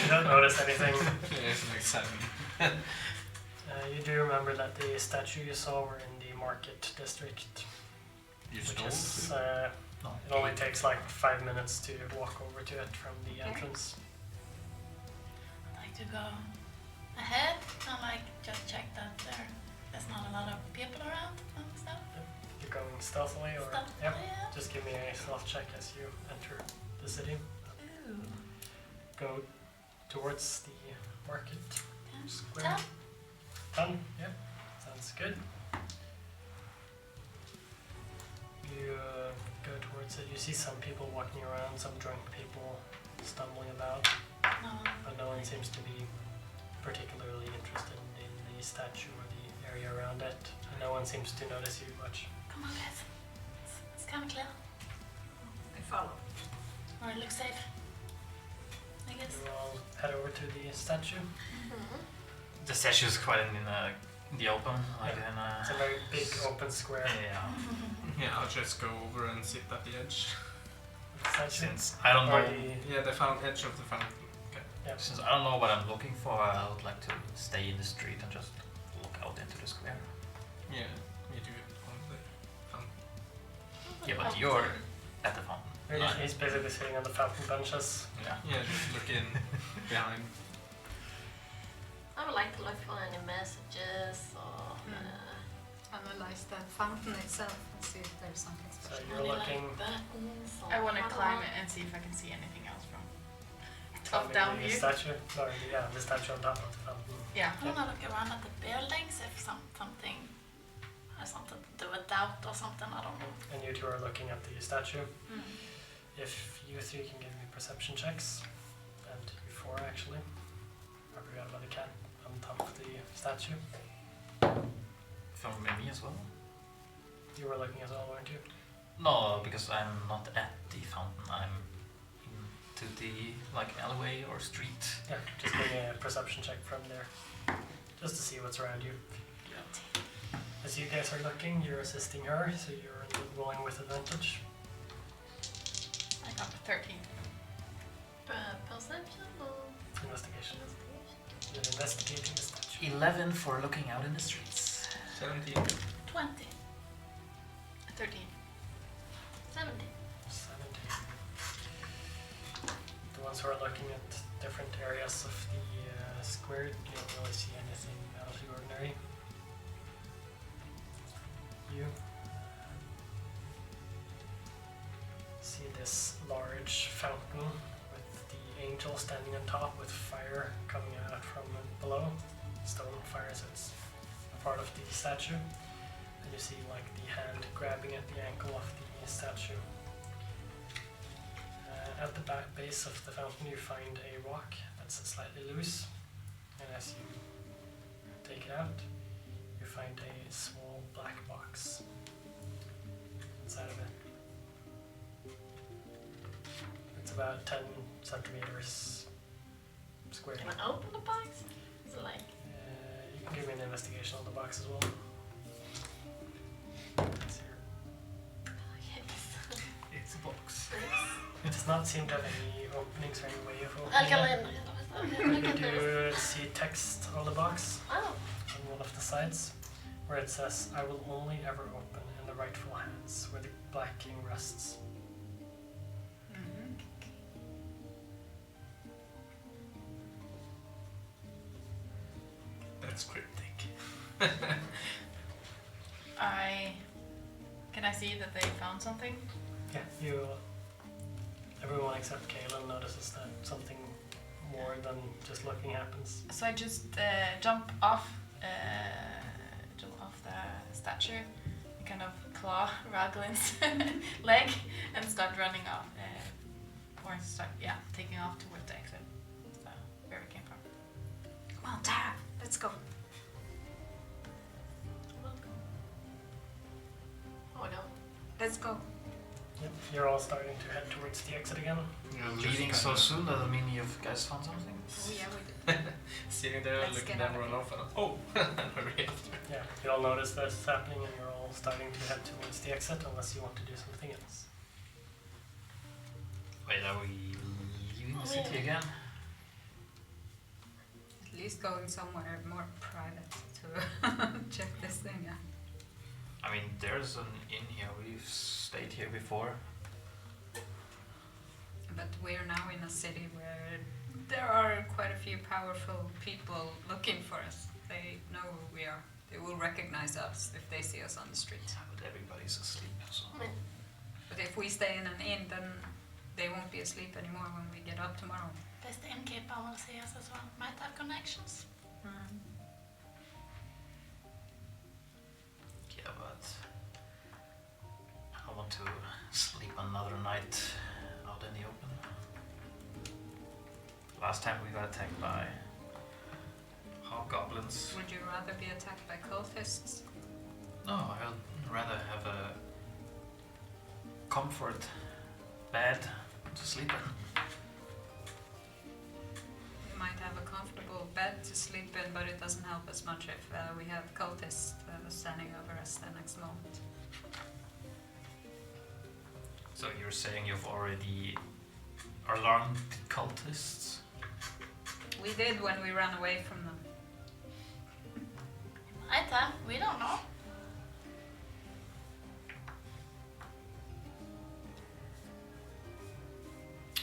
You don't notice anything. Yeah, it's like 7. You do remember that the statue you saw were in the market district, You which stole is it? No, it only takes like 5 minutes to walk over to it from the Okay. entrance. I'd like to go ahead and like just check that there's not a lot of people around and stuff. You're going stealthily, or Stuff. yep. Yeah. Just give me a stealth check as you enter the city. Ooh. Go towards the market Yeah. square. 10? Yep. Sounds good. You go towards it. You see some people walking around, some drunk people stumbling about, No. but no one seems to be particularly interested in the statue or the area around it. And no one seems to notice you much. Come on, guys. It's kind of clear. I follow. Or it looks safe. I guess. You all head over to the statue. the statue is quite in the open, like Yeah. in a... It's a very big open square. Yeah, Yeah, I'll just go over and sit at the edge. of the statue. since I don't know... Or the- Yeah, the edge of the fountain. Okay. Yeah. Since I don't know what I'm looking for, I would like to stay in the street and just look out into the square. Yeah, me too. On the fountain. Yeah, but you're at the fountain. He's basically sitting on the fountain benches. Yeah. Yeah, just looking behind. I would like to look for any messages or Analyze the fountain itself and see if there's something So special. you're looking buttons or I want to don't climb know. it and see if I can see anything else from climbing top-down the view. statue. Or the statue on top of the fountain. Yeah. I want to look around at the buildings if something has something to do with doubt or something. I don't know. And you two are looking at the statue. Mm. If you three can give me perception checks, and you four actually. I forgot about the cat on top of the statue. From me as well? You were looking as well, weren't you? No, because I'm not at the fountain. I'm into the alleyway or street. Yeah, just make a perception check from there. Just to see what's around you. As you guys are looking, you're assisting her, so you're rolling with advantage. I got 13. Perception or Investigation. You're investigating the statue. 11 for looking out in the streets. 17. 20. 13. 70. 17. The ones who are looking at different areas of the square, you don't really see anything out of the ordinary. You see this large fountain with the angel standing on top with fire coming out from below. Stone fire, so it's a part of the statue. And you see the hand grabbing at the ankle of the statue. At the back base of the fountain you find a rock that's slightly loose, and as you take it out you find a small black box inside of it. It's about 10 centimeters square. Can I open the box? Is it like You can give me an investigation on the box as well. It's here. It's a box. It does not seem to have any openings or any way of I opening can it. look You at this. do see text on the box Oh, on one of the sides where it says, "I will only ever open in the rightful hands where the Black King rests." Mm-hmm. That's cryptic. Can I see that they found something? Yeah, everyone except Kaelin notices that something more than just looking happens. So I just jump off the statue, and kind of claw Raglan's leg, and start running off, taking off towards the exit. So where we came from. Come on, Tara, let's go. oh my god. Let's go. Yep, you're all starting to head towards the exit again. You're Just leaving so kinda- soon, does that mean you guys found something? Oh yeah, we did. Sitting there Let's looking get down, out of run here. off, and oh, hurry after. Yeah, you all notice this happening and you're all starting to head towards the exit unless you want to do something else. Wait, are we leaving the city again? At least going somewhere more private to check this thing out. I mean, there's an inn here. We've stayed here before. But we're now in a city where there are quite a few powerful people looking for us. They know who we are. They will recognize us if they see us on the street. Yeah, but everybody's asleep, so. But if we stay in an inn, then they won't be asleep anymore when we get up tomorrow. Does the innkeeper will see us as well? Might have connections. Yeah, but I want to sleep another night out in the open. Last time we got attacked by hobgoblins. Would you rather be attacked by cultists? No, I'd rather have a comfort bed to sleep in. We might have a comfortable bed to sleep in, but it doesn't help as much if we have cultists standing over us the next moment. So you're saying you've already alarmed the cultists? We did when we ran away from them. Aita, we don't know.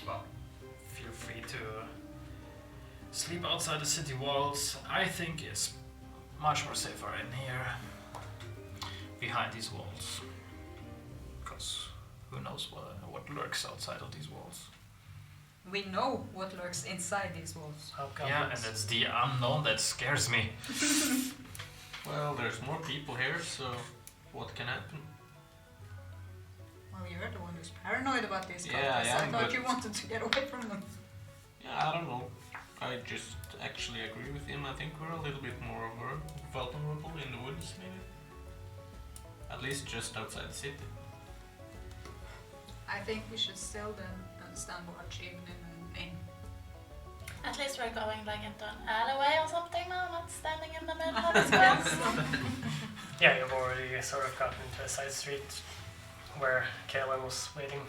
Well, feel free to sleep outside the city walls. I think it's much more safer in here, behind these walls. Because who knows what lurks outside of these walls. We know what lurks inside these walls. Yeah, and it's the unknown that scares me. Well, there's more people here, so what can happen? Well, you're the one who's paranoid about these Yeah, goblins. I I am, thought but- you wanted to get away from them. Yeah, I don't know. I just actually agree with him. I think we're a little bit more vulnerable in the woods, maybe. At least just outside the city. I think we should still then stand watch even in an inn. At least we're going like into an alleyway or something now, not standing in the middle of the square. Yeah, you've already sort of gotten into a side street where Kaelin was waiting.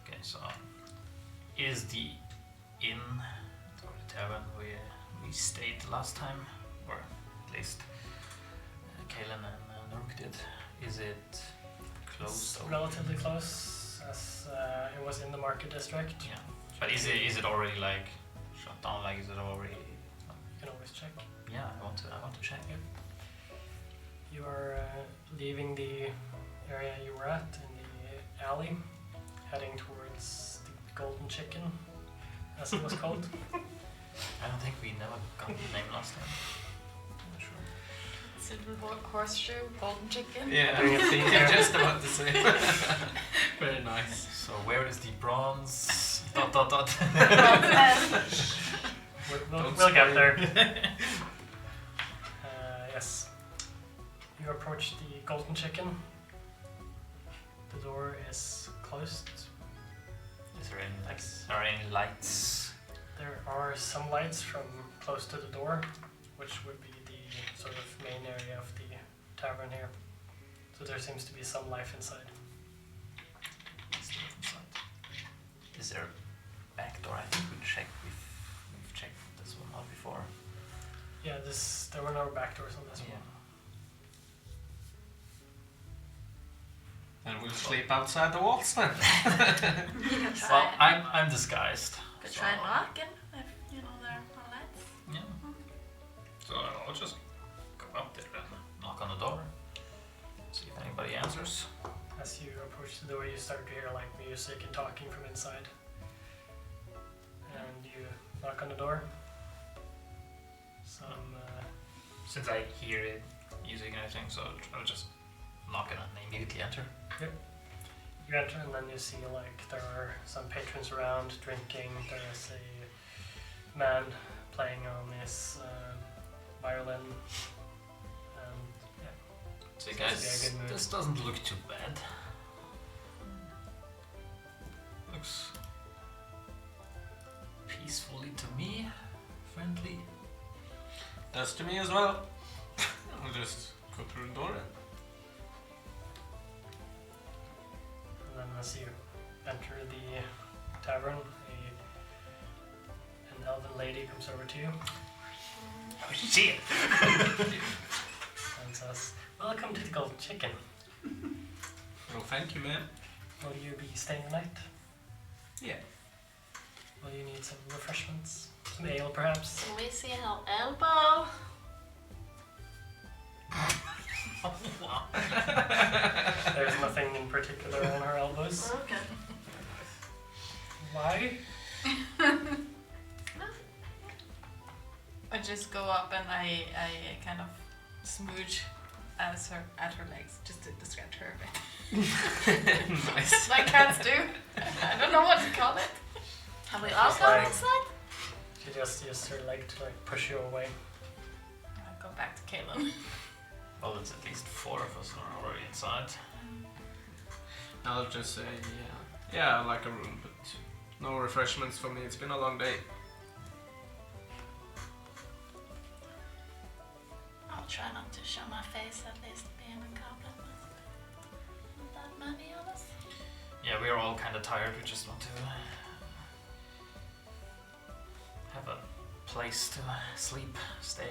Okay, so is the inn or the tavern we stayed last time, or at least Kaelin and Nurk did, is it closed? It's relatively close, as it was in the market district. Yeah, but is it already like shut down? Like, is it already? You can always check. Yeah, I want to check it. You are leaving the area you were at in the alley, heading towards the Golden Chicken, as it was called. I don't think we never got the name last time. I'm not sure. Silver horseshoe, golden chicken. Yeah, Doing a thing here. just about to say. Very nice. So where is the bronze? dot dot dot. We'll get there. Yes. You approach the Golden Chicken. The door is closed. Is there any lights? There are some lights from close to the door, which would be the sort of main area of the tavern here. So there seems to be some life inside. Is there a back door? I think we've checked this one out before. Yeah, there were no back doors on this Yeah. one. And we'll sleep outside the walls then. Well, I'm disguised. Could so- try knocking if you know there are lights. Yeah. So I'll just go up there and knock on the door. See if anybody answers. As you approach the door, you start to hear like music and talking from inside. And you knock on the door. Since I hear it, music and everything, so I'll just knock it and immediately enter. You enter and then you see like there are some patrons around drinking. There is a man playing on his violin. Yeah, So Seems to be a guys, good mood. this doesn't look too bad. Looks peacefully to me, friendly. Does to me as well. I'll just go through the door. and then as you enter the tavern, an elven lady comes over to you Oh shit! and says, "Welcome to the Golden Chicken. Oh, thank you, ma'am. Will you be staying the night? Yeah. Will you need some refreshments? Some ale, perhaps?" Can we see her elbow? There's nothing in particular on her elbows. Okay. Why? I just go up and I kind of smooch at her legs just to distract her a bit. Nice. Like cats do. I don't know what to call it. Have we all She's gone like- inside? She just used her leg to like push you away. I go back to Kaylin. Well, it's at least 4 of us are already inside. I'll just say, yeah, I like a room, but no refreshments for me. It's been a long day. I'll try not to show my face, at least being a goblin. Not that many of us. Yeah, we are all kind of tired. We just want to place to sleep, stay.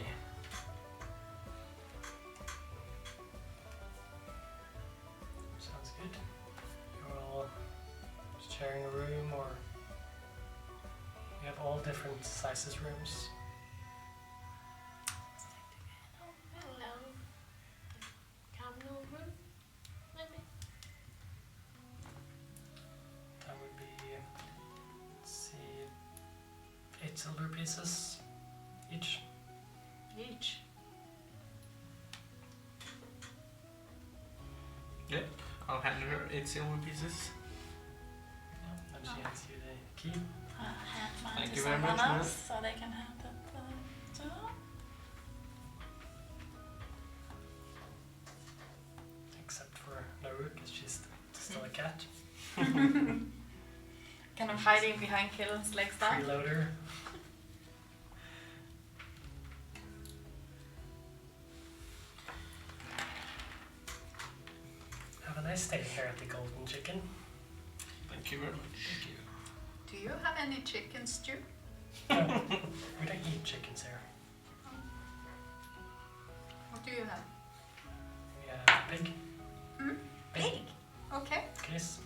Sounds good. You're all sharing a room, or you have all different sizes rooms. Hello. Communal room, maybe. That would be, let's see, 8 silver pieces each. Each. Yep, I'll hand her 8 silver pieces. And she hands you the key. Hand mine Thank to you very someone much, else so they can have that too. Except for Naru, because she's still a cat. Kind of hiding behind Killen's legs down. Freeloader. Have a nice stay here at the Golden Chicken. Thank you very much. Thank you. Do you have any chicken stew? No, we don't eat chickens here. What do you have? We have pig. Hmm? Pig. Okay. Geese.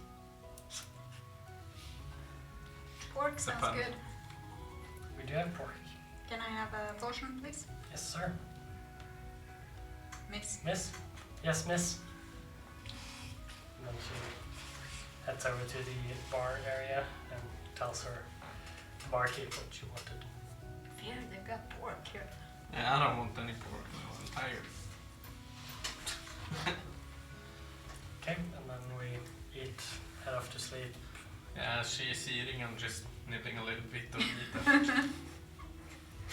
Pork sounds fun. good. We do have pork. Can I have a portion, please? Yes, sir. Miss. Miss? Yes, miss. And then she heads over to the bar area and tells her barkeep what she wanted. Here, they've got pork here. Yeah, I don't want any pork now, I'm tired. Okay, and then we eat, head off to sleep. Yeah, she's eating, I'm just nibbling a little bit of meat.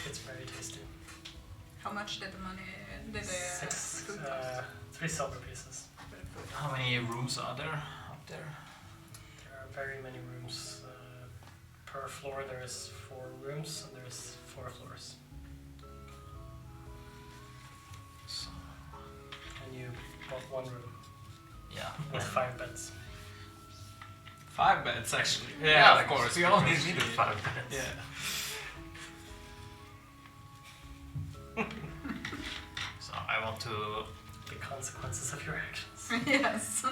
It's very tasty. How much did the 6, food cost? 3 silver pieces. How many rooms are there up there? There are very many rooms. Per floor there is 4 rooms and there is 4 floors. So, And you bought 1 room yeah. with 5 beds. 5 beds actually. Yeah, of course. We only needed 5 beds. Yeah. So I want to. The consequences of your actions. Yes.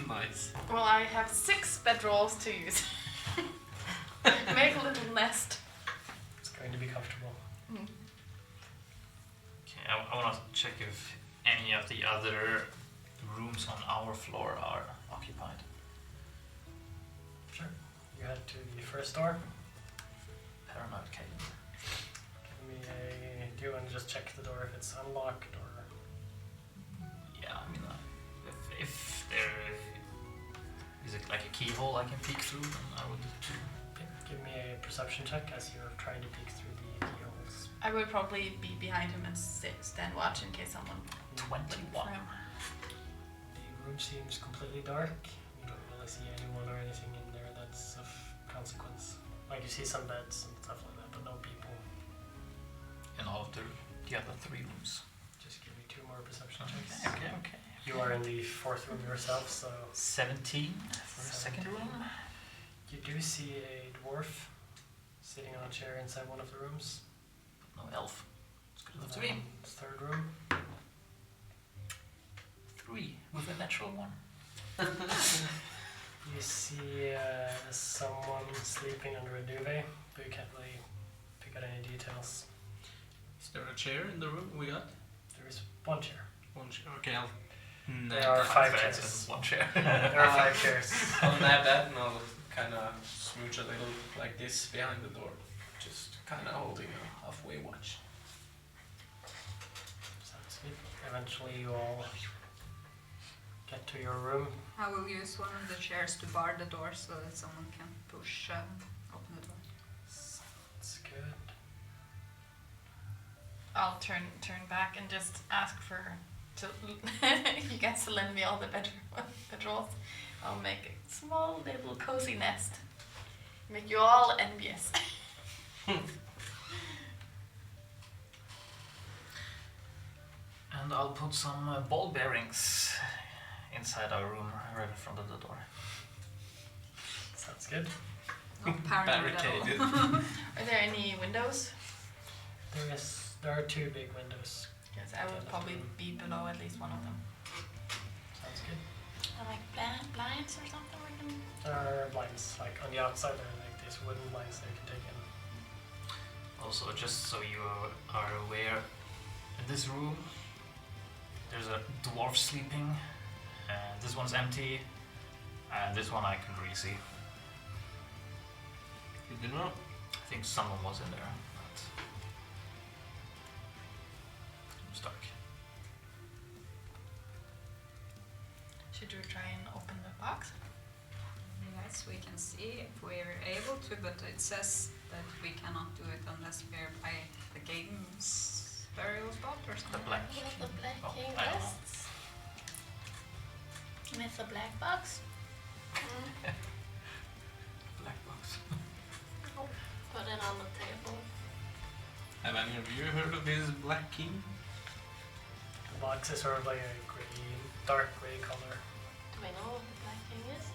Nice. Well, I have 6 bedrolls to use. Make a little nest. It's going to be comfortable. Okay, I want to check if any of the other rooms on our floor are occupied. Sure. You head to the first door. Paranoid Caden. Give me a. Do you want to just check the door if it's unlocked or? Yeah, I mean, if there is it like a keyhole I can peek through, then I would. Okay, give me a perception check as you're trying to peek through the keyholes. I would probably be behind him and stand watch in case someone. 21. The room seems completely dark. You don't really see anyone or anything in there that's of consequence. Like you see some beds and stuff like that, but no people. And all of the other 3 rooms. Just give me 2 more perception checks. Okay. You are in the 4th room yourself, so 17 for the second 17. room. you do see a dwarf sitting on a chair inside one of the rooms. No elf. It's good And with 3. then 3rd room. 3 with a natural 1. You see someone sleeping under a duvet, but you can't really pick out any details. Is there a chair in the room we got? There is 1 chair. One chair. Okay, I'll There are 5 beds chairs. and 1 chair. There are 5 chairs. I'll nab that and I'll kind of smooch a little like this behind the door. Just kind of holding a halfway watch. Sounds good. Eventually you all get to your room. I will use one of the chairs to bar the door so that someone can push open the door. Sounds good. I'll turn back and just ask for you guys to lend me all the bedrolls. I'll make a small little cozy nest. Make you all envious. And I'll put some ball bearings inside our room right in front of the door. Sounds good. Not paranoid at all. Barricaded. Are there any windows? There are 2 big windows. Yes, I would probably be below at least one of them. Sounds good. Or like blinds or something we can. There are blinds, like on the outside there are like these wooden blinds that you can take in. Also, just so you are aware, in this room there's a dwarf sleeping. This one's empty, and this one I can really see. You do know? I think someone was in there, but I'm stuck. Should we try and open the box? Yes, we can see if we're able to, but it says that we cannot do it unless we're by the king's burial spot or The something. black. What the Black Oh, King I don't know. rests. With the black box. Black box. Put it on the table. Have any of you heard of this Black King? The box is sort of like a dark grey color. Do we know what the Black King is?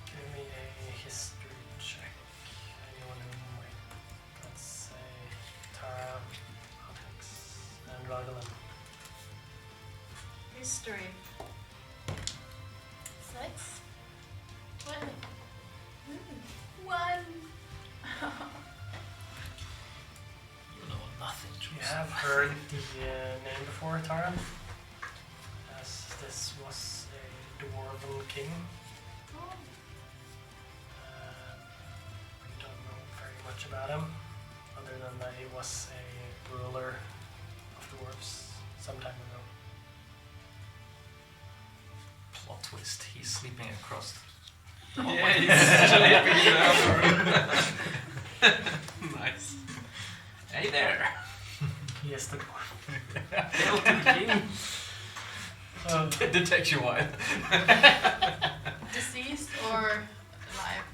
Give me a history check. Anyone who might. Let's say Tara, Alex, and Raglan. History. 6. 20. 1. You know nothing, You Joseph. have heard the name before, Tara, as this was a dwarven king. We don't know very much about him, other than that he was a ruler of dwarves some time ago. Plot twist. He's sleeping across. Yeah, he's sleeping in the other room. Nice. Hey there. He is the dwarf. Hail to the king! Detect your wife. Deceased or alive?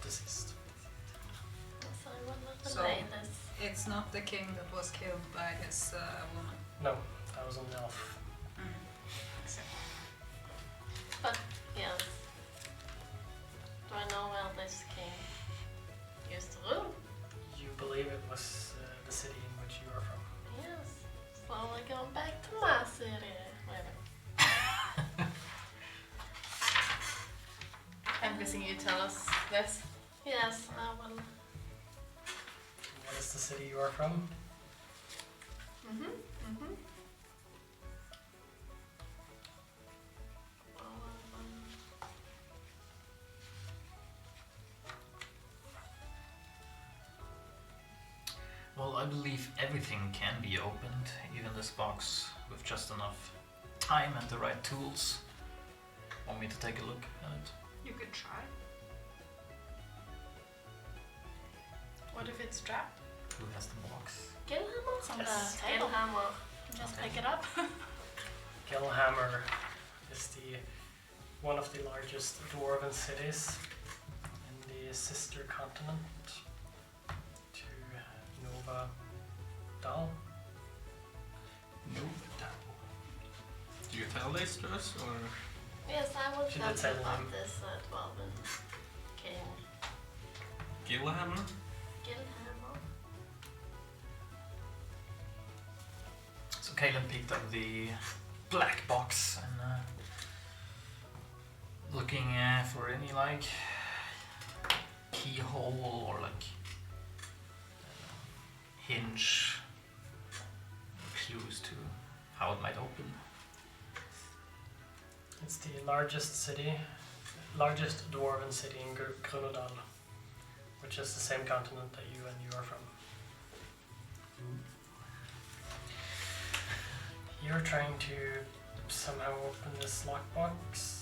Deceased. Sorry, what was the So- latest? It's not the king that was killed by his woman. No, that was an elf. But, yes. Do I know where this king used to rule? You believe it was the city in which you are from. Yes. So we're going back to my city. Wait. I'm guessing you tell us this. Yes, I will. What is the city you are from? Well, I believe everything can be opened, even this box, with just enough time and the right tools. Want me to take a look at it? You could try. What if it's trapped? Who has the box? Gilhammer? It's on Yes. the table. Gilhammer. Just Okay. pick it up. Gilhammer is one of the largest dwarven cities in the sister continent to Nova Dal. No. Do you tell this to us or? Yes, I will She tell did say you the about name. this dwarven king. Gilhammer? Gilhammer. So Caleb picked up the black box and looking for any like keyhole or like hinge clues to how it might open. It's the largest dwarven city in Grunodal, which is the same continent that you are from. You're trying to somehow open this lockbox.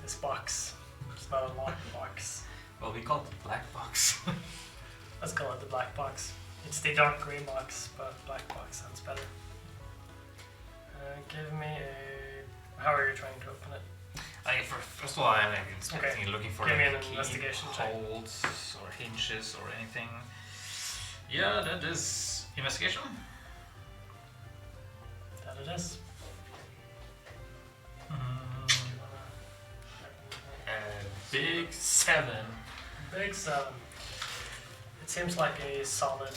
This box. It's not a lockbox. Well, we call it the black box. Let's call it the black box. It's the dark grey box, but black box sounds better. Give me a... How are you trying to open it? First of all, I'm inspecting, looking for Give me like an investigation check. keyholes or hinges or anything. Yeah, that is investigation. That it is. Mm, Do you wanna... big 7. Big 7. It seems like a solid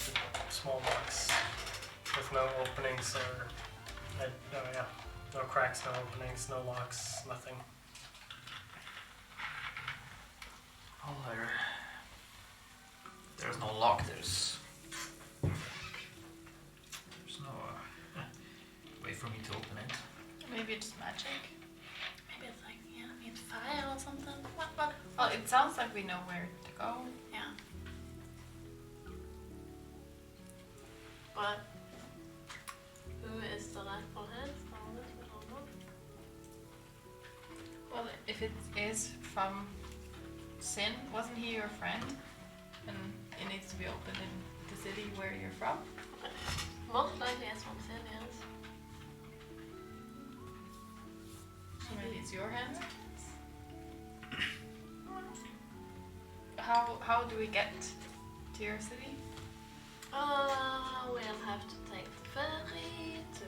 small box with no openings or no cracks, no openings, no locks, nothing. Oh, there's no lock. There's no way for me to open it. Maybe it's magic. Maybe it's like, yeah, need fire or something. What? Well, it sounds like we know where to go. Yeah. But who is the rightful head from this? We don't know. Well, if it is from Sin, wasn't he your friend? And it needs to be opened in the city where you're from? Most likely it's from Sin, yes. So maybe it's your hand? How do we get to your city? We'll have to take the ferry to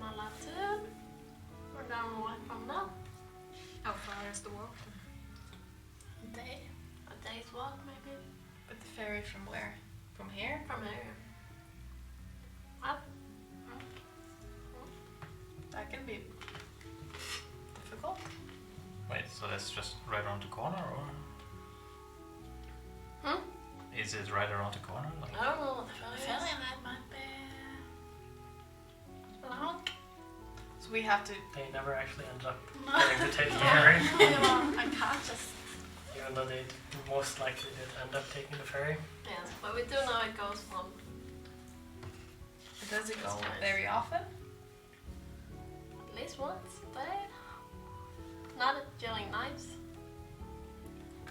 Malatun. We're down away from that. How far is the walk? A day's walk maybe. But the ferry from where? From here? From here. Up. That can be difficult. Wait, so that's just right around the corner, or is it right around the corner? Like, I don't know what the The ferry ferry is. ride might be long. So we have to. They never actually ended up No. getting to take the ferry, I can't just. even though they most likely did end up taking the ferry. Yes, but we do know it goes from Does it go That's nice. very often? at least once a day. Not during nights.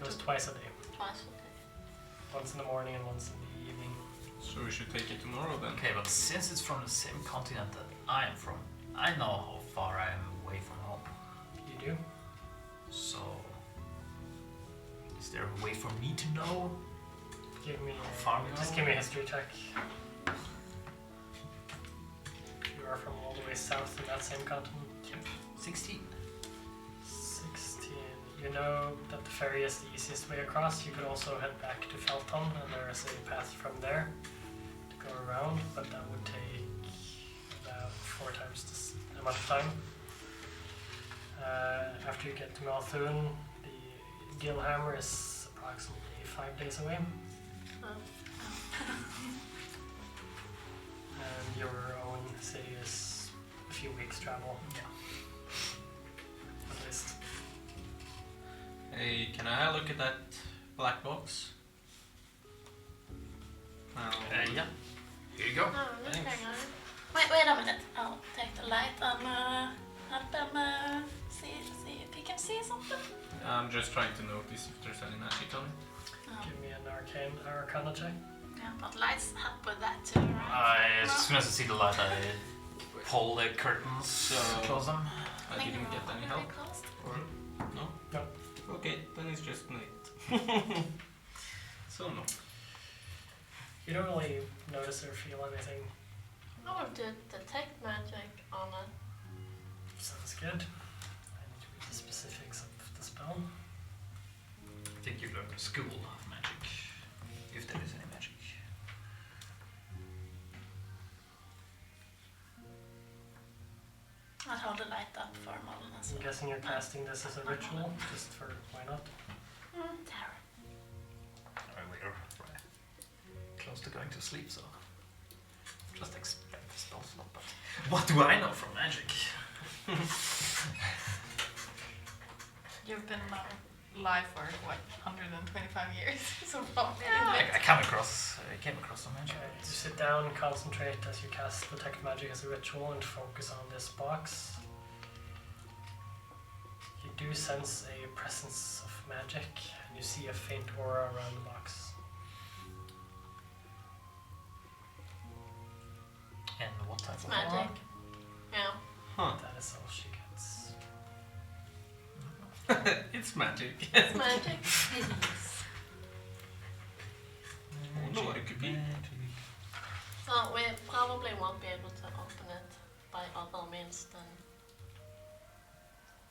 Goes twice a day. Twice a day. Once in the morning and once in the evening. So we should take it tomorrow then. okay, but since it's from the same continent that I am from, I know how far I am away from home. You do? So, is there a way for me to know? Give me How far we just go? give me a history check. You are from all the way south in that same continent. Yep. 16. 16. You know that the ferry is the easiest way across. You could also head back to Felton, and there is a path from there to go around, but that would take about 4 times this amount of time. After you get to Malthun, the Gilhammer is approximately 5 days away, and your own city is a few weeks' travel. Yeah. At least. Hey, can I look at that black box? Yeah. Here you go. Oh, look, Thanks. hang on. Wait a minute. I'll take the light and help them see if he can see something. I'm just trying to notice if there's any magic on it. Give me an arcana check. Yeah, but lights help with that too, right? As soon as I see the light, I pull the curtains, So- close them. I didn't get any help. Closed. Or no? No. Okay, then it's just Nate. So no. You don't really notice or feel anything. I would detect magic on it. Sounds good. I need to read the specifics of the spell. I think you learned in school of magic, if there is any magic. I'll hold the light up for a moment as I'm well. guessing you're casting this as a ritual, just for why not? There. We're right close to going to sleep, so just expect the spell slot. But what do I know from magic? You've been alive for what, 125 years? So probably. I came across some magic. You sit down, concentrate as you cast detect magic as a ritual, and focus on this box. You do sense a presence of magic, and you see a faint aura around the box. And what type It's of magic. Yeah. Huh. That is all she gets. It's magic. It's magic. No, it could be. So we probably won't be able to open it by other means than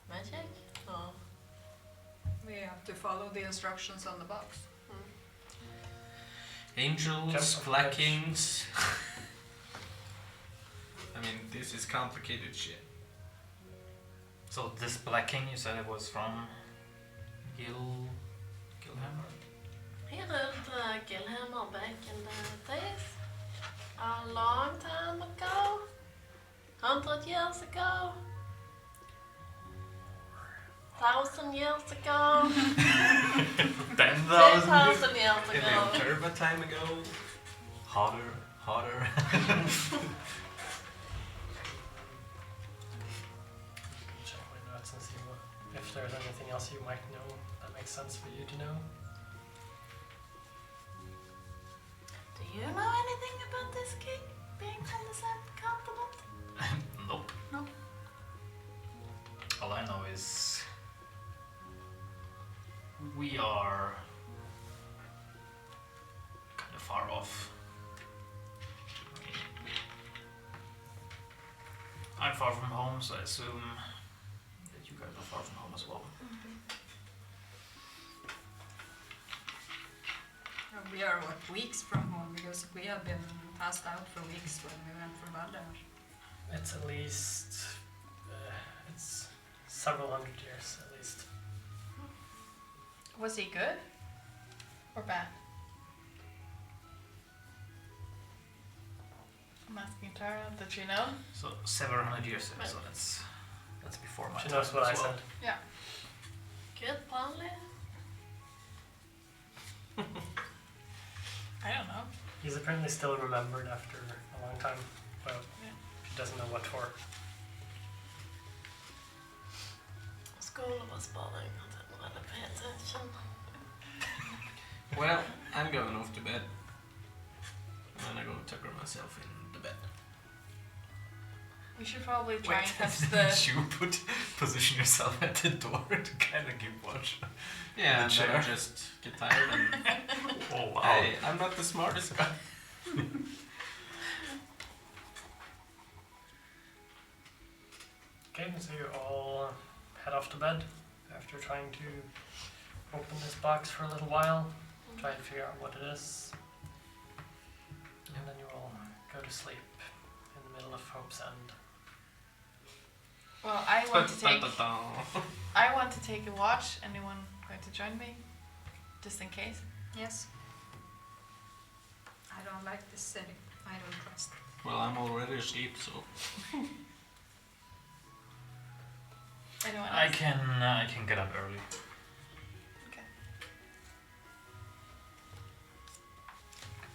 magic? No. We have to follow the instructions on the box. Angels, Camp of Black Witch. Kings. I mean, this is complicated shit. So this Black King, you said it was from Gilhammer? He ruled Gilhammer back in the days. A long time ago. 100 years ago. 1,000 years ago. 10,000 10,000 years In ago. a turbo time ago. Hotter. Check my notes and see if there's anything else you might know that makes sense for you to know. Do you know anything about this king being from the same continent? Nope. Nope. All I know is we are kind of far off. I'm far from home, so I assume that you guys are far from home as well. We are weeks from home because we have been passed out for weeks when we went for Valdemar. It's at least it's several hundred years at least. Was he good or bad? I'm asking Tara, did she know? So several hundred years ago, so that's before my She time knows what I as well. said. Good, probably. I don't know. He's apparently still remembered after a long time, but Yeah. she doesn't know what for. School was boring. I didn't really pay attention. Well, I'm going off to bed. And I go tucker myself in the bed. We should probably try and catch Didn't the. you position yourself at the door to kind of give watch? Yeah, The and chair. then I just get tired and Oh wow. hey, I'm not the smartest guy. Okay, so you all head off to bed after trying to open this box for a little while, try and figure out what it is, and then you all go to sleep in the middle of Hope's End. Well, I want to take. Da-da-da. I want to take a watch. Anyone going to join me? Just in case. Yes. I don't like this city. I don't trust it. Well, I'm already asleep, so Anyone I else? can get up early.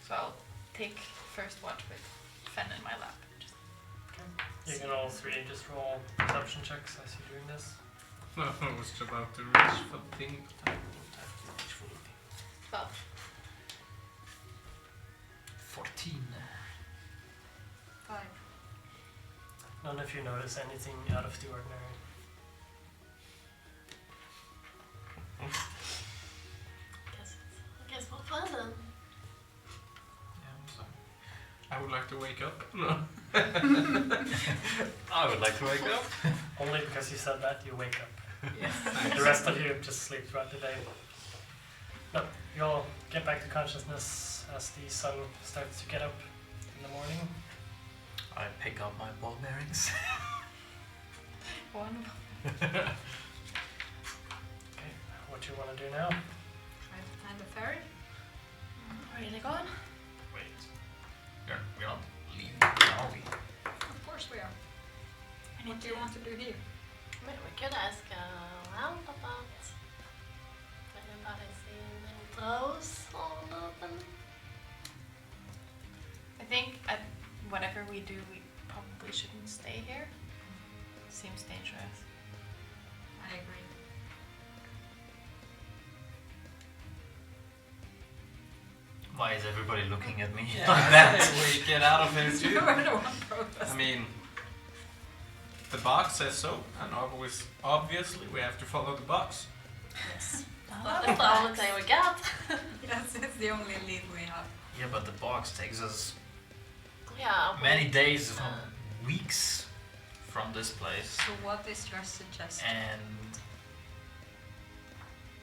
So I'll take first watch with Fen in my lap. Just You can all three just roll perception checks as you're doing this. I was about to reach for the thing, but I don't have to reach for the thing. 12. 14. 5. None of you notice anything out of the ordinary. Guess we're fun then. Yeah, I'm sorry. I would like to wake up. No. I would like to wake up. Only because you said that, you wake up. Yes. The rest of you just sleep throughout the day. No, you all get back to consciousness as the sun starts to get up in the morning. I pick up my ball bearings. Wonderful. Okay, what you want to do now? Try to find the ferry. Where are they going? Wait. We're not leaving now, are we? Of course we are. What do you want to do here? I mean, we could ask around about if anybody's seen any drows or nothing. I think whatever we do, we probably shouldn't stay here. Seems dangerous. I agree. Why is everybody looking at me Yeah, like that? we get out of here You too. were the one protesting. I mean, the box says so, and obviously we have to follow the box. Yes. But that's the only thing we got. Yes, it's the only lead we have. Yeah, but the box takes us Yeah. many days, weeks from this place, So what is your suggestion? and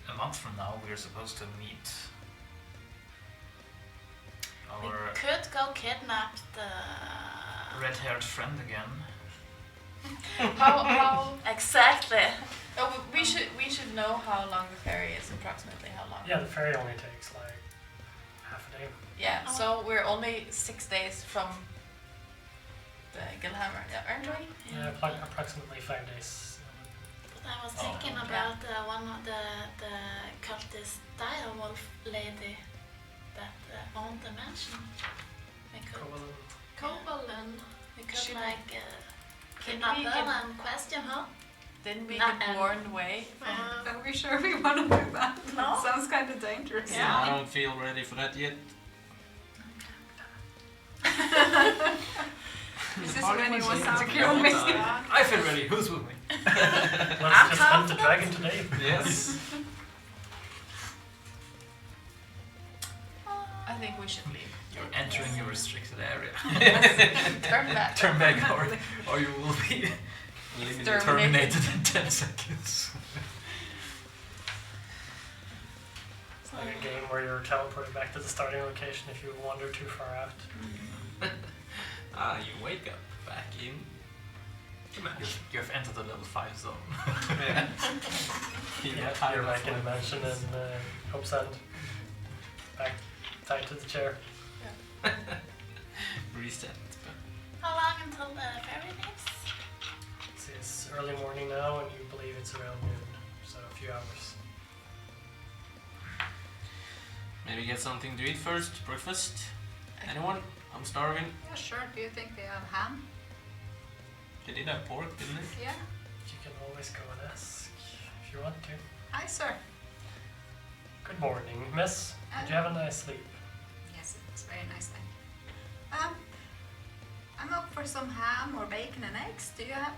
a month from now we're supposed to meet go kidnap the. Red-haired friend again. How Exactly. oh, we should know how long the ferry is, approximately how long. Yeah, the ferry only takes like half a day. Yeah, so we're only 6 days from the Gilhammer, yeah, aren't we? Yeah, approximately 5 days. But I was Oh, thinking yeah. about one of the cultist direwolf lady that owned the mansion. We could, Kobolin. we could She like Didn't kidnap we her get- and question her. Didn't we Not get and- warned away from? Are we sure we want to do that? No. Sounds kind of dangerous. Yeah, I don't feel ready for that yet. This is when he wants to kill me. I feel ready. Who's with me? Let's just hunt the dragon today. Yes. I think we should leave. You're entering your restricted area. Turn back. Turn back, or you will be terminated in 10 seconds. It's like a game where you're teleported back to the starting location if you wander too far out. You wake up back in the mansion. You've entered the level 5 zone. Yeah. You're back in the mansion in Hope's End. Back tied to the chair. Reset. How long until the ferry leaves? It's early morning now, and you believe it's around noon, so a few hours. Maybe get something to eat first. Breakfast. Anyone? I'm starving. Yeah, sure. Do you think they have ham? They did have pork, didn't they? Yeah. You can always go and ask if you want to. Hi, sir. Good morning, miss. Did you have a nice sleep? Yes, it's very nice. Thank you. I'm up for some ham or bacon and eggs. Do you have?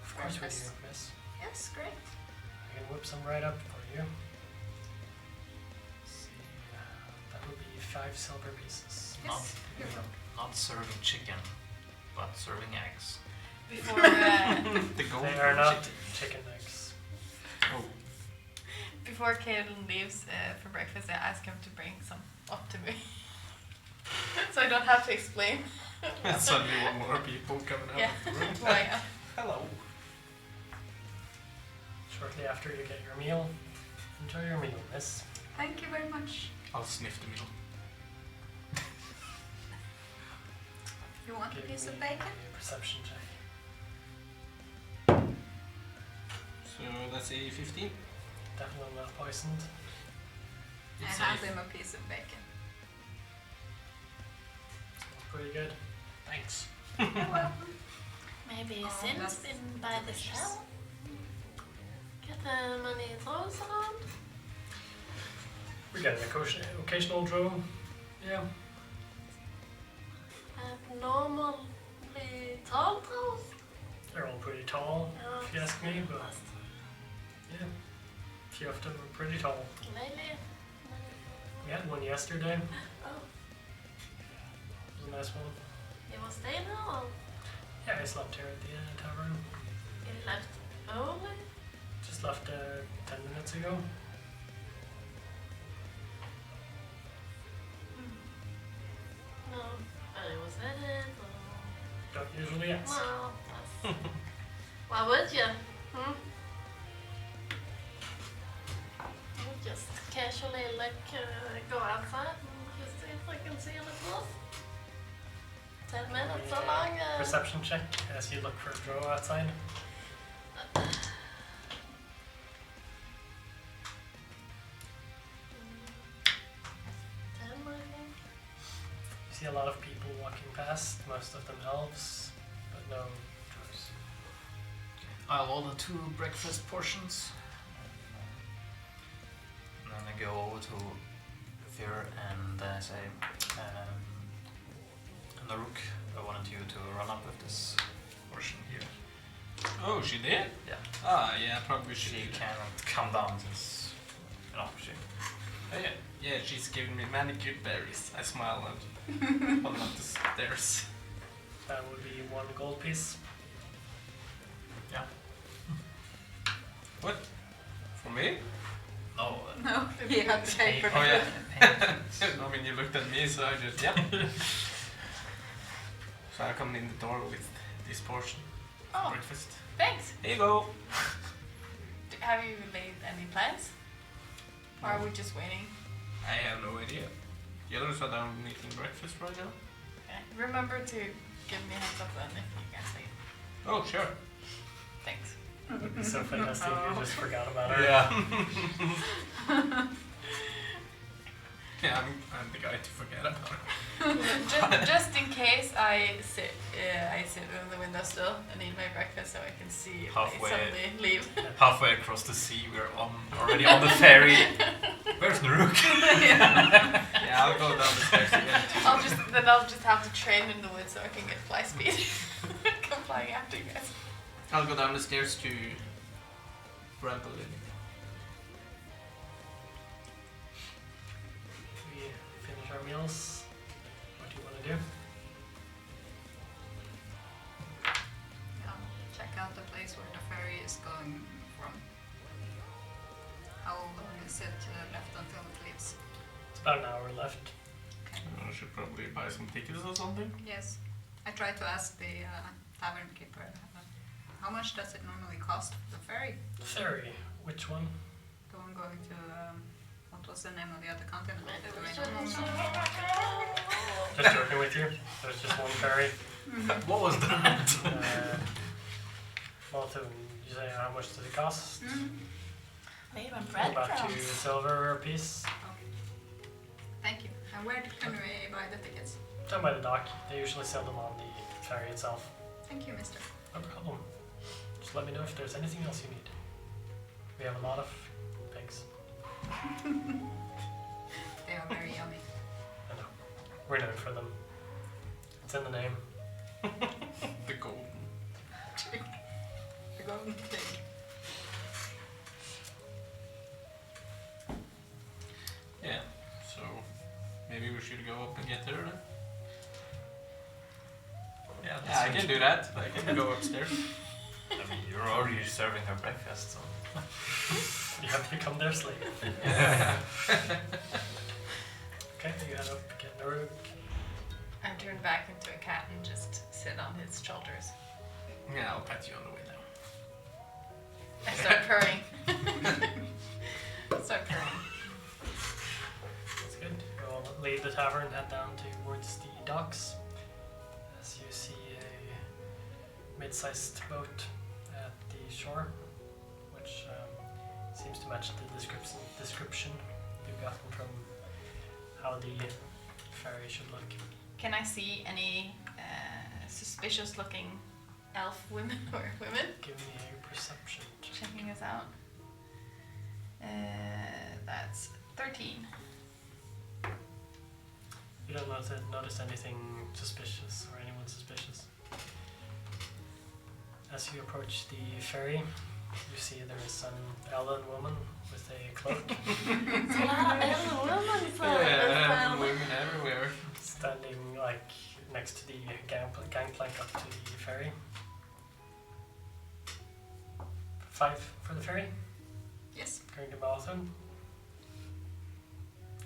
Of course we do, Breakfast. miss. Yes, great. I can whip some right up for you. See, that would be 5 silver pieces. Yes. You're welcome. Not serving chicken, but serving eggs. Before The gold They are not chicken eggs. Oh, before Caitlin leaves for breakfast, I ask him to bring some up to me, so I don't have to explain. suddenly one more people coming out Yeah. of the room. Who I am. Hello. Shortly after you get your meal, enjoy your meal, miss. Thank you very much. I'll sniff the middle. You want a Give piece of me bacon? a perception check. So that's a 15. Definitely not poisoned. I It's hand safe. him a piece of bacon. Smells pretty good. Thanks. You're welcome. Maybe Oh, Sin's that's been by the delicious. shell. Get many trolls around. We get an occasional drone. Yeah. Normally tall trolls. They're all pretty tall, if you ask me, but yeah. A few of them are pretty tall. Lately. We had one yesterday. Oh, It was a nice one. he was there now. Or Yeah, I slept here at the tavern. he left early. Just left 10 minutes ago. No, but he was headed. Or... Don't usually ask. Well, that's... why would you? Hmm? You just casually go outside and just see if I can see any trolls. 10 minutes so long. Perception check as you look for a draw outside. You see a lot of people walking past, most of them elves, but no dwarves. I'll order 2 breakfast portions. And then I go over to Fear and say, Naruk, I wanted you to run up with this portion here. Oh, she did? Yeah. Ah, yeah, probably she She did. cannot come down since, she... Oh, yeah. Yeah, she's giving me manicured berries. I smile and fall up the stairs. That would be 1 gold piece. Yeah. What? For me? No. No, he had to pay for Oh, yeah. Payments. I mean, you looked at me, so I just, yep. So I come in the door with this portion of Oh, breakfast. thanks. Here you go. Have you made any plans? Or are we just waiting? I have no idea. The others are down eating breakfast right now. Okay. Remember to give me a heads up then if you guys leave. Oh, sure. Thanks. It would be so fantastic if you just forgot about her. Yeah. Yeah, I'm the guy to forget about it. just in case I sit in the window still and eat my breakfast so I can see if Halfway. they suddenly leave. Halfway across the sea, we're already on the ferry. Where's Naruk? Yeah, I'll go down the stairs again. I'll just have to train in the woods so I can get fly speed. Come flying after you guys. I'll go down the stairs to Grandpa Lily. We finish our meals. What do you want to do? Yeah, check out the place where the ferry is going from. How long is it left until it leaves? It's about an hour left. I should probably buy some tickets or something. Yes. I tried to ask the tavern keeper, how much does it normally cost for the ferry? Ferry. Which one? The one going to, what was the name of the other continent? Just joking with you. There's just one ferry. What was that? Well, you say how much does it cost? Maybe About 2 breadcrumbs. silver a piece. Thank you. And where can we buy the tickets? Down by the dock. They usually sell them on the ferry itself. Thank you, mister. No problem. Just let me know if there's anything else you need. We have a lot of pigs. They are very yummy. I know. We're known for them. It's in the name. The golden. The golden pig. Yeah, so maybe we should go up and get her then? Yeah, I can do that. I can go upstairs. I mean, you're already serving her breakfast, so. You have to become their slave. Okay, you head up, get Naruk. I'm turned back into a cat and just sit on his shoulders. Yeah, I'll pat you on the way now. I start purring. Start purring. That's good. We'll leave the tavern, head down towards the docks. As you see a mid-sized boat at the shore, which seems to match the description you've gotten from how the ferry should look. Can I see any suspicious looking elf women or women Give me a perception check. checking us out? That's 13. You don't notice anything suspicious or anyone suspicious. As you approach the ferry, you see there is an elven woman with a cloak It's a lot of elder women Yeah, women everywhere. standing like next to the gangplank up to the ferry. 5 for the ferry, Yes. going to Marathon.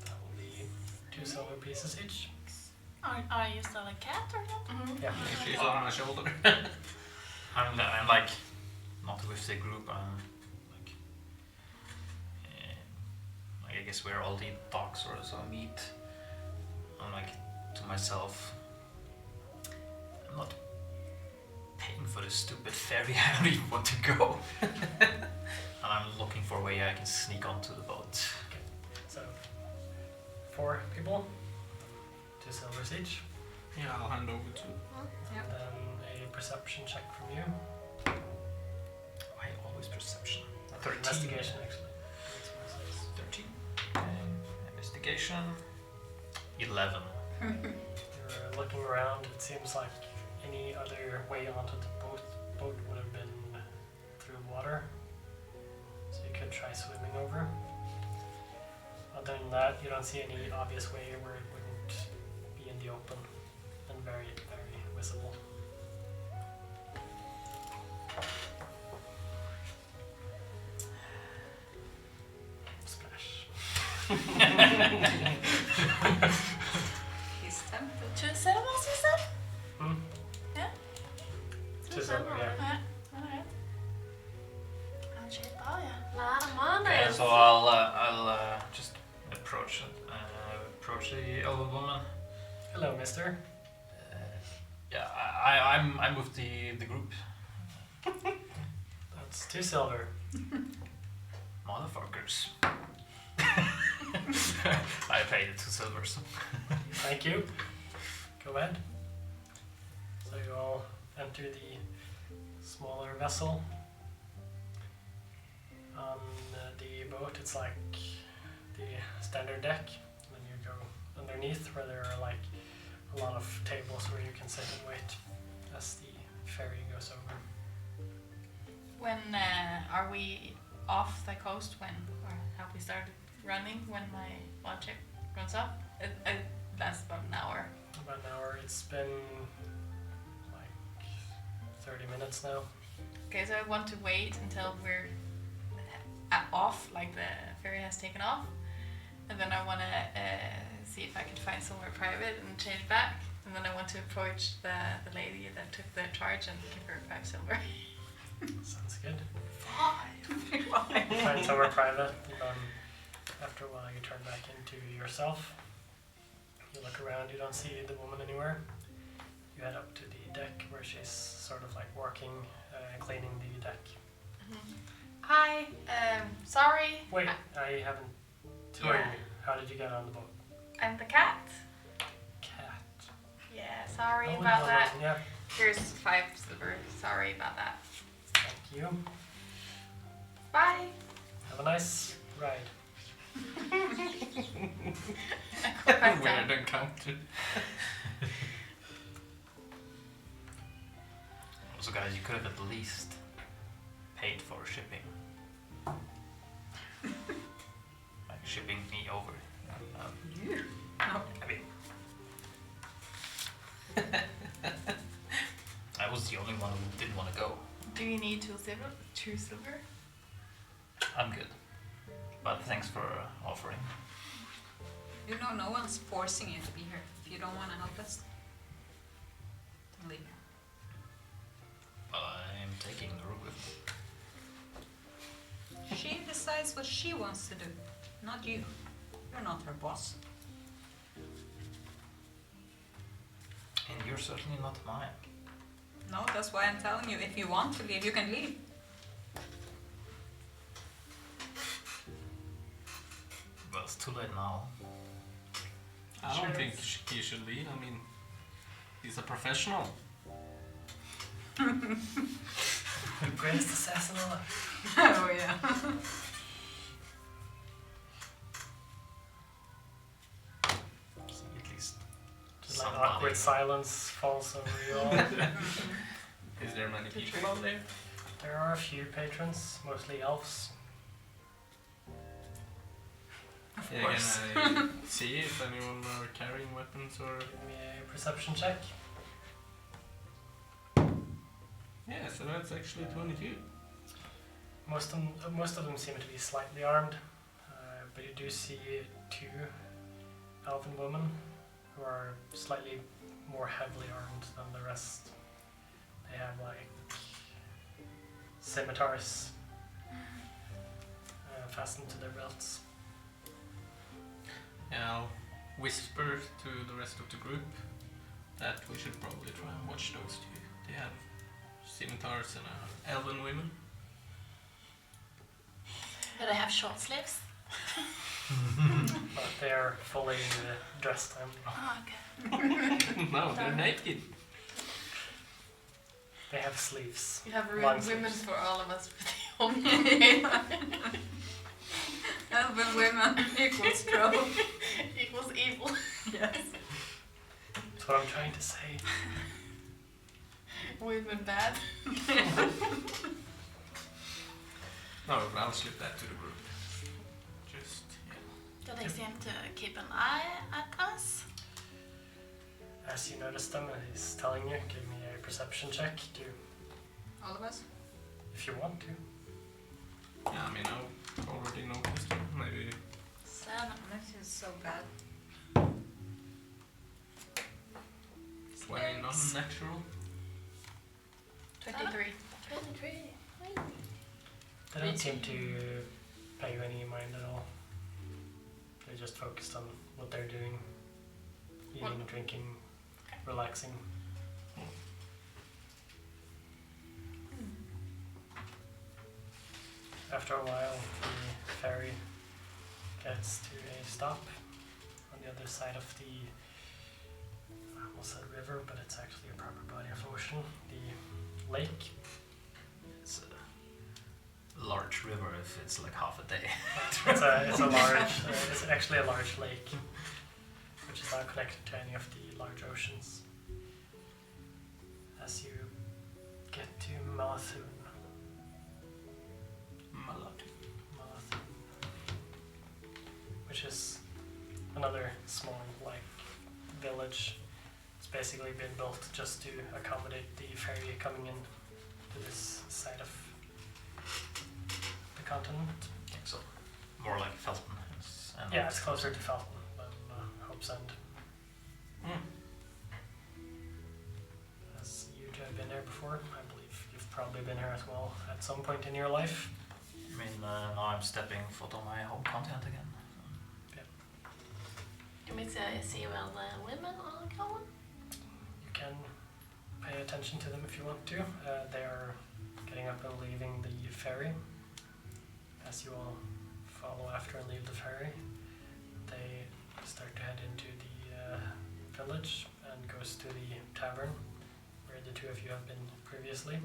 That will be 2 silver pieces each. Are you still a cat or not? Yeah. She's on my shoulder. I'm like, not with the group, like, I guess where all the dogs or so meet. I'm like, to myself, I'm not paying for this stupid ferry, I don't even want to go. And I'm looking for a way I can sneak onto the boat. So 4 people, 2 silvers each. Yeah, I'll hand over to. Yep. And then a perception check from you. Why always perception? 13. Investigation actually. 13. Investigation. 11. You're looking around, it seems like any other way onto the boat would have been through water. So you could try swimming over. Other than that, you don't see any obvious way where it wouldn't be in the open and very, very visible. Just gonna He's tempted. 2 syllables, you said? Hmm? Yeah. 2 silver, yeah. Alright. I'll check. Oh, yeah. Lot of money. Okay, so I'll just approach the old woman. Hello, mister. Yeah, I'm with the group. That's 2 silver. Motherfuckers. I paid the 2 silvers. Thank you. Go ahead. So you all enter the smaller vessel. On the boat, it's like the standard deck. Then you go underneath where there are like a lot of tables where you can sit and wait as the ferry goes over. When are we off the coast? When or have we started running? When my watch check runs up? It lasts about an hour. About an hour. It's been like 30 minutes now. Okay, so I want to wait until we're off, like the ferry has taken off, and then I want to see if I can find somewhere private and change back, and then I want to approach the lady that took the charge and give her 5 silver. Sounds good. 5. Find somewhere private, and then after a while you turn back into yourself. You look around, you don't see the woman anywhere. You head up to the deck where she's sort of like working, cleaning the deck. Hi, sorry. Wait, I haven't. Who are Yeah. you? How did you get on the boat? I'm the cat. Cat. Yeah, sorry Oh, about no, that. Yeah, Here's 5 silver. Sorry about that. thank you. Bye. Have a nice ride. I go back down. Weird encounter. So guys, you could have at least paid for shipping. Like shipping me over. I mean, I was the only one who didn't want to go. Do you need 2 silver? 2 silver? I'm good. But thanks for offering. You know, no one's forcing you to be here. If you don't want to help us, then leave. Well, I'm taking the room with me. She decides what she wants to do, not you. You're not her boss. And you're certainly not mine. No, that's why I'm telling you. If you want to leave, you can leave. Well, it's too late now. I Sure. don't think he should leave. I mean, he's a professional. The greatest assassin alive. Oh yeah. At least Just like somebody. awkward silence falls over you all. Is there many people out there? There are a few patrons, mostly elves. Of Yeah, course. can I see if anyone are carrying weapons or? Give me a perception check. Yeah, so that's actually 22. Most of them seem to be slightly armed, but you do see 2 elven women who are slightly more heavily armed than the rest. They have like scimitars fastened to their belts. Yeah, I'll whisper to the rest of the group that we should probably try and watch those 2. They have scimitars and elven women. Do they have short sleeves? But they are fully dressed. Oh, okay. No, they're naked. They have sleeves. You have Long ruined women sleeves. for all of us with the Elven women equals trouble. equals evil. Yes. That's what I'm trying to say. Women bad. No, I'll slip that to the group. Just, yeah. Do they seem to keep an eye at us? As you notice them, and he's telling you, give me a perception check to, All of us? if you want to. Yeah, I mean, I've already noticed them. Maybe 7. 7. This is so bad. 20 non-natural. 23. 23. They don't seem to pay you any mind at all. They're just focused on what they're doing. Eating, drinking, relaxing. After a while, the ferry gets to a stop on the other side of the, I almost said river, but it's actually a proper body of ocean, the lake. It's a large river if it's like half a day. It's a large, it's actually a large lake, which is not connected to any of the large oceans. As you get to Malathun, which is another small like village. It's basically been built just to accommodate the ferry coming in to this side of the continent. So more like Felton. Yeah, it's closer to Felton than Hope's End. As you two have been there before, I believe you've probably been here as well at some point in your life. I mean, now I'm stepping foot on my home continent again. You mean to see where the women are going? You can pay attention to them if you want to. They are getting up and leaving the ferry. As you all follow after and leave the ferry, they start to head into the village and goes to the tavern where the two of you have been previously.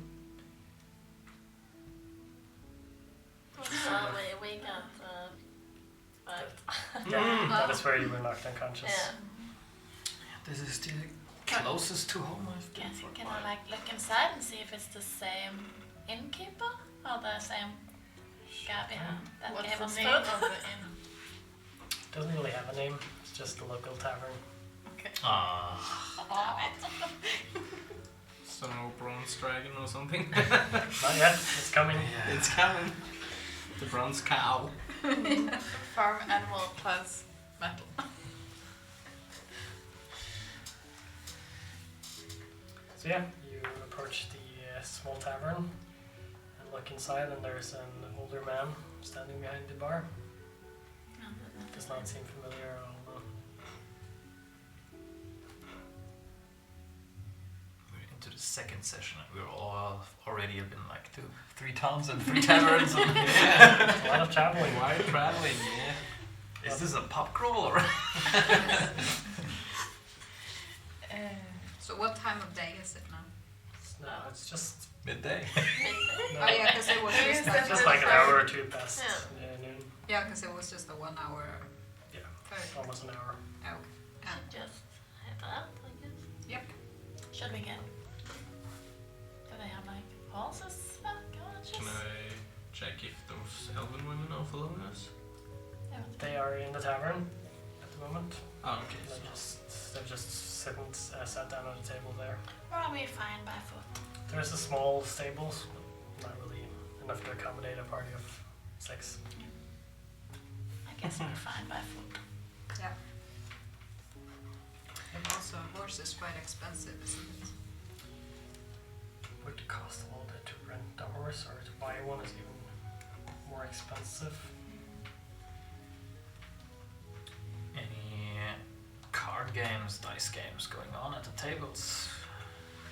So we got fucked. Yeah, that is where you were knocked unconscious. Yeah. This is the closest to home I've been for a Can while. I like look inside and see if it's the same innkeeper or the same guy behind that What's gave the us name food? of the inn? Doesn't really have a name. It's just a local tavern. Okay. So no bronze dragon or something. Not yet. It's coming. It's coming. The bronze cow. Farm animal plus metal. So yeah, you approach the small tavern and look inside, and there's an older man standing behind the bar. Does not seem familiar at all. No. We're into the second session and we're all already been like to 3 towns and 3 taverns. And Yeah. It's a lot of traveling. Why traveling? Yeah. is this a pub crawl or? So what time of day is it now? No, it's just Midday. no, Oh yeah, because it was Maybe just, it's it's just like an hour or two past noon. yeah, because it was just a 1 hour. Yeah, Ferry. almost an hour. Oh, Should just head out, I guess. yep. Should we get? Do they have like horses? Carriages? Can I check if those elven women are following us? Yeah, what They are in the tavern at the moment. Oh, okay. They're just sitting, sat down at a table there. Or are we fine by foot? There's a small stables, but not really enough to accommodate a party of 6. I guess we're fine by foot. Yeah. And also, horse is quite expensive, isn't it? Would cost a little bit to rent a horse, or to buy one is even more expensive. Any card games, dice games going on at the tables?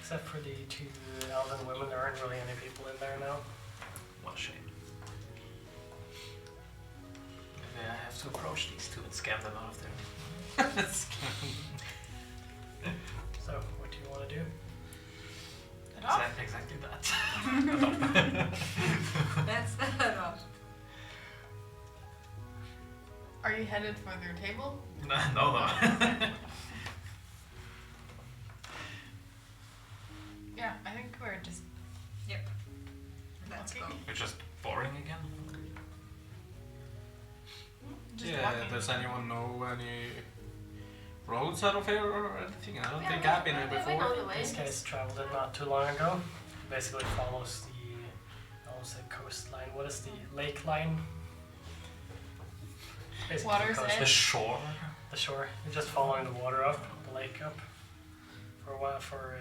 Except for the 2 elven women, there aren't really any people in there now. What a shame. Maybe I have to approach these 2 and scam them out of there. So, what do you want to do? Get off. Exactly that. That's that off. Are you headed for their table? no. Yeah, I think we're just. Let's go. walking. We're just boring again. Just Yeah, walking. does anyone know any roads out of here or anything? I don't Yeah, think we- I've been here we before. know the way. This guy's traveled it not too long ago. Basically follows the, I won't say coastline, what is the lake line? basically Water's coast. edge. The shore. The shore. You're just following the water up, the lake up, for a while, for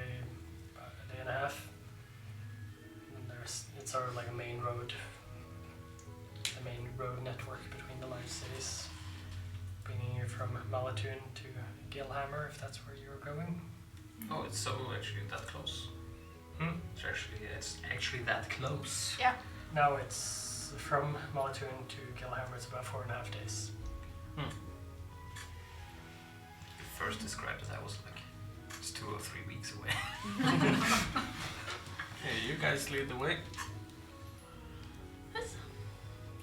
about a day and a half. And it's sort of like a main road, the main road network between the large cities, bringing you from Malatoon to Gilhammer, if that's where you're going. Oh, it's so actually that close. Hmm? It's actually that close. Yeah. No, it's from Malatoon to Gilhammer. It's about 4.5 days. You first described it, I was like, it's 2 or 3 weeks away. Yeah, you guys lead the way.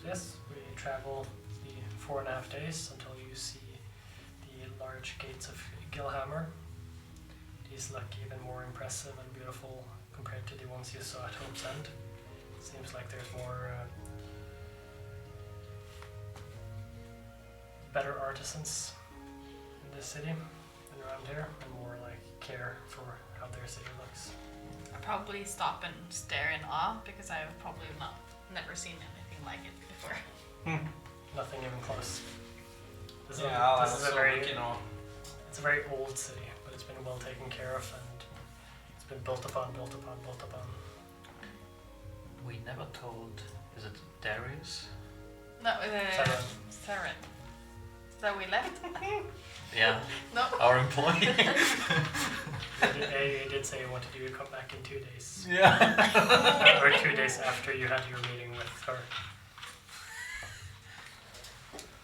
Yes, we travel the 4.5 days until you see the large gates of Gilhammer. These look even more impressive and beautiful compared to the ones you saw at Hope's End. Seems like there's more better artisans in this city than around here, and more like care for how their city looks. I probably stop and stare in awe because I've probably never seen anything like it before. Nothing even close. This Yeah, this is a very, you know. it's a very old city, but it's been well taken care of, and it's been built upon, built upon, built upon. We never told, is it Darius? No, Saren. Saren. That we left? Yeah, No. our employee. He did say he wanted you to come back in 2 days. Yeah. Or 2 days after you had your meeting with her.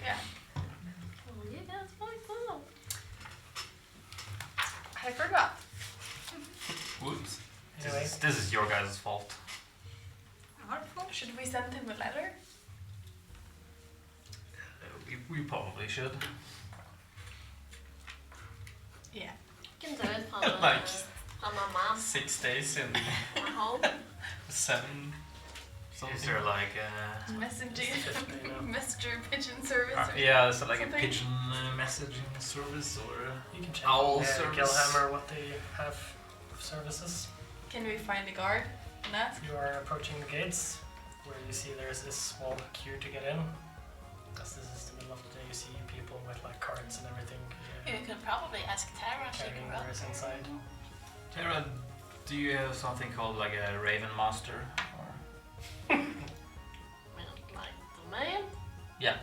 Yeah. Oh, you guys fucked up. I forgot. Whoops. Anyway, This is your guys' fault. Should we send him a letter? We probably should. Yeah. You can do it from Like- from my mom 6 days in at home. 7 Is something. there like Messenger pigeon service. or yeah, is it like a something? pigeon messaging service or? you can check Owl on service. Gilhammer what they have of services. Can we find a guard and ask? You are approaching the gates, where you see there's this small queue to get in. As this is the middle of the day, you see people with like carts and everything You could probably ask Tara. She carrying grew up theirs there. inside. Tara, do you have something called like a Raven Master? Or? I mean, like the mail.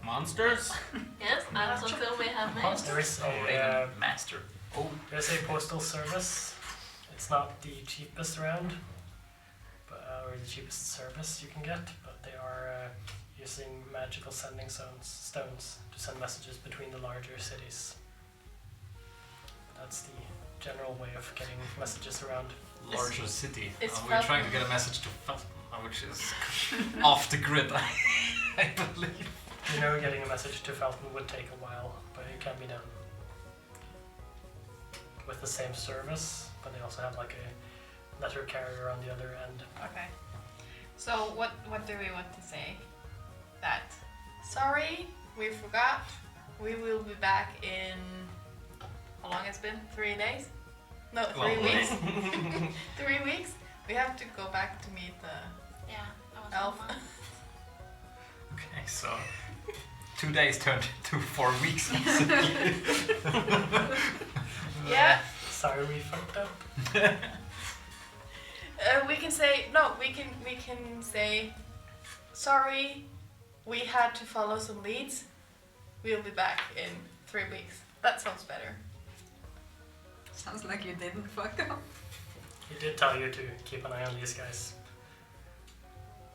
Monsters? Yes, I also feel we have mail. There is Oh, a Raven Master. Oh, there's a postal service. It's not the cheapest around, but or the cheapest service you can get, but they are using magical sending stones to send messages between the larger cities. That's the general way of getting messages around. larger city. It's We're trying to get a message to Felton, which is off the grid, I believe. You know, getting a message to Felton would take a while, but it can be done. With the same service, but they also have like a letter carrier on the other end. Okay. So what do we want to say? That sorry, we forgot. We will be back in how long it's been? 3 days? No, 3 weeks. 3 weeks. We have to go back to meet the Yeah, that was elf. a month. Okay, so 2 days turned into 4 weeks. Yeah. Sorry we fucked up. We can say no. We can say sorry. We had to follow some leads. We'll be back in 3 weeks. That sounds better. Sounds like you didn't fuck up. He did tell you to keep an eye on these guys.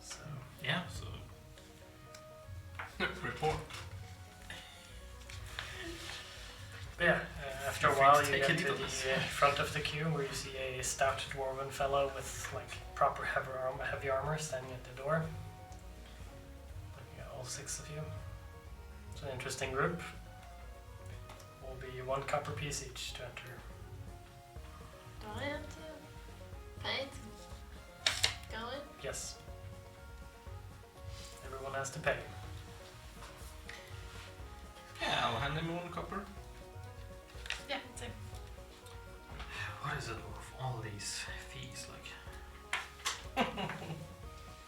So, Yeah, so report. but yeah, after a Feel while free you to get take to it, the Nicholas. front of the queue where you see a stout dwarven fellow with like proper heavy armor standing at the door. Looking at all 6 of you. It's an interesting group. Will be 1 copper piece each to enter. Do I have to pay to go in? Yes. Everyone has to pay. Yeah, I'll hand him 1 copper. Yeah. Same. What is it with all these fees? Like,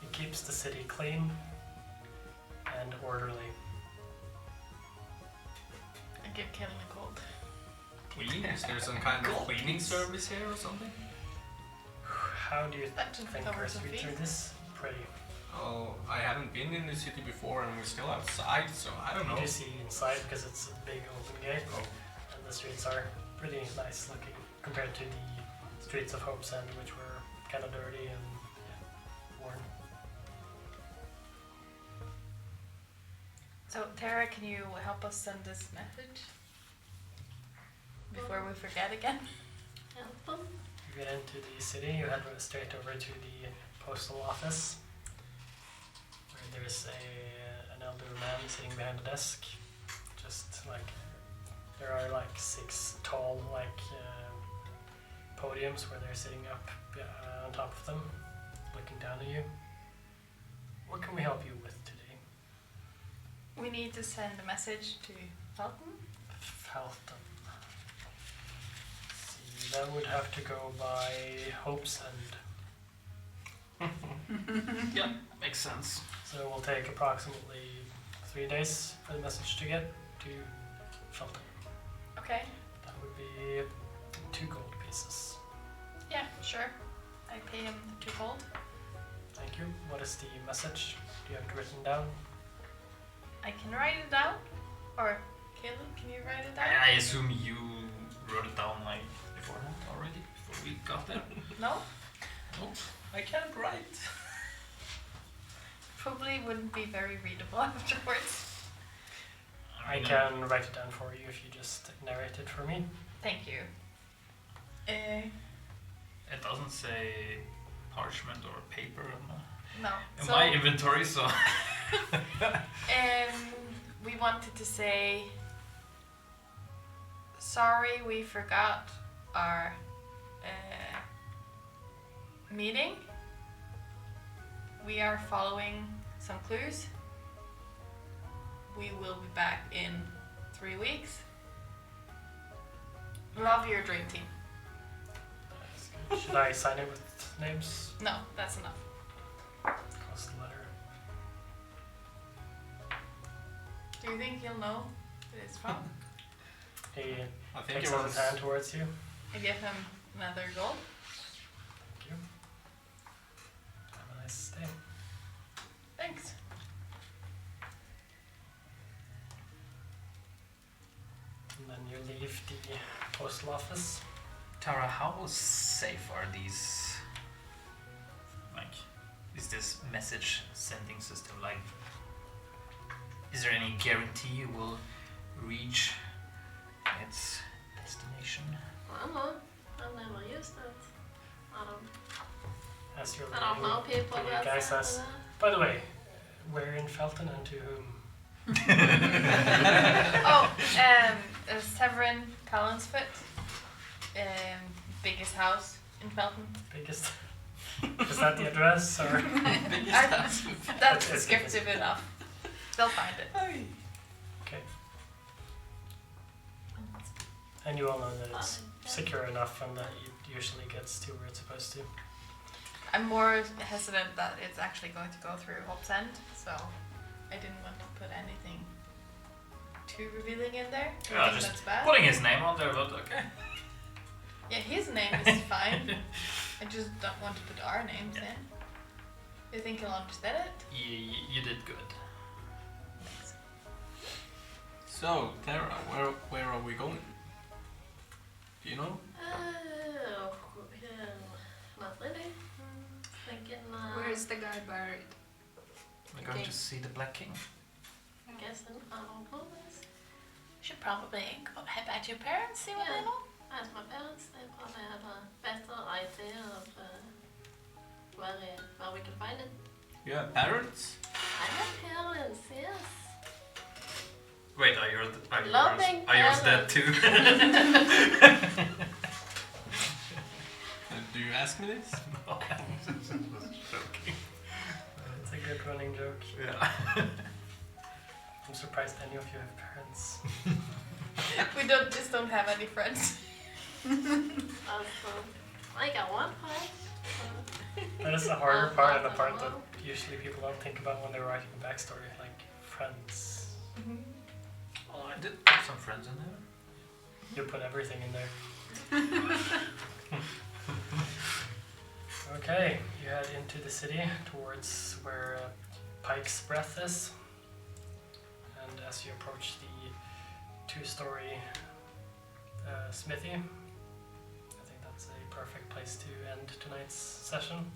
It keeps the city clean and orderly. give Kaelin a cold. Clean? Is there some kind of cleaning service here or something? How do you That should think cover we're some through fees. this? Pretty. Oh, I haven't been in the city before and we're still outside, so I don't know. You see inside because it's a big open gate, Oh, and the streets are pretty nice looking compared to the streets of Hope's End, which were kind of dirty and worn. So, Tara, can you help us send this message? Before we forget again? Help them. You get into the city, you head straight over to the postal office, where there's an elderly man sitting behind the desk. Just like there are like 6 tall podiums where they're sitting up on top of them, looking down at you. What can we help you with today? We need to send a message to Felton. Felton. See, that would have to go by Hope's End. Yeah, makes sense. So it will take approximately 3 days for the message to get to Felton. Okay. That would be 2 gold pieces. Yeah, sure. I pay him the 2 gold. Thank you. What is the message? Do you have it written down? I can write it down. Or, Kaelin, can you write it down? I assume you wrote it down like beforehand already, before we got there. No? Nope, I can't write. Probably wouldn't be very readable afterwards. I can write it down for you if you just narrate it for me. Thank you. It doesn't say parchment or paper No. in So, my inventory, so. we wanted to say sorry we forgot our meeting. We are following some clues. We will be back in 3 weeks. Love your dream team. Should I sign it with names? No, that's enough. Across the letter. Do you think he'll know who it's from? He I think takes it out was. his hand towards you. I give him another gold. Thank you. Have a nice day. Thanks. And then you leave the postal office. Tara, how safe are these? Like, is this message sending system like? Is there any guarantee it will reach its destination? I don't know. I've never used it. As you're I don't know leaving, people the that guy have says, that. by the way, where in Felton and to whom? Oh, Severin Collinsfoot. Biggest house in Felton. Biggest? Is that the address or? That's descriptive enough. They'll find it. Okay. And you all know that it's secure enough and that it usually gets to where it's supposed to. I'm more hesitant that it's actually going to go through Hope's End, so I didn't want to put anything too revealing in there. Do you Yeah, think just that's bad? putting his name on there, but okay. Yeah, his name is fine. I just don't want to put our names Yeah. in. You think he'll understand it? You did good. Thanks. So, Tara, where are we going? Do you know? Oh, yeah, not really. Thinking, Where's the guy buried? We're going Okay. to see the Black King. guessing, I don't know this. Should probably go head back to your parents, see what they Yeah. know. Ask my parents, they probably have a better idea of where we can find it. You have parents? I have parents, yes. Wait, are yours Loving dead too? Do you ask me this? No, I was just joking. It's a good running joke. Yeah. I'm surprised any of you have parents. We just don't have any friends. I got one part. That is the harder part and the part that usually people don't think about when they're writing a backstory, like friends. Well, I did put some friends in there. You put everything in there. Okay, you head into the city towards where Pike's Breath is. And as you approach the 2-story smithy, I think that's a perfect place to end tonight's session.